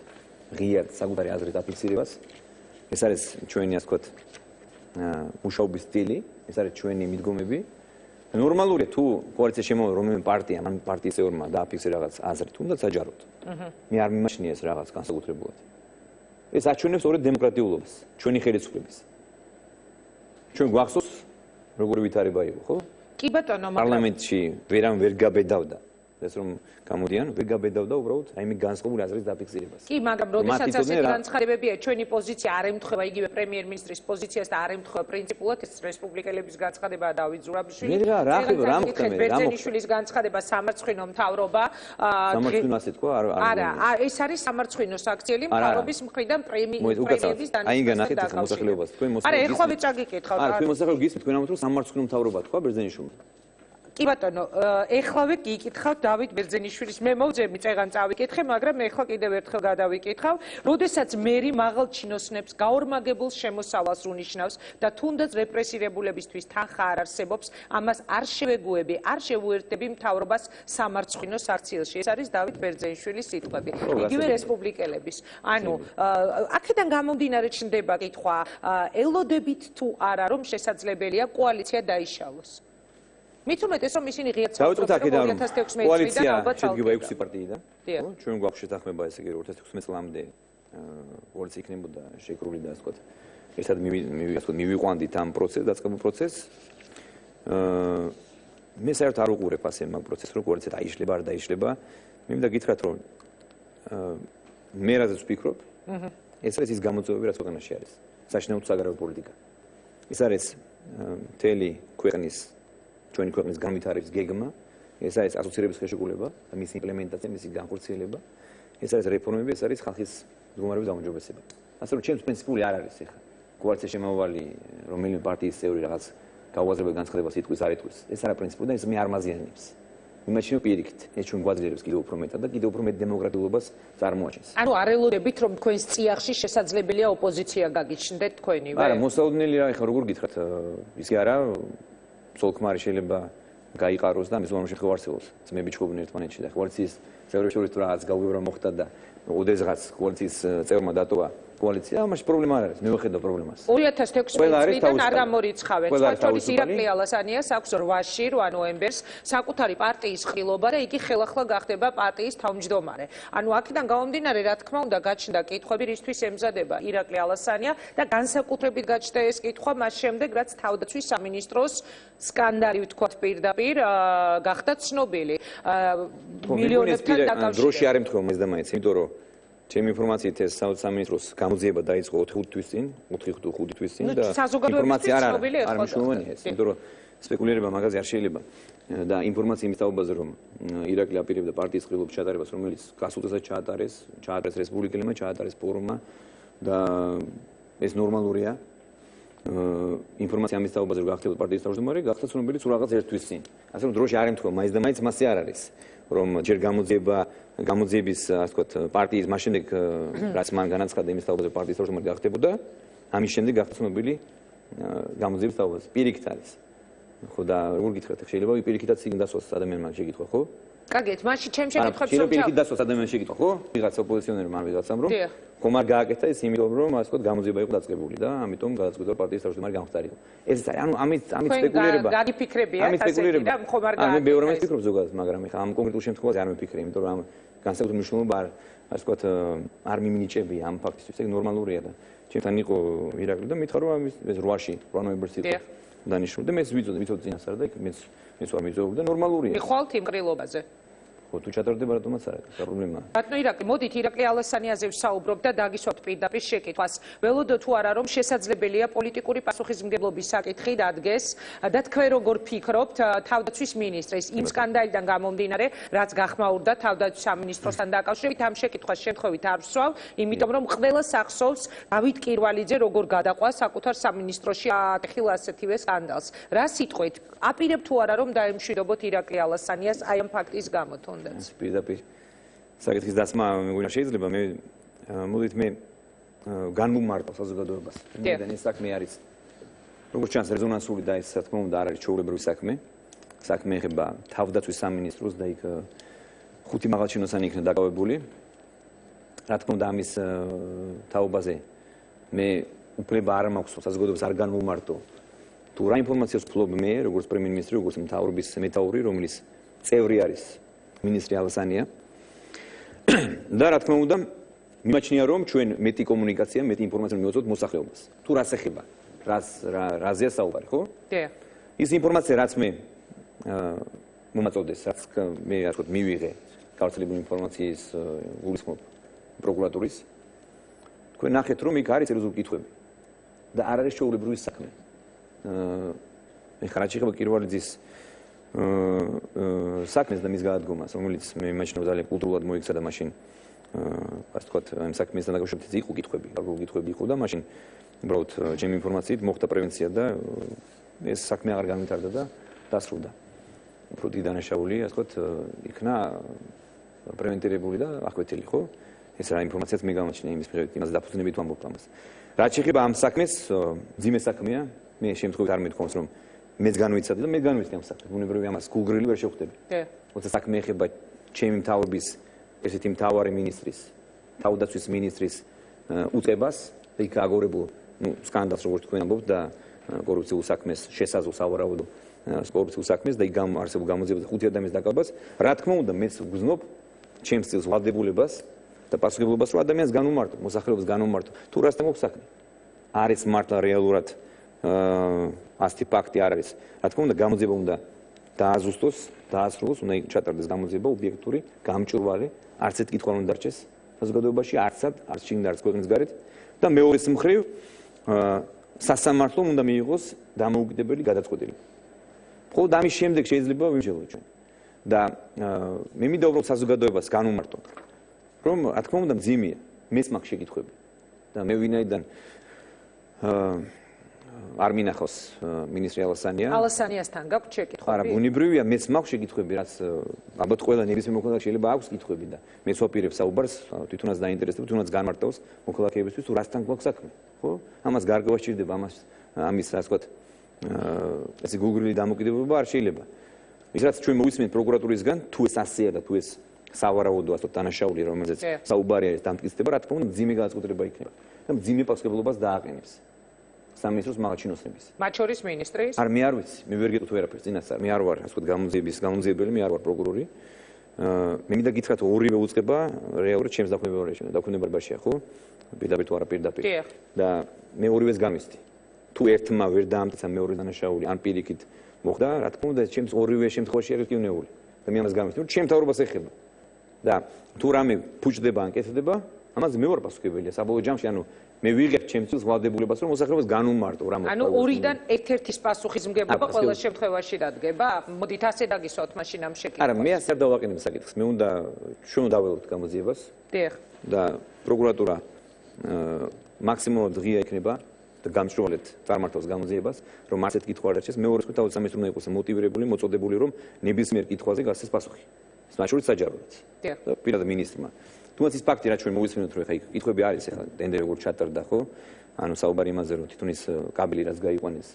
ღიად საკუთარი აზრის დაფიქსირებას. ეს არის ჩვენი ასე ვთქვათ მუშაობის სტილი, ეს არის ჩვენი მიდგომები. ნორმალურია თუ კოალიციაში შემოვიდა რომელიმე პარტია, ან პარტიის წევრმა დააფიქსირა რაღაც აზრი, თუნდაც საჯაროდ. მე არ მიმაჩნია ეს რაღაც განსაკუთრებულად. ეს აჩვენებს სწორედ დემოკრატიულობას, ჩვენი ხელისუფლების. ჩვენ გვახსოვს როგორი ვითარება იყო, ხო? კი ბატონო, პარლამენტში ვერამ ვერ გაბედავდა. ეს რომ გამოდიან, ვერ გაბედავდა უბრალოდ რაიმე განსხვავებული აზრის დაფიქსირებას. კი, მაგრამ როდესაც ასეთი განცხადებებია, ჩვენი პოზიცია არ ემთხვევა იგივე პრემიერ-მინისტრის პოზიციას და არ ემთხვევა პრინციპულად ეს რესპუბლიკელების განცხადებაა დავით ზურაბიშვილი. რა ხდება, რა მოხდა? ბერძენიშვილის განცხადება სამარცხვინო მთავრობა. სამარცხვინო ასე თქვა, არა, ეს არის სამარცხვინო საქციელი მთავრობის მხრიდან პრემიების დანიშნულებით მოსახლეობას თქვენ მოსახლეობას. არა, ეხლა წაგიკითხავთ. არა, თქვენ მოსახლეობას გისმით, თქვენ ამბობთ რომ სამარცხვინო მთავრობა თქვა ბერძენიშვილმა. კი ბატონო, ეხლავე გიკითხავ დავით ბერძენიშვილის მე მოვძებნი წეგან წავიკითხე, მაგრამ ეხლა კიდევ ერთხელ გადავიკითხავ, როდესაც მერი მაღალ ჩინოსნებს გაორმაგებულ შემოსავალს უნიშნავს და თუნდაც რეპრესირებულებისთვის თანხა არ არსებობს, ამას არ შევეგუები, არ შევუერთდები მთავრობას სამარცხვინო საქციელში. ეს არის დავით ბერძენიშვილის სიტყვები. იგივე რესპუბლიკელების. ანუ აქედან გამომდინარე ჩნდება კითხვა, ელოდებით თუ არა რომ შესაძლებელია კოალიცია დაიშალოს. მით უმეტეს რომ ისინი ღიად საუბრობენ 2016 კოალიცია შედგება 6 პარტიიდან, ხო? ჩვენ გვაქვს შეთანხმება ესე იგი 2016 წლამდე კოალიცია იქნებოდა შეკრული და ასე ვთქვათ. ერთად მივიყვანდით ამ პროცესს, დაწყებულ პროცესს. მე საერთოდ არ უყურებ ასე მაგ პროცესს, რომ კოალიცია დაიშლება, არ დაიშლება. მე მინდა გითხრათ, რომ მე რაზეც ვფიქრობ, ეს არის ის გამოწვევები, რაც ქვეყანაში არის. საშინაო საგარეო პოლიტიკა. ეს არის მთელი ქვეყნის ჩვენი ქვეყნის განვითარების გეგმა, ეს არის ასოცირების ხელშეკრულება და მისი იმპლემენტაცია, მისი განხორციელება, ეს არის რეფორმები, ეს არის ხალხის მდგომარეობის გაუმჯობესება. ასე რომ ჩემს პრინციპული არ არის ეხლა კოალიციაში შემოვალი რომელიმე პარტიის წევრი რაღაც გაუაზრებელ განცხადებას იტყვის, არ იტყვის. ეს არა პრინციპული და ეს მე არ მაზიანებს. იმაში პირიქით, ეს ჩვენ გვაძლიერებს კიდევ უფრო მეტად და კიდევ უფრო მეტ დემოკრატიულობას წარმოაჩენს. ანუ არ ელოდებით რომ თქვენს წიაღში შესაძლებელია ოპოზიცია გაგიჩნდეთ თქვენივე? არა, მოსაოდნელი რა ეხლა როგორ გითხრათ, ისე არა სოლქმარი შეიძლება გაიყაროს და მის მომში ხო არსებობს. ძმები ჩხუბნი ერთმანეთში და კოალიციის წევრებს შორის თუ რაღაც გაუგებრა მოხდა და ოდესღაც კოალიციის წევრმა დატოვა კოალიცია, ამაში პრობლემა არ არის. მე ვხედავ პრობლემას. 2016 წლიდან არ გამორიცხავენ. თორეს ირაკლი ალასანიას აქვს 8-ში 8 ნოემბერს საკუთარი პარტიის ხილობა და იგი ხელახლა გახდება პარტიის თავმჯდომარე. ანუ აქედან გამომდინარე, რა თქმა უნდა, გაჩნდა კითხვები, რისთვის ემზადება ირაკლი ალასანია და განსაკუთრებით გაჩნდა ეს კითხვა მას შემდეგ, რაც თავდაცვის სამინისტროს სკანდალი ვთქვათ პირდაპირ გახდა ცნობილი. მილიონებთან დაკავშირებით. დროში არ ემთხვევა ეს და მაინც, იმიტომ რომ ჩემი ინფორმაციით ეს სამინისტროს გამოძიება დაიწყო 4 თვის წინ, 4-5 თვის წინ და ინფორმაცია არ მნიშვნელოვანია ეს, იმიტომ რომ სპეკულირება მაგაზე არ შეიძლება და ინფორმაცია იმის თაობაზე რომ ირაკლი აპირებდა პარტიის ხილობის ჩატარებას, რომელიც გასულთასაც ჩაატარეს რესპუბლიკელებმა, ჩაატარეს ფორუმმა და ეს ნორმალურია. ინფორმაცია ამის თაობაზე რომ გახდებოდა პარტიის თავმჯდომარე, გახდა ცნობილი თუ რაღაც 1 თვის წინ. ასე რომ დროში არ ემთხვევა მაინც და მაინც მასე არ არის. რომ ჯერ გამოძიების ასე ვთქვათ პარტიის მას შემდეგ რაც მან განაცხადა იმის თაობაზე პარტიის თავმჯდომარე გახდებოდა ამის შემდეგ გახდა ცნობილი გამოძიების თაობაზე პირიქით არის ხო და როგორ გითხრათ შეიძლება პირიქითაც იქ დასვას ადამიანმა შეგითხვა ხო კარგით მაშინ ჩემ შეკითხვებს რომ პირიქით დასვას ადამიანმა შეგითხვა ხო ვიღაც ოპოზიციონერმა ან ვიღაცამ რომ ხომ არ გააკეთა ეს იმიტომ რომ ასე ვთქვათ გამოძიება იყო დაწყებული და ამიტომ გადაწყვიტა პარტიის თავმჯდომარე გამხდარიყო ეს ანუ ამით სპეკულირება გადიფიქრებია ასეთი და ხომ არ გააკეთა მე მეორე მე ვფიქრობ ზოგადად მაგრამ ეხლა ამ კონკრეტულ შემთხვევაში არ მიფიქრე იმიტომ რომ ამ განსაკუთრებული მნიშვნელობა ასე ვთქვათ არ მიმინიჭებია ამ ფაქტისთვის ეგ ნორმალურია და ჩემთან იყო ირაკლი და მითხრა რომ ეს 8-ში 8 ნოემბერს იყო დანიშნული და მეც ვიცოდი წინასწარ და მეც ვარ მიზოური და ნორმალურია მიხვალთ იმ ყრილობაზე ხო თუ ჩატარდება რატომაც არა ეს პრობლემაა ბატონო ირაკლი მოდით ირაკლი ალასანიაზე ვსაუბრობ და დაგისვათ პირდაპირ შეკითხვას ველოდო თუ არა რომ შესაძლებელია პოლიტიკური პასუხისმგებლობის საკითხი დადგეს და თქვენ როგორ ფიქრობთ თავდაცვის მინისტრის იმ სკანდალიდან გამომდინარე რაც გახმაურდა თავდაცვის სამინისტროსთან დაკავშირებით ამ შეკითხვას შემთხვევით არ ვსვავ იმიტომ რომ ყველა სახსოვს დავით კირვალიძე როგორ გადაყვა საკუთარ სამინისტროში ახლა ასეთივე სკანდალს რა სიტყვით აპირებ თუ არა რომ დაემშვიდობოთ ირაკლი ალასანიას აი ამ ფაქტის გამო პირდაპირ საკითხის დასმა მეგვინა შეიძლება მე მოდით მე განმომარტავ საზოგადოებას იმედან ეს საქმე არის როგორც ჩანს რეზონანსული და ეს რა თქმა უნდა არ არის ჩვეულებრივი საქმე საქმე ეხება თავდაცვის სამინისტროს და იქ ხუთი მაღალჩინოსანი იქნა დაკავებული. რა თქმა უნდა ამის თაობაზე მე უფლება არ მაქვს საზოგადოებას არ განვუმარტო. თუ რა ინფორმაციას ვფლობ მე, როგორც პრემიერ-მინისტრი, როგორც მთავრობის მეთაური, რომლის წევრი არის მინისტრი ალასანია. და რა თქმა უნდა, მიმაჩნია რომ ჩვენ მეტი კომუნიკაცია, მეტი ინფორმაცია მივაწოდოთ მოსახლეობას. თუ რას ეხება, რაზეა საუბარი, ხო? დიახ. ის ინფორმაცია რაც მე მომაწოდეს, რაც მე ასე ვთქვათ, მივიღე გავრცელებული ინფორმაციის გულისხმობ პროკურატურის. თქვენ ნახეთ რომ იქ არის სერიოზული კითხვები და არ არის ჩვეულებრივი საქმე. ეხლა რაც შეეხება კიროვალიძის საქმეს და მის გადადგომას, რომელიც მე იმაჩნევ ძალიან კულტურულად მოიქცა და მაშინ ასე ვთქვათ, ამ საქმესთან დაკავშირებით იყო კითხვები, გარკვეული კითხვები იყო და მაშინ უბრალოდ ჩემი ინფორმაციით მოხდა პრევენცია და ეს საქმე აღარ განვითარდა და დასრულდა. უფრო დიდი დანაშაული, ასე ვთქვათ, იქნა პრევენტირებული და ახვეთილი, ხო? ეს რა ინფორმაციაც მე გამაჩნია იმის მიხედვით, იმას დაფუძნებით ვამბობ ამას. რაც შეეხება ამ საქმეს, ძიმე საქმეა, მე შემთხვევით არ მეთქვამს რომ მეც განვიცადი და მე განვიცდი ამ საქმეს. ბუნებრივია ამას გულგრილი ვერ შევხვდები. როცა საქმე ეხება ჩემი მთავრობის ესეთი მთავარი მინისტრის, თავდაცვის მინისტრის უწყებას და იქ აგორებულ სკანდალს როგორც თქვენ ამბობთ და კორუფციულ საქმეს შესაძლო სავარაუდო კორუფციულ საქმეს და იქ არსებულ გამოძიებას 5 ადამიანის დაკავებას, რა თქმა უნდა მეც ვგზნობ ჩემს წილს ვალდებულებას და პასუხისმგებლობას რომ ადამიანს განუმარტო, მოსახლეობას განუმარტო. თუ რასთან მოხდა საქმე? არის მართლა რეალურად ასეთი ფაქტი არ არის. რა თქმა უნდა გამოძიება უნდა დააზუსტოს, დაასრულოს, უნდა ჩატარდეს გამოძიება ობიექტური, გამჭვირვალე, არც ერთ კითხვა არ უნდა დარჩეს საზოგადოებაში, არცად, არც შიგნით, არც ქვეყნის გარეთ და მეორეს მხრივ სასამართლომ უნდა მიიღოს დამოუკიდებელი გადაწყვეტილება. მხოლოდ ამის შემდეგ შეიძლება ვიმსჯელოთ ჩვენ. და მე მინდა უბრალოდ საზოგადოებას განუმარტო, რომ რა თქმა უნდა მძიმეა, მეც მაქვს შეკითხვები და მე ვინაიდან არ მინახავს მინისტრი ალასანია. ალასანიასთან გაქვთ შეკითხვები? არა, ბუნებრივია, მეც მაქვს შეკითხვები, რაც ალბათ ყველა ნებისმიერ მოქალაქეს შეიძლება აქვს კითხვები და მეც ვაპირებ საუბარს, თვითონაც დაინტერესდება, თვითონაც განმარტავს მოქალაქეებისთვის, თუ რასთან გვაქვს საქმე, ხო? ამას გარკვევა სჭირდება, ამის ასე ვთქვათ, ესე გულგრილი დამოკიდებულება არ შეიძლება. ის რაც ჩვენ მოვისმენთ პროკურატურისგან, თუ ეს ასეა და თუ ეს სავარაუდო ასე დანაშაული, რომელზეც საუბარი არის დამტკიცდება, რა თქმა უნდა, მძიმე გადაწყვეტილება იქნება და მძიმე პასუხისმგებლობას დააყენებს. სამინისტროს მაღალჩინოსნების. მათ შორის მინისტრის? არ მე არ ვიცი, მე ვერ გეტყვით ვერაფერს წინასწარ. მე არ ვარ, ასე ვთქვათ, გამოძიებელი, მე არ ვარ პროკურორი. მე მინდა გითხრათ, ორივე უწყება რეალურად ჩემს დაქვემდებარებაშია, ხო? პირდაპირ თუ არა პირდაპირ. და მე ორივეს გამისდი. თუ ერთმა ვერ დაამტკიცა მეორე დანაშაული, ან პირიქით მოხდა, რა თქმა უნდა, ჩემს ორივე შემთხვევაში არის კივნეული. და მე ამას გამისდი, რომ ჩემ მთავრობას ეხება. და თუ რამე ფუჭდება ან კეთდება, ამაზე მე ვარ პასუხებელია საბოლოო ჯამში, ანუ მე ვიღებ ჩემს წილს ვალდებულებას, რომ მოსახლეობას განუმარტო რა მოხდა. ანუ ორიდან ერთ-ერთის პასუხისმგებლობა ყველა შემთხვევაში დადგება? მოდით ასე დაგისვათ მაშინ ამ შეკითხვას. არა, მე ასე არ დავაყენებ საკითხს. მე უნდა ჩვენ დაველოთ გამოძიებას. დიახ. და პროკურატურა მაქსიმალურად ღია იქნება და გამჭვირვალედ წარმართავს გამოძიებას, რომ არც ერთ კითხვა არ დარჩეს. მეორე მხრივ თავის სამინისტრო უნდა იყოს მოტივირებული, მოწოდებული, რომ ნებისმიერ კითხვაზე გასცეს პასუხი. მათ შორის საჯაროდაც. დიახ. და პირადად მინისტრმა. თუმცა ის ფაქტი, რაც ჩვენ მოვისმენთ, რომ ეხა კითხვები არის, ეხა ტენდერი როგორ ჩატარდა, ხო? ანუ საუბარი იმაზე, რომ თვითონ ის კაბელი რაც გაიყვანეს.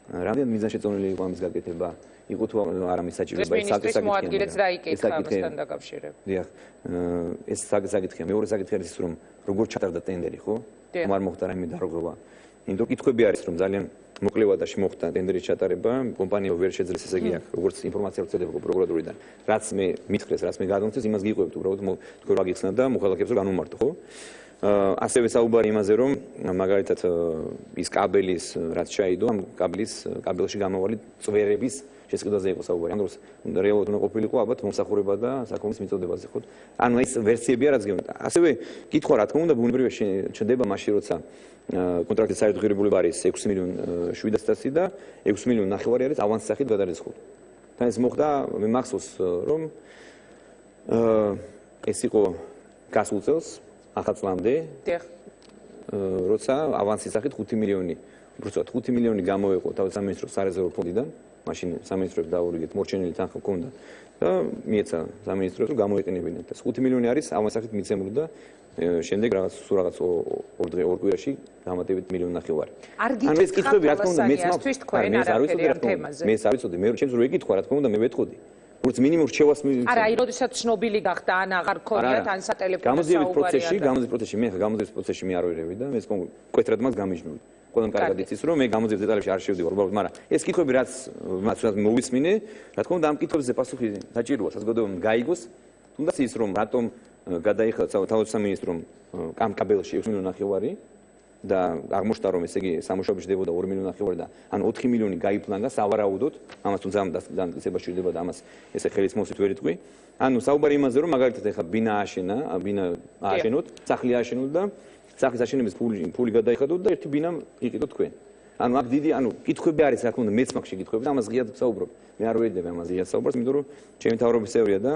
რამდენი მიზანშეწონილი იყო ამის გაკეთება? იყო თუ არა მის საჭიროება ეს მინისტრის მოადგილეც დაიკითხა ამასთან დაკავშირებით. დიახ. ეს საკითხია. მეორე საკითხი არის ის, რომ როგორ ჩატარდა ტენდერი, ხო? თუ არ მოხდა რაიმე დარღვევა. იმიტომ კითხვები არის, რომ ძალიან მოკლე ვადაში მოხდა ტენდერის ჩატარება, კომპანია ვერ შეძლეს, ესე იგი, როგორც ინფორმაცია ვრცელდება პროკურატურიდან. რაც მე მითხრეს, რაც მე გადმოცეს, იმას გიყვებთ, უბრალოდ თქვენ რა გიხსნათ და მოხალხეებს რომ განუმარტო, ხო? ასევე საუბარი იმაზე, რომ მაგალითად ის კაბელის რაც ჩაიდო, ამ კაბელში გამავალი წვერების შესყიდვაზე იყო საუბარი. ამ დროს რეალურად უნდა ყოფილიყო ალბათ მომსახურება და საქონლის მიწოდებაზე, ხო? ანუ ეს ვერსიებია რაც გეუბნებთ. ასევე კითხვა რა თქმა უნდა ბუნებრივია ჩნდება მაშინ, როცა კონტრაქტის საერთო ღირებულება არის 6 მილიონ 700 და 6 მილიონ ნახევარი არის ავანსის სახით გადარიცხული. და ეს მოხდა, მე მახსოვს, რომ ეს იყო გასულ წელს, ახალ წლამდე, როცა ავანსის სახით 5 მილიონი, უბრალოდ 5 მილიონი გამოეყო თავის სამინისტროს სარეზერვო ფონდიდან მაშინ სამინისტროებს დაურიგეთ, მორჩენილი თანხა ჰქონდა და მიეცა სამინისტროს რომ გამოეყენებინათ. 5 მილიონი არის ამასახით მიცემული და შემდეგ რაღაც სულ რაღაც ორ კვირაში დამატებით 1.5 მილიონი. ანუ ეს კითხვები რა თქმა უნდა მეც მაქვს თქვენ არაფერი ამ თემაზე. მე არ ვიცოდი, მე ჩემს რო ეკითხვა რა თქმა უნდა მე ვეთყოდი. როგორც მინიმუმ რჩევას მივიწევ. არა, აი, როდესაც ცნობილი გახდა, ან აღარ ქონიათ, ან სატელეფონო საუბარი. გამოძიების პროცესში მე არ ვერევი და მე მკვეთრად მას გამიჯნული. ყველამ კარგად იცის რომ მე გამოძიების დეტალებში არ შევდივარ უბრალოდ, მაგრამ ეს კითხვები რაც მოვისმინე, რა თქმა უნდა ამ კითხვებზე პასუხი საჭიროა, საზოგადოებამ გაიგოს, თუნდაც ის რომ რატომ გადაიხადა თავის სამინისტრომ ამ კაბელში 6.5 მილიონი და აღმოჩნდა რომ ესე იგი სამუშაოები შედებოდა 2.5 მილიონი და ან 4 მილიონი გაიფლანგა სავარაუდოდ, ამას თუმცა ამ დასწრება შეიძლება და ამას ესე ხელის მოსით ვერ იტყვი. ანუ საუბარი იმაზე რომ მაგალითად ეხა ბინა ააშენოთ, სახლი ააშენოთ და სახლის აშენების ფული გადაიხადოთ და ერთი ბინა იყიდოთ თქვენ. ანუ აქ დიდი, ანუ კითხვები არის, რა თქმა უნდა, მეც მაქვს შეკითხვები და ამას ღიად ვსაუბრობ. მე არ ვეძებ ამაზე ღიად საუბარს, იმიტომ რომ ჩემი მთავრობის წევრია და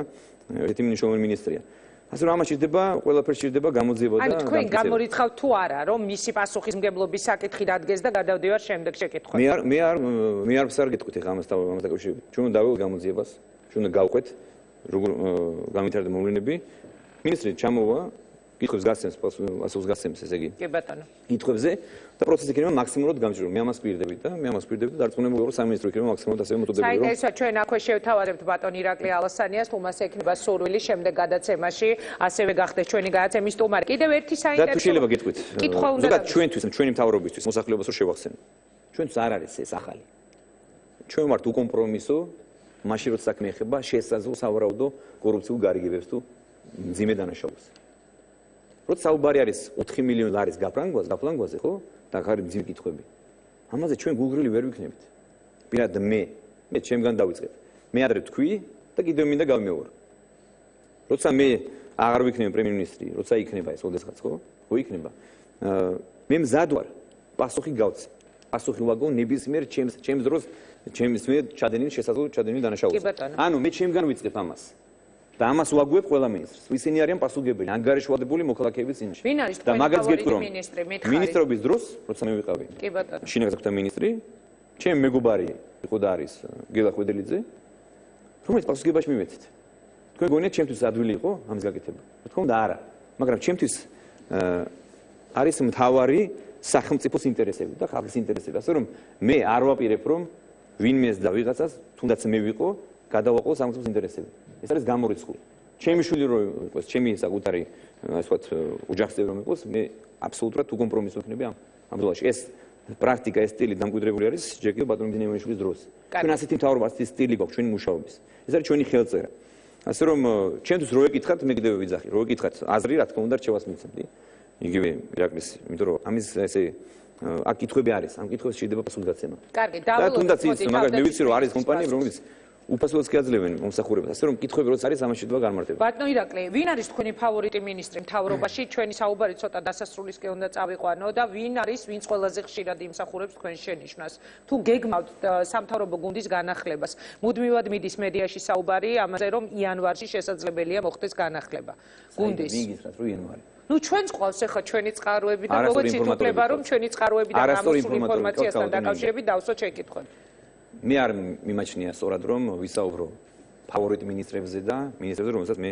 ერთი მნიშვნელოვანი მინისტრია. ასე რომ ამას ჭირდება, ყველაფერს ჭირდება გამოძიება და ანუ თქვენ გამორიცხავთ თუ არა, რომ მისი პასუხისმგებლობის საკითხი დადგეს და გადავდივარ შემდეგ შეკითხვაზე. მე არ ვსარგეთქვით ეხა ამას დაკავშირებით. ჩვენ უნდა დავიღოთ გამოძიებას, ჩვენ უნდა გავყვეთ როგორ განვითარდება მოვლენები. მინისტრი ჩამოვა კითხვებს გასცემს, პასუხს გასცემს, ესე იგი. კი ბატონო. კითხვებზე და პროცესი იქნება მაქსიმალურად გამჭირველი. მე ამას ვკვირდები და დარწმუნებული ვარ სამინისტრო იქნება მაქსიმალურად ასევე მოტივირებული. საინტერესოა, ჩვენ აქვე შევთავაზებთ ბატონ ირაკლი ალასანიას, თუმას ექნება სურვილი შემდეგ გადაცემაში, ასევე გახდეს ჩვენი გადაცემის სტუმარი. კიდევ ერთი და თუ შეიძლება გეტყვით. კითხვა უნდა ზოგადად ჩვენთვის, ჩვენი მთავრობისთვის მოსახლეობას რო შევახსენო. ჩვენთვის არ არის ეს ახალი. ჩვენ ვართ უკომპრომისო, მაშინ როცა საქმე ეხება შესაძლო სავარაუდო კორუფციულ გარიგებებს თუ მძიმე დანაშაულს. როცა საუბარი არის 4 მილიონი ლარის გაფლანგვაზე, ხო? და ხარი მძიმე კითხვები. ამაზე ჩვენ გულგრილი ვერ ვიქნებით. პირადად მე ჩემგან დავიწყებ. მე ადრე თქვი და კიდევ მინდა გავიმეორო. როცა მე აღარ ვიქნები პრემიერ-მინისტრი, როცა იქნება ეს ოდესღაც, ხო? ხო იქნება. მე მზად ვარ პასუხი გავცე. პასუხი ვაგო ნებისმიერ ჩემს დროს ჩემს მიერ ჩადენილი დანაშაულს. ანუ მე ჩემგან ვიწყებ ამას. და ამას ვაგუებ ყველა მინისტრს. ისინი არიან პასუხობელი, ანგარიშვალდებული მოქალაქეების წინაშე. ვინ არის და მაგაც თქვენი გეტყვი რომ მინისტრი? მითხარი. მინისტრობის დროს, როცა მე ვიყავი. კი ბატონო. შინაგან საქმეთა მინისტრი, ჩემი მეგობარი იყო და არის გელა ხვედელიძე, რომელიც პასუხისმგებაში მივეცით. თქვენ გონიათ ჩემთვის ადვილი იყო ამის გაკეთება? რა თქმა უნდა არა. მაგრამ ჩემთვის არის მთავარი სახელმწიფოს ინტერესები და ხალხის ინტერესები. ასე რომ მე არ ვაპირებ რომ ვინმეს და ვიღაცას, თუნდაც მე ვიყო, გადავაყო სახელმწიფოს ინტერესები. ეს არის გამორიცხული. ჩემი შვილი რო იყოს, ჩემი საკუთარი ასე ვთქვათ ოჯახზე რომ იყოს, მე აბსოლუტურად უკომპრომისო ვიქნები ამ ბრძოლაში. ეს პრაქტიკა, ეს სტილი დამკვიდრებული არის ჯერ კიდევ ბატონ დინევანიშვილის დროს. ჩვენ ასეთი მთავრობა, ასეთი სტილი გვაქვს ჩვენი მუშაობის. ეს არის ჩვენი ხელწერა. ასე რომ ჩემთვის რო ეკითხათ, მე კიდევ ვიძახი, რო ეკითხათ აზრი, რა თქმა უნდა, რჩევას მიცემდი. იგივე ირაკლის, იმიტომ რომ ამის ესე აქ კითხვები არის, ამ კითხვებს შეიძლება პასუხი გაცემა. კარგი, და თუნდაც ის, მაგრამ მე ვიცი რომ არის კომპანიები, რომელიც უფასოებს გაძლევენ მომსახურებას, ასე რომ კითხვები როცა არის, ამაში შეიძლება გამარტება. ბატონო ირაკლი, ვინ არის თქვენი ფავორიტი მინისტრი მთავრობაში? ჩვენი საუბარი ცოტა დასასრულისკენ უნდა წავიყვანო და ვინ არის, ვინც ყველაზე ხშირად იმსახურებს თქვენ შენიშვნას? თუ გეგმავთ სამთავრობო გუნდის განახლებას, მუდმივად მიდის მედიაში საუბარი ამაზე, რომ იანვარში შესაძლებელია მოხდეს განახლება გუნდის. ვინ გითხრათ რომ იანვარი? ნუ ჩვენს ყავს ახლა ჩვენი წყაროები და მოგეცით უფლება რომ ჩვენი წყაროებიდან გამოსულ ინფორმაციასთან დაკავშირებით დავსვათ შეკითხვები. მე არ მიმაჩნია სწორად რომ ვისაუბრო ფავორიტ მინისტრებზე და მინისტრებზე რომელსაც მე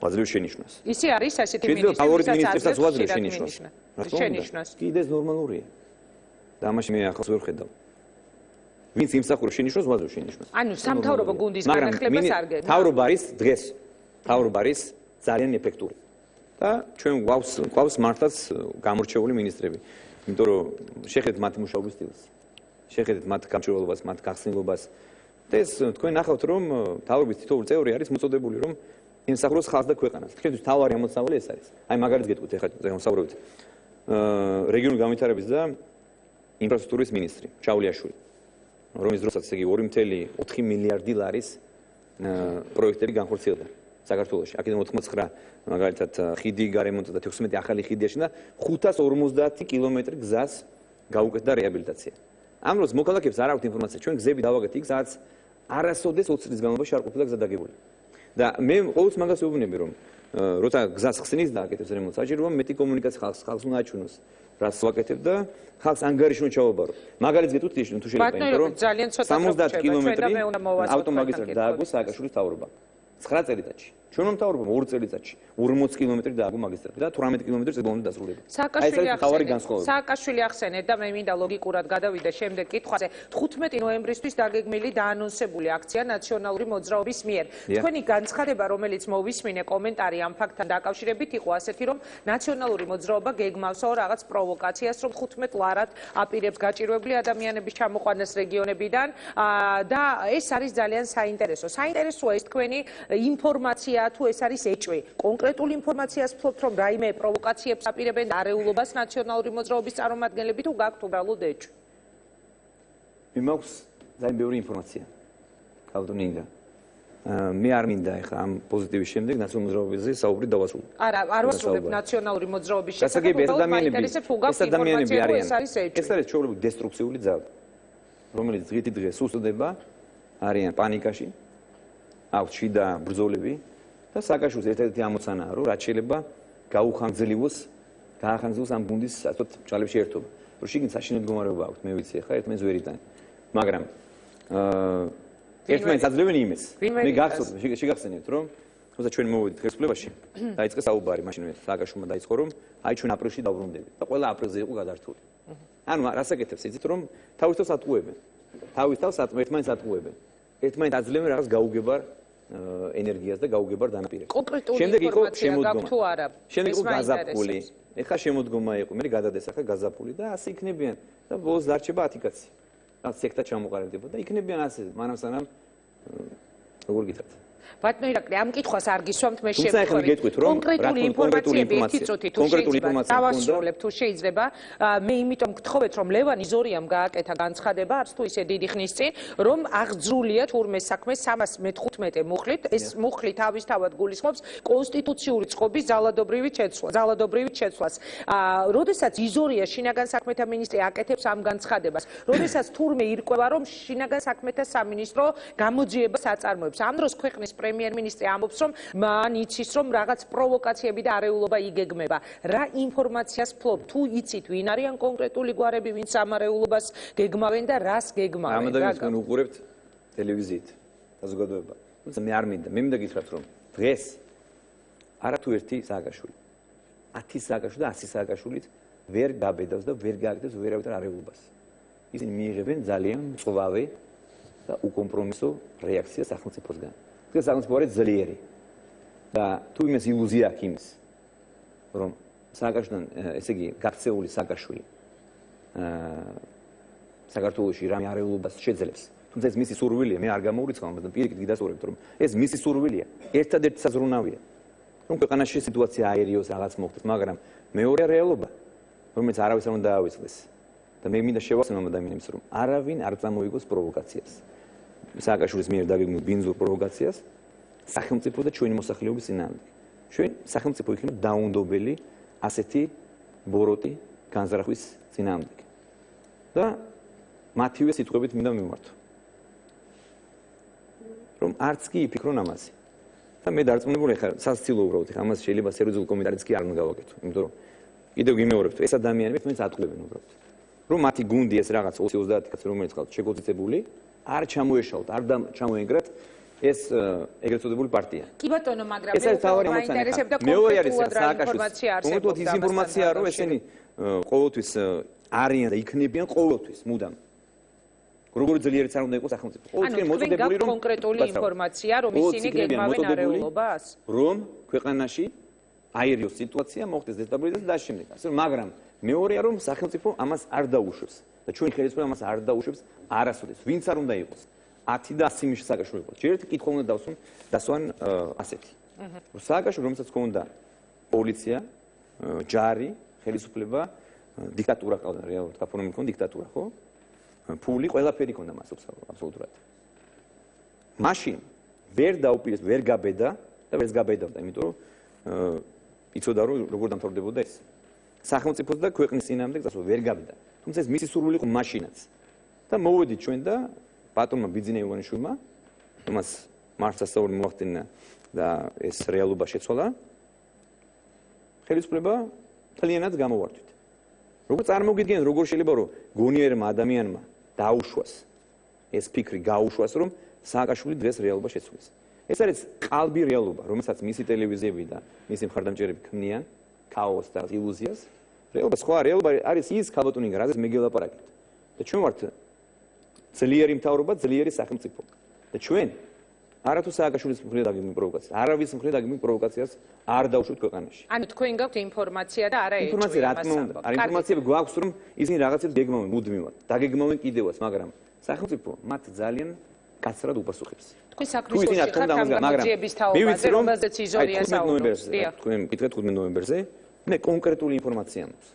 ვაძლევ შენიშვნას. ისი არის ასეთი მინისტრი, ვისაც ფავორიტ მინისტრსაც ვაძლევ შენიშვნას. კიდე ეს ნორმალურია. და ამაში მე ახალს ვერ ხედავ. ვინც იმსახურებს შენიშვნას ვაძლევ შენიშვნას. ანუ სამთავრობო გუნდის განახლებას არ გეგმავთ. მთავრობა არის დღეს. მთავრობა არის ძალიან ეფექტური. და ჩვენ გვაქვს მართლაც გამორჩეული მინისტრები. იმიტომ რომ შეხედეთ მათ მუშაობის სტილს. შეხედეთ მათ გამჭვირვალობას, მათ გახსნილობას. და ეს თქვენ ნახავთ რომ მთავრობის თითოეული წევრი არის მოწოდებული რომ ემსახუროს ხალხს და ქვეყანას. თქვენთვის მთავარი ამოცავალი ეს არის. აი მაგალითს გეტყვით ეხლა ვსაუბრობთ. რეგიონული განვითარების და ინფრასტრუქტურის მინისტრი ჩავლიაშვილი. რომის დროსაც იგი 2.4 მილიარდი ლარის პროექტები განხორციელდა საქართველოში. აქედან 89 მაგალითად ხიდი გარემონტა და 16 ახალი ხიდი აშენდა 550 კილომეტრი გზას გაუკეთდა რეაბილიტაცია. ამ დროს მოქალაქეებს არ აქვთ ინფორმაცია, ჩვენ გზები დავაგეთ იქ, სადაც არასოდეს 20 წლის განმავლობაში არ ყოფილა გზა დაგებული. და მე ყოველთვის მაგას ვეუბნები, რომ როცა გზას ხსნის და აკეთებს რემონტს, საჭიროა მეტი კომუნიკაცია ხალხს უნდა აჩვენოს, რაც ვაკეთებ და ხალხს ანგარიში უნდა ჩავაბარო. მაგალითს გეტყვით, თუ შეიძლება, რომ ძალიან ცოტა 70 კილომეტრი ავტომაგისტრალი დააგო სააკაშვილის მთავრობა. 9 წელიწადში. ჩვენ მთავრობამ 2 წელიწადში 40 კილომეტრი დააგო მაგისტრალი და 18 კილომეტრი ზებონდა დასრულება. სააკაშვილი ახსენეთ და მე მინდა ლოგიკურად გადავიდე შემდეგ კითხვაზე. 15 ნოემბრისთვის დაგეგმილი დაანონსებული აქცია ნაციონალური მოძრაობის მიერ. თქვენი განცხადება, რომელიც მოვისმინე კომენტარი ამ ფაქტთან დაკავშირებით იყო ასეთი, რომ ნაციონალური მოძრაობა გეგმავსაო რაღაც პროვოკაციას, რომ 15 ლარად აპირებს გაჭირვებული ადამიანების ჩამოყვანას რეგიონებიდან და ეს არის ძალიან საინტერესო. საინტერესოა ეს თქვენი ინფორმაცია თუ ეს არის ეჭვი. კონკრეტულ ინფორმაციას ფლობთ, რომ რაიმე პროვოკაციებს აპირებენ არეულობას ნაციონალური მოძრაობის წარმომადგენლები თუ გაქვთ უბრალოდ ეჭვი? მე მაქვს ძალიან ბევრი ინფორმაცია. კავდუნინგა. მე არ მინდა ახლა ამ პოზიტივის შემდეგ ნაციონალური მოძრაობაზე საუბრი დავასრულო. არა, არ ვასრულებ ნაციონალური მოძრაობის შესახებ. ეს ადამიანები არიან. ეს არის ჩვეულებრივი დესტრუქციული ძალა, რომელიც დღითი დღე სუსტდება, არიან პანიკაში. აქვს შიდა ბრძოლები და სააკაშვილის ერთ-ერთი ამოცანაა, რომ რაც შეიძლება გაახანგრძლიოს ამ გუნდის ასეთ ჭალებში ერთობა. რომ შიგნით საშინელი მდგომარეობა აქვს, მე ვიცი ახლა ერთმანეთს ვერ იტანენ. მაგრამ ერთმანეთს აძლევენ იმეს. მე შეგახსენებთ, რომ თუმცა ჩვენ მოვედით ხელისუფლებაში, დაიწყეს საუბარი მაშინ სააკაშვილმა დაიწყო, რომ აი ჩვენ აპრილში დავბრუნდებით და ყველა აპრილზე იყო გადართული. ანუ რას აკეთებს იცით, რომ თავის თავს ატყუებენ. თავის თავს ერთმანეთს ატყუებენ. ერთმანეთს აძლევენ რაღაც გაუგებარ ენერგიას და გაუგებარ დანაპირებას. შემდეგ იყო შემოდგომა. შემდეგ იყო გაზაფხული. ეხლა შემოდგომა იყო, მე გადადეს ახლა გაზაფხული და ასე იქნებიან და ბოლოს დარჩება 10 კაცი. რაც სექტა ჩამოყალიბდება და იქნებიან ასე, მანამ-სანამ როგორ გითხრათ. ბატონო ირაკლი, ამ კითხვას არ გისვამთ, მე თუმცა ახლა გეტყვით, რომ კონკრეტული ინფორმაციები ერთი წუთი თუ შეიძლება დავასრულებ თუ შეიძლება. მე იმიტომ გთხოვეთ, რომ ლევან იზორიამ გააკეთა განცხადება, არც თუ ისე დიდი ხნის წინ, რომ აღძრულია თურმე საქმე 315 მუხლით. ეს მუხლი თავისთავად გულისხმობს კონსტიტუციური წყობის ძალადობრივი შეცვლას. როდესაც იზორია შინაგან საქმეთა მინისტრი აკეთებს ამ განცხადებას, როდესაც თურმე ირკვევა, რომ შინაგან საქმეთა სამინისტრო გამოძიებას აწარმოებს. ამ დროს ქვეყნის პრემიერ-მინისტრი ამბობს, რომ მან იცის, რომ რაღაც პროვოკაციები და არეულობა იგეგმება. რა ინფორმაციას ფლობ? თუ იცით, ვინ არიან კონკრეტული გვარები, ვინც ამ არეულობას გეგმავენ და რას გეგმავენ? ამ ადამიანს თქვენ უყურებთ ტელევიზიით საზოგადოება. თუმცა მე არ მინდა. მე მინდა გითხრათ, რომ დღეს არათუ ერთი სააკაშვილი 10 სააკაშვილი და 100 სააკაშვილით ვერ გაბედავს და ვერ გააკეთებს ვერავითარ არეულობას. ისინი მიიღებენ ძალიან მწვავე და უკომპრომისო რეაქციას სახელმწიფოსგან. დღეს სახელმწიფო არის ძლიერი და თუ იმას ილუზია აქვს იმის, რომ სააკაშვილთან, ესე იგი, გაქცეული სააკაშვილი საქართველოში რამე არეულობას შეძლებს. თუმცა ეს მისი სურვილია, მე არ გამოურიცხავ ამას და პირიქით გიდასტურებთ, რომ ეს მისი სურვილია, ერთადერთი საზრუნავია. რომ ქვეყანაში სიტუაცია აერიოს რაღაც მოხდეს, მაგრამ მეორე რეალობა, რომელიც არავის არ უნდა დაავიწყდეს. და მე მინდა შევახსენო ადამიანებს, რომ არავინ არ წამოიგოს პროვოკაციას. სააკაშვილის მიერ დაგეგმილ ბინძურ პროვოკაციას სახელმწიფო და ჩვენი მოსახლეობის წინააღმდეგ. ჩვენ სახელმწიფო იქნება დაუნდობელი ასეთი ბოროტი განზრახვის წინააღმდეგ. და მათივე სიტყვებით მინდა მივმართო. რომ არც კი იფიქრონ ამაზე. და მე დარწმუნებული ხარ, სასცილო უბრალოდ ხა ამას შეიძლება სერიოზული კომენტარიც კი არ უნდა გავაკეთო, იმიტომ რომ კიდევ გიმეორებთ, ეს ადამიანები თქვენს ატყუებენ უბრალოდ. რომ მათი გუნდი ეს რაღაც 20-30 კაცი რომელიც ხალხს შეგოწიწებული არ ჩამოეშალოთ, არ ჩამოენგრათ ეს ეგრეთ წოდებული პარტია. კი ბატონო, მაგრამ მე მაინტერესებდა კონკრეტულად რა ინფორმაცია არსებობს. ის ინფორმაციაა, რომ ესენი ყოველთვის არიან და იქნებიან ყოველთვის მუდამ. როგორი ძლიერიც არ უნდა იყოს სახელმწიფო. ყოველთვის მოწოდებული რომ კონკრეტული ინფორმაცია, რომ ისინი გეგმავენ არეულობას. რომ ქვეყანაში აერიოს სიტუაცია მოხდეს დესტაბილიზაცია და შემდეგ. ასე რომ მაგრამ მეორეა რომ სახელმწიფო ამას არ დაუშვებს და ჩვენი ხელისუფლება ამას არ დაუშვებს არასოდეს. ვინც არ უნდა იყოს 10 და 100 მიშ სააკაშვილი იყო. ჯერ ერთი კითხვა უნდა დასვან ასეთი. რომ სააკაშვილი რომელსაც ჰქონდა პოლიცია, ჯარი, ხელისუფლება, დიქტატურა ყავდა, რეალურად გაფორმებული ჰქონდა დიქტატურა, ხო? ფული, ყველაფერი ჰქონდა მას აბსოლუტურად. მაშინ ვერ დაუპირეს, ვერ გაბედა და ვერც გაბედავდა, იმიტომ რომ იცოდა რომ როგორ დამთავრდებოდა ეს. სახელმწიფოს და ქვეყნის წინააღმდეგ გასვლა ვერ გაბედა. თუმცა ეს მისი სურვილი იყო მაშინაც. და მოვედით ჩვენ და ბატონმა ბიძინა ივანიშვილმა, რომელსაც მარცხს სასწაული მოახდინა და ეს რეალობა შეცვალა, ხელისუფლება ძალიანაც გამოვარდით. Როგორ წარმოგიდგენთ, როგორ შეიძლება რომ გონიერმა ადამიანმა დაუშვას ეს ფიქრი გაუშვას, რომ სააკაშვილი დღეს რეალობა შეცვლის. ეს არის ყალბი რეალობა, რომელსაც მისი ტელევიზიები და მისი მხარდამჭერები ქმნიან ქაოსს და ილუზიას. რეალობა სხვა რეალობა არის ის ქალბატონი, რაზეც მე გელაპარაკეთ. და ჩვენ ვართ ძლიერი მთავრობა, ძლიერი სახელმწიფო. და ჩვენ არათუ სააკაშვილის მხრიდან დაგიგმით პროვოკაციას, არავის მხრიდან დაგიგმით პროვოკაციას არ დავუშვით ქვეყანაში. ანუ თქვენ გაქვთ ინფორმაცია და არა ეჭვი. ინფორმაცია რა თქმა უნდა, არ ინფორმაციები გვაქვს, რომ ისინი რაღაცებს გეგმავენ მუდმივად, დაგეგმავენ კიდევაც, მაგრამ სახელმწიფო მათ ძალიან კაცრად უპასუხებს. თქვენ საქმისში ხართ ამ გამოძიების თაობაზე, რომელზეც იზორია საუბრობს. თქვენ მკითხეთ 15 ნოემბერზე, მე კონკრეტული ინფორმაცია მაქვს.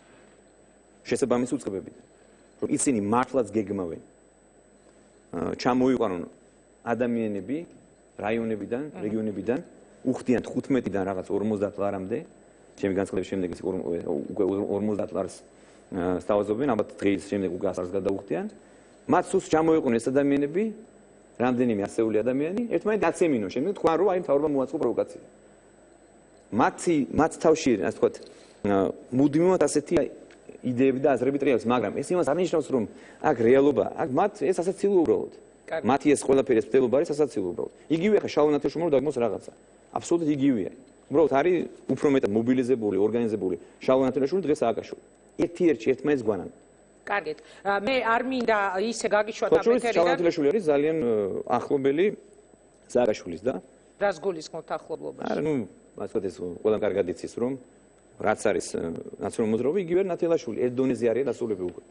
შესაბამის უწყებებიდან, რომ ისინი მართლაც გეგმავენ ჩამოიყვანონ ადამიანები რაიონებიდან, რეგიონებიდან, უხდიან 15-დან რაღაც 50 ლარამდე, ჩემი განცხადების შემდეგ ის უკვე 50 ლარს სთავაზობენ, ალბათ დღის შემდეგ უკვე 100-ს გადაუხდიან. მათ სულს ჩამოიყვანონ ეს ადამიანები, რამდენიმე ასეული ადამიანი, ერთმანეთს აცემინონ, შემდეგ თქვენ რომ აი მთავრობა მოაწყო პროვოკაცია. მათ თავში, ასე ვთქვათ, მუდმივად ასეთი იდეები და აზრები ტრიალს, მაგრამ ეს იმას არ ნიშნავს, რომ აქ რეალობა, აქ მათ ეს ასაცილო უბრალოდ. მათი ეს ყველაფერი ეს ფდელობა არის ასაცილო უბრალოდ. იგივე ხა შალვა ნათელშუმარო დაგმოს რაღაცა. აბსოლუტურად იგივეა. უბრალოდ არის უფრო მეტად მობილიზებული, ორგანიზებული შალვა ნათელშუმარო დღეს სააკაშვილი. ერთ-ერთი ერთმანეთს გვანან. კარგით. მე არ მინდა ისე გაგიშვათ ამ ეთერიდან. შალვა ნათელაშვილი არის ძალიან ახლობელი სააკაშვილის და რას გულისხმობთ ახლობლობაში? არა, ნუ, ასე ვთქვათ, ეს ყველამ კარგად იცის, რომ რაც არის ნაციონალური მოძრაობა, იგივე ნათელაშვილი, ერთ დონეზე არის დასავლები უკვე.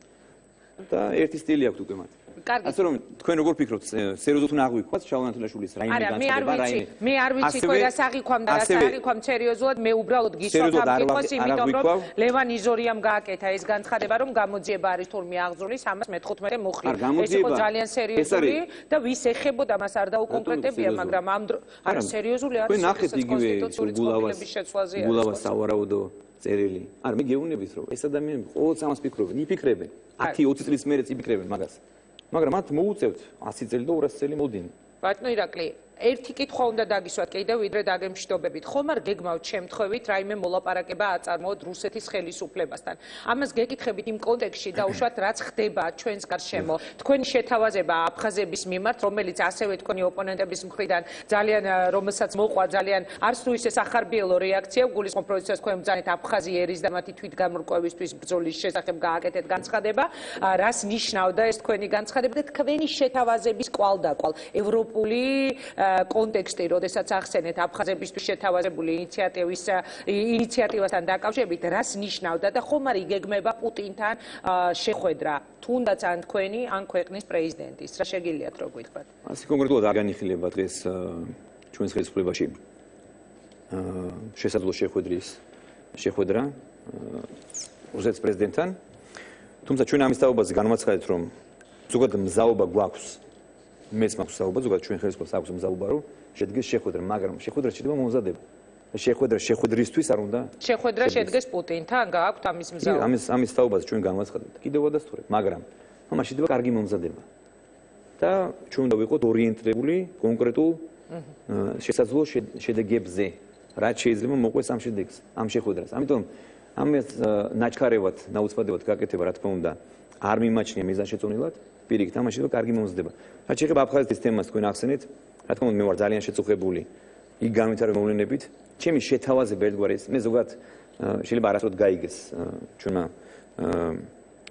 და ერთი სტილი აქვს უკვე მათ. კარგი. ასე რომ თქვენ როგორ ფიქრობთ, სერიოზულად უნდა აღვიქვათ შალვა ნათელაშვილის რაიმე განცხადება, რაიმე? მე არ ვიცი თქვენ რას აღიქვამ და რას არ აღიქვამ სერიოზულად, მე უბრალოდ გისვათ ამ კითხვას, იმიტომ რომ ლევან იზორიამ გააკეთა ეს განცხადება, რომ გამოძიება არის თურმე აღძრული 315 მუხლი. ეს იყო ძალიან სერიოზული და ვის ეხებოდა მას არ დაუკონკრეტებია, მაგრამ ამ არა სერიოზული არის კონსტიტუციური წყობილების შეცვლაზე არის. გულავას სავარაუდო წერილი. არა, მე გეუბნებით, რომ ეს ადამიანები ყოველთვის ამას ფიქრობენ, იფიქრებენ. 10-20 წლის მერეც იფიქრებენ მაგას. მაგრამ მათ მოუწევთ 100 წელი და 200 წელი მოუდინენ. ბატონო ირაკლი, ერთი კითხვა უნდა დაგისვათ კიდევ ვიდრე დაგემშვიდობებით. ხომ არ გეგმავთ შემთხვევით რაიმე მოლაპარაკება აწარმოოთ რუსეთის ხელისუფლებასთან? ამას გეკითხებით იმ კონტექსტში დაუშვათ რაც ხდება ჩვენს გარშემო. თქვენი შეთავაზება აფხაზების მიმართ, რომელიც ასევე თქვენი ოპონენტების მხრიდან ძალიან რომელსაც მოყვა ძალიან არც თუ ისე სახარბიელო რეაქცია, გულისხმობ პროცესს თქვენ ბრძანეთ აფხაზიერის და მათი თვითგამორკვევისთვის ბრძოლის შესახებ გააკეთეთ განცხადება. რას ნიშნავდა ეს თქვენი განცხადება და თქვენი შეთავაზების კვალდაკვალ ევროპული კონტექსტი, როდესაც ახსენეთ აფხაზებისთვის შეთავაზებული ინიციატივასთან დაკავშირებით, რას ნიშნავდა და ხომ არ იგეგმება პუტინთან შეხვედრა, თუნდაც ან თქვენი, ან ქვეყნის პრეზიდენტის. რა შეგიძლიათ რო გითხრათ? ასე კონკრეტულად არ განიხილება დღეს ჩვენს ხელისუფლებაში შესაძლო შეხვედრა რუსეთის პრეზიდენტთან. თუმცა ჩვენ ამის თაობაზე განვაცხადეთ, რომ ზოგადად მზაობა გვაქვს. მეც მაქვს საუბარ, ზოგადად ჩვენ ხელისუფლებას აქვს მზაობა, რომ შედგეს შეხვედრა, მაგრამ შეხვედრა შეიძლება მომზადება. შეხვედრისთვის არ უნდა შეხვედრა შედგეს პუტინთან, გააქვთ ამის მზაობა. ამის თაობაზე ჩვენ განვაცხადეთ. კიდევ ვადასტურებ, მაგრამ ამას შეიძლება კარგი მომზადება. და ჩვენ უნდა ვიყოთ ორიენტირებული კონკრეტულ შესაძლო შედეგებზე, რაც შეიძლება მოყვეს ამ შედეგს, ამ შეხვედრას. ამიტომ ამას ნაჩქარევად, ნაუცბადევად გაკეთება, რა თქმა უნდა, არ მიმაჩნია მიზანშეწონილად. პირიქით, ამაში შეიძლება კარგი მომზადება. რაც შეეხება აფხაზეთის თემას თქვენ ახსენეთ, რა თქმა უნდა, მე ვარ ძალიან შეწუხებული იქ განვითარებულ მოვლენებით. ჩემი შეთავაზება ერთგვარი ეს, მე ზოგადად შეიძლება არასდროს გაიგეს ჩვენმა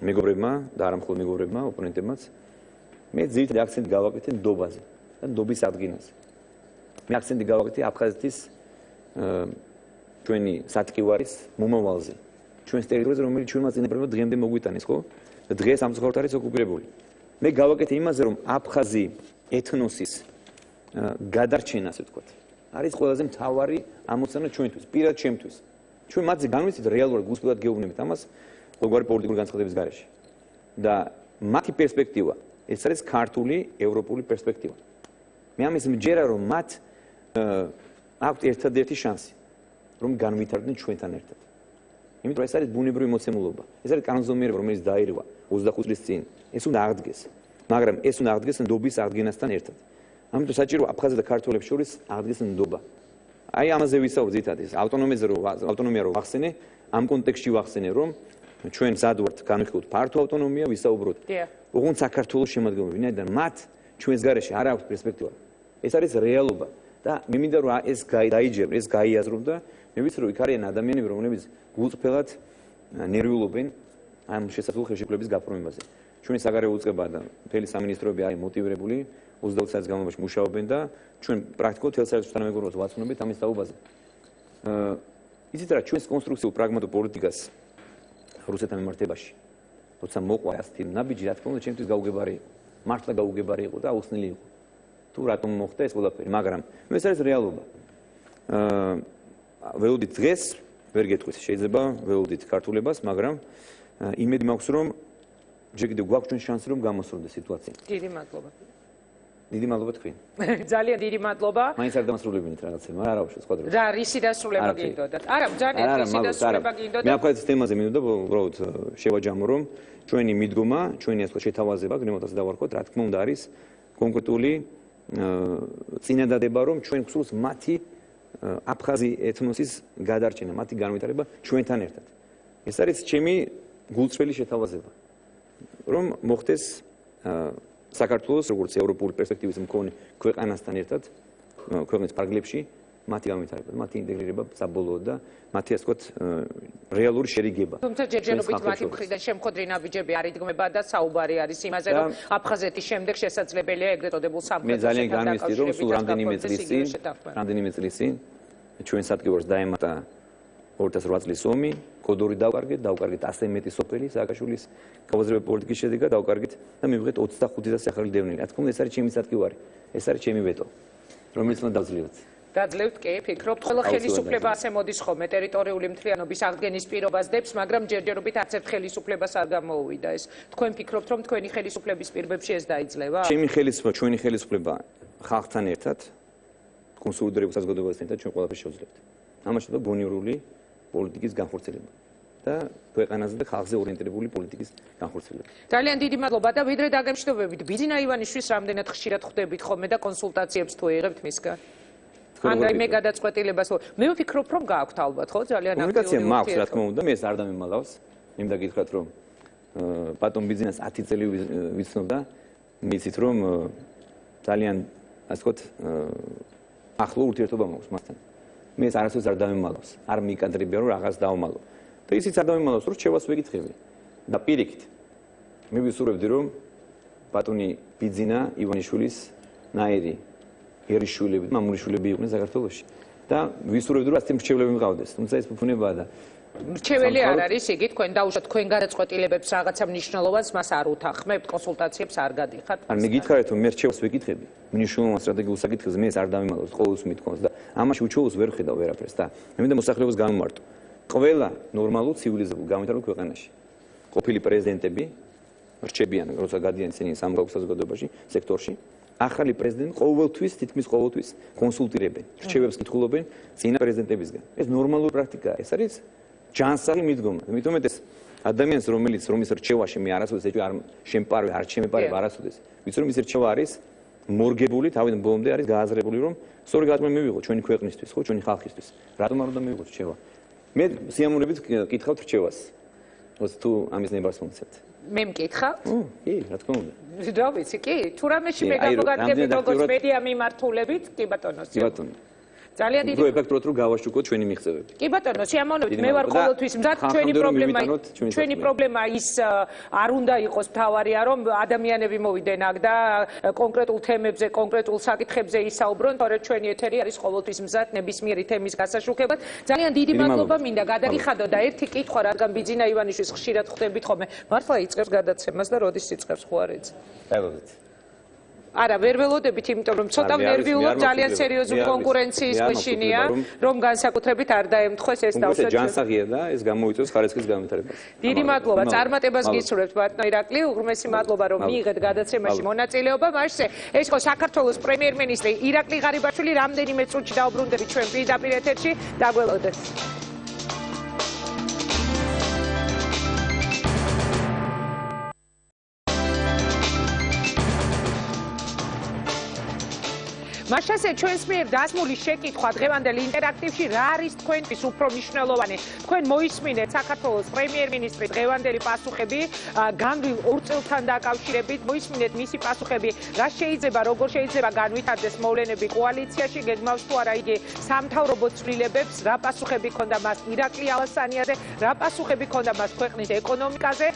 მეგობრებმა და არა მხოლოდ მეგობრებმა, ოპონენტებმაც. მე ძირითადად აქცენტი გავაკეთე ნდობაზე და ნდობის აღდგენაზე. მე აქცენტი გავაკეთე აფხაზეთის ჩვენი სატკივარის მომავალზე. ჩვენს ტერიტორიაზე, რომელიც ჩვენმა წინაპრებმა დღემდე მოგვიტანეს, ხო? და დღეს ამ მხოლოდ არის ოკუპირებული. მე გავაკეთე იმაზე, რომ აფხაზი ეთნოსის გადარჩენა, ასე ვთქვათ, არის ყველაზე მთავარი ამოცანა ჩვენთვის, პირად ჩემთვის. ჩვენ მათზე განვიცით რეალურად გულწრფელად გეუბნებით ამას ყოველგვარი პოლიტიკური განცხადების გარეშე. და მათი პერსპექტივა, ეს არის ქართული, ევროპული პერსპექტივა. მე ამის მჯერა, რომ მათ აქვთ ერთადერთი შანსი, რომ განვითარდნენ ჩვენთან ერთად. იმიტომ ეს არის ბუნებრივი მოცემულობა. ეს არის კანონზომიერება, რომელიც დაირღვა 25 წლის წინ. ეს უნდა აღდგეს. მაგრამ ეს უნდა აღდგეს ნდობის აღდგენასთან ერთად. ამიტომ საჭირო აფხაზთა და ქართველებს შორის აღდგეს ნდობა. აი ამაზე ვისაუბრეთ ძირითადად ის ავტონომია რო ვახსენე, ამ კონტექსტში ვახსენე, რომ ჩვენ მზად ვართ განვიხილოთ ფართო ავტონომია, ვისაუბროთ. ოღონდ საქართველოს შემადგენლობები, ვინაიდან მათ ჩვენს გარეშე არ აქვს პერსპექტივა. ეს არის რეალობა და მე მინდა რომ ეს დაიჯეროს, ეს გაიაზროს და მე ვიცი რომ იქ არიან ადამიანები, რომლებიც გულწრფელად ნერვიულობენ ამ შესაძლო ხელშეკრულების გაფორმებაზე. ჩვენი საგარეო უწყება და მთელი სამინისტროები არის მოტივირებული 20 საათის განმავლობაში მუშაობენ და ჩვენ პრაქტიკულად თელ საერთო თანამეგობრობას ვაცნობთ ამის საუბაზე. იცით რა, ჩვენს კონსტრუქციულ პრაგმატულ პოლიტიკას რუსეთთან მიმართებაში, როცა მოყვა ასეთი ნაბიჯი, რა თქმა უნდა, ჩემთვის გაუგებარი იყო. მართლა გაუგებარი იყო და აუხსნელი იყო. თუ რატომ მოხდა ეს ყველაფერი, მაგრამ ეს არის რეალობა. ველოდით დღეს, ვერ გეტყვით, შეიძლება ველოდით ქართულებას, მაგრამ იმედი მაქვს, რომ ჯერ კიდევ გვაქვს ჩვენ შანსი, რომ გამოსროლდეს სიტუაცია. დიდი მადლობა. დიდი მადლობა თქვენ. ძალიან დიდი მადლობა. მაინც არ დამასრულებინით რაღაცები, მაგრამ არა უშავს ყვადრებს. რა, რისი დასრულება გინდოდათ? არა, ძალიან რისი დასრულება გინდოდათ? მე აფხაზეთის თემაზე მინდოდა უბრალოდ შევაჯამო, რომ ჩვენი მიდგომა, ჩვენი ასე შეთავაზება, გნებოდაც დავარქოთ, რა თქმა უნდა არის კონკრეტული წინადადება, რომ ჩვენ გვსურს მათი აფხაზი ეთნოსის გადარჩენა, მათი განვითარება ჩვენთან ერთად. ეს არის ჩემი გულწრფელი შეთავაზება, რომ მოხდეს საქართველოს როგორც ევროპული პერსპექტივის მქონე ქვეყანასთან ერთად ქვეყნის ფარგლებში მათი განვითარება, მათი ინტეგრირება საბოლოოდ და მათი ასე ვთქვათ რეალური შერიგება. თუმცა ჯერჯერობით მათი მხრიდან შემხოდრი ნაბიჯები არ იდგმება და საუბარი არის იმაზე, რომ აფხაზეთის შემდეგ შესაძლებელია ეგრეთ წოდებულ მე ძალიან განვიხდი, რომ სულ რამდენიმე წლის წინ ჩვენ სადგურს დაემატა 2008 წლის ომი, კოდორი დავკარგეთ 100 მეტი სოფელი სააკაშვილის გაუძლებელი პოლიტიკის შედეგად დავკარგეთ და მივიღეთ 25,000 ახალი დევნილი. რა თქმა უნდა, ეს არის ჩემი სადგური, ეს არის ჩემი ვეტო, რომელიც უნდა დავძლევთ. დაძლევთ კი, ფიქრობთ, ყველა ხელისუფლება ასე მოდის ხოლმე ტერიტორიული მთლიანობის აღდგენის პირობას დებს, მაგრამ ჯერჯერობით არც ერთ ხელისუფლებას არ გამოუვიდა ეს. თქვენ ფიქრობთ, რომ თქვენი ხელისუფლების პირობებში ეს დაიძლევა? ჩემი ხელისუფლება, ჩვენი ხელისუფლება ხალხთან ერთად, კონსოლიდირებულ საზოგადოებასთან ერთად ჩვენ ყველაფერს შევძლებთ. ამაში და გონიორული პოლიტიკის განხორციელება და ქვეყანაზე და ხალხზე ორიენტირებული პოლიტიკის განხორციელება. ძალიან დიდი მადლობა და ვიდრე დაგემშვიდობებით, ბიძინა ივანიშვილის რამდენად ხშირად ხვდებით ხოლმე და კონსულტაციებს თუ იღებთ მისგან? ან მე გადაწყვეტილებას მე ვფიქრობ, რომ გააქვთ ალბათ, ხო? ძალიან აქტიური კომუნიკაცია მაქვს, რა თქმა უნდა, მე ეს არ დამემალავს. მინდა გითხრათ, რომ პატონ ბიძინას 10 წელი ვიცნობ და მიცით, რომ ძალიან ასე ვთქვათ ახლო ურთიერთობა მაქვს მასთან. მე ეს არასდროს არ დამემალავს. არ მიკადრებია, რომ რაღაც დავმალო. და ისიც არ დამემალავს, რომ რჩევას ვეკითხები. და პირიქით მე ვისურვებდი, რომ პატონი ბიძინა ივანიშვილის ნაირი ერიშვილები, მამულიშვილები იყვნენ საქართველოში და ვისურვებდი, რომ ასეთი მრჩევლები მყავდეს. თუმცა ეს ფუფუნებაა და მრჩეველი არ არის იგი, თქვენ დაუშვათ თქვენ გადაწყვეტილებებს რაღაცა მნიშვნელოვანს მას არ უთანხმებთ, კონსულტაციებს არ გადიხართ. ან მე გითხარით, რომ მე რჩევას ვეკითხები, მნიშვნელოვან სტრატეგიულ საკითხებზე მე ეს არ დამემალავს, ყოველთვის მithქონს და ამაში უჩვეულს ვერ ხედავ ვერაფერს და მე მინდა მოსახლეობას გამომარტო. ყველა ნორმალურ ცივილიზებულ განვითარებულ ქვეყანაში ყოფილი პრეზიდენტები რჩებიან, როცა გადიან ისინი სამოქალაქო საზოგადოებაში, სექტორში. ახალი პრეზიდენტი ყოველთვის, თითქმის ყოველთვის კონსულტირებენ, რჩევებს კითხულობენ წინა პრეზიდენტებისგან. ეს ნორმალური პრაქტიკაა, ეს არის ჯანსაღი მიდგომა. იმიტომ ეს ადამიანს, რომელიც რომის რჩევაში მე არასოდეს ეჭვი არ შემპარვე, არ შემეპარება არასოდეს. ვიცი რომ ის რჩევა არის მორგებული, თავიდან ბოლომდე არის გააზრებული, რომ სწორი გადაწყვეტილება მივიღო ჩვენი ქვეყნისთვის, ხო, ჩვენი ხალხისთვის. რატომ არ უნდა მივიღოთ რჩევა? მე სიამოვნებით კითხავთ რჩევას. თუ ამის ნებას მომცემთ. მე მკითხავთ? კი, რა თქმა უნდა. რა ვიცი, კი, თუ რამეში მე გამოგადგებით როგორც მედია მიმართულებით, კი ბატონო. კი ბატონო. ძალიან დიდი ეფექტურად რომ გავაშუქოთ ჩვენი მიღწევები. კი ბატონო, სიამოვნებით, მე ვარ ყოველთვის მზად ჩვენი პრობლემა ის არ უნდა იყოს მთავარია, რომ ადამიანები მოვიდნენ აქ და კონკრეტულ თემებზე, კონკრეტულ საკითხებზე ისაუბრონ, თორე ჩვენი ეთერი არის ყოველთვის მზად ნებისმიერი თემის გასაშუქებად. ძალიან დიდი მადლობა, მინდა გადაგიხადო და ერთი კითხვა, რადგან ბიძინა ივანიშვილს ხშირად ხვდებით ხოლმე, მართლა იწყებს გადაცემას და როდის იწყებს ხო არ იცი? ველოდით. არა, ვერ ველოდებით, იმიტომ რომ ცოტა ნერვიულობ, ძალიან სერიოზული კონკურენციის გუშინია, რომ განსაკუთრებით არ დაემთხვეს ეს დავსვათ. ეს ჯანსაღია და ეს გამოიწვევს ხარისხის განვითარებას. დიდი მადლობა, წარმატებას გისურვებთ ბატონო ირაკლი, უღრმესი მადლობა რომ მიიღეთ გადაცემაში მონაწილეობა. მასე ეს იყო საქართველოს პრემიერ-მინისტრი ირაკლი ღარიბაშვილი, რამდენიმე წუთში დაუბრუნდებით ჩვენ პირდაპირ ეთერში, დაგველოდეთ. მაშასე ჩვენს მიერ დასმული შეკითხვა დღევანდელ ინტერაქტივში რა არის თქვენთვის უფრო მნიშვნელოვანი? თქვენ მოისმინეთ საქართველოს პრემიერ-მინისტრის დღევანდელი პასუხები განვლილ 2 წელთან დაკავშირებით, მოისმინეთ მისი პასუხები, რა შეიძლება, როგორ შეიძლება განვითარდეს მოვლენები კოალიციაში, გეგმავს თუ არა იგი სამთავრობო ცვლილებებს, რა პასუხები ჰქონდა მას ირაკლი ალასანიაზე, რა პასუხები ჰქონდა მას ქვეყნის ეკონომიკაზე,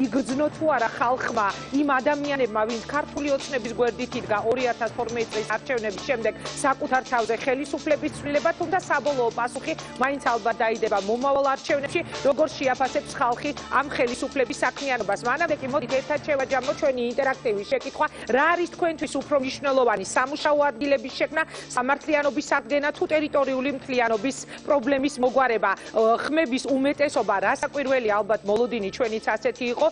იგრძნო თუ არა ხალხმა იმ ადამიანებმა, ვინც ქართული ოცნების გვერდით იდგა 2012 წლის არჩევნების შემდეგ საკუთარ თავზე ხელისუფლების ცვლილება, თუმცა საბოლოო პასუხი მაინც ალბათ დაიდება მომავალ არჩევნებში, როგორ შეაფასებს ხალხი ამ ხელისუფლების საქმიანობას. მანამდე კი მოდით ერთად შევაჯამოთ ჩვენი ინტერაქტივი შეკითხვა, რა არის თქვენთვის უფრო მნიშვნელოვანი, სამუშაო ადგილების შექმნა, სამართლიანობის აღდგენა თუ ტერიტორიული მთლიანობის პრობლემის მოგვარება? ხმების უმეტესობა რასაკვირველი, ალბათ მოლოდინი ჩვენიც ასეთი იყო,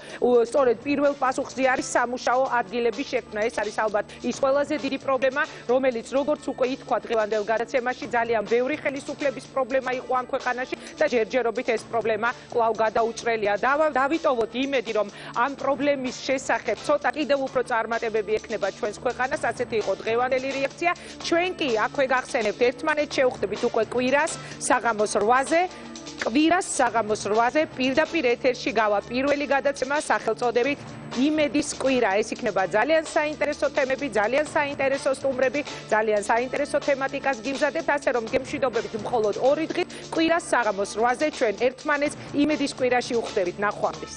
სწორედ პირველ პასუხზე არის სამუშაო ადგილების შექმნა. ეს არის ალბათ ის ყველაზე დიდი პრობლემა, რომელიც როგორც უკვე ითქვა დღევანდელ გადაცემაში, ძალიან ბევრი ხელისუფლების პრობლემა იყო ამ ქვეყანაში და ჯერჯერობით ეს პრობლემა კვლავ გადაუჭრელია. დავიტოვოთ იმედი, რომ ამ პრობლემის შესახებ ცოტა კიდევ უფრო წარმატებები ექნება ჩვენს ქვეყანას, ასეთი იყო დღევანდელი რეაქცია. ჩვენ კი აქვე გახსენებთ, ერთმანეთს შევხვდებით უკვე კვირას საღამოს 8-ზე. კვირას საღამოს 8-ზე პირდაპირ ეთერში გავა პირველი გადაცემა სახელწოდებით იმედის კვირა. ეს იქნება ძალიან საინტერესო თემები, ძალიან საინტერესო სტუმრები, ძალიან საინტერესო თემატიკას გიმზადებთ, ასე რომ გემშვიდობებით მხოლოდ 2 დღით კვირას საღამოს 8-ზე ჩვენ ერთმანეთს იმედის კვირაში უხდებით. ნახვამდის.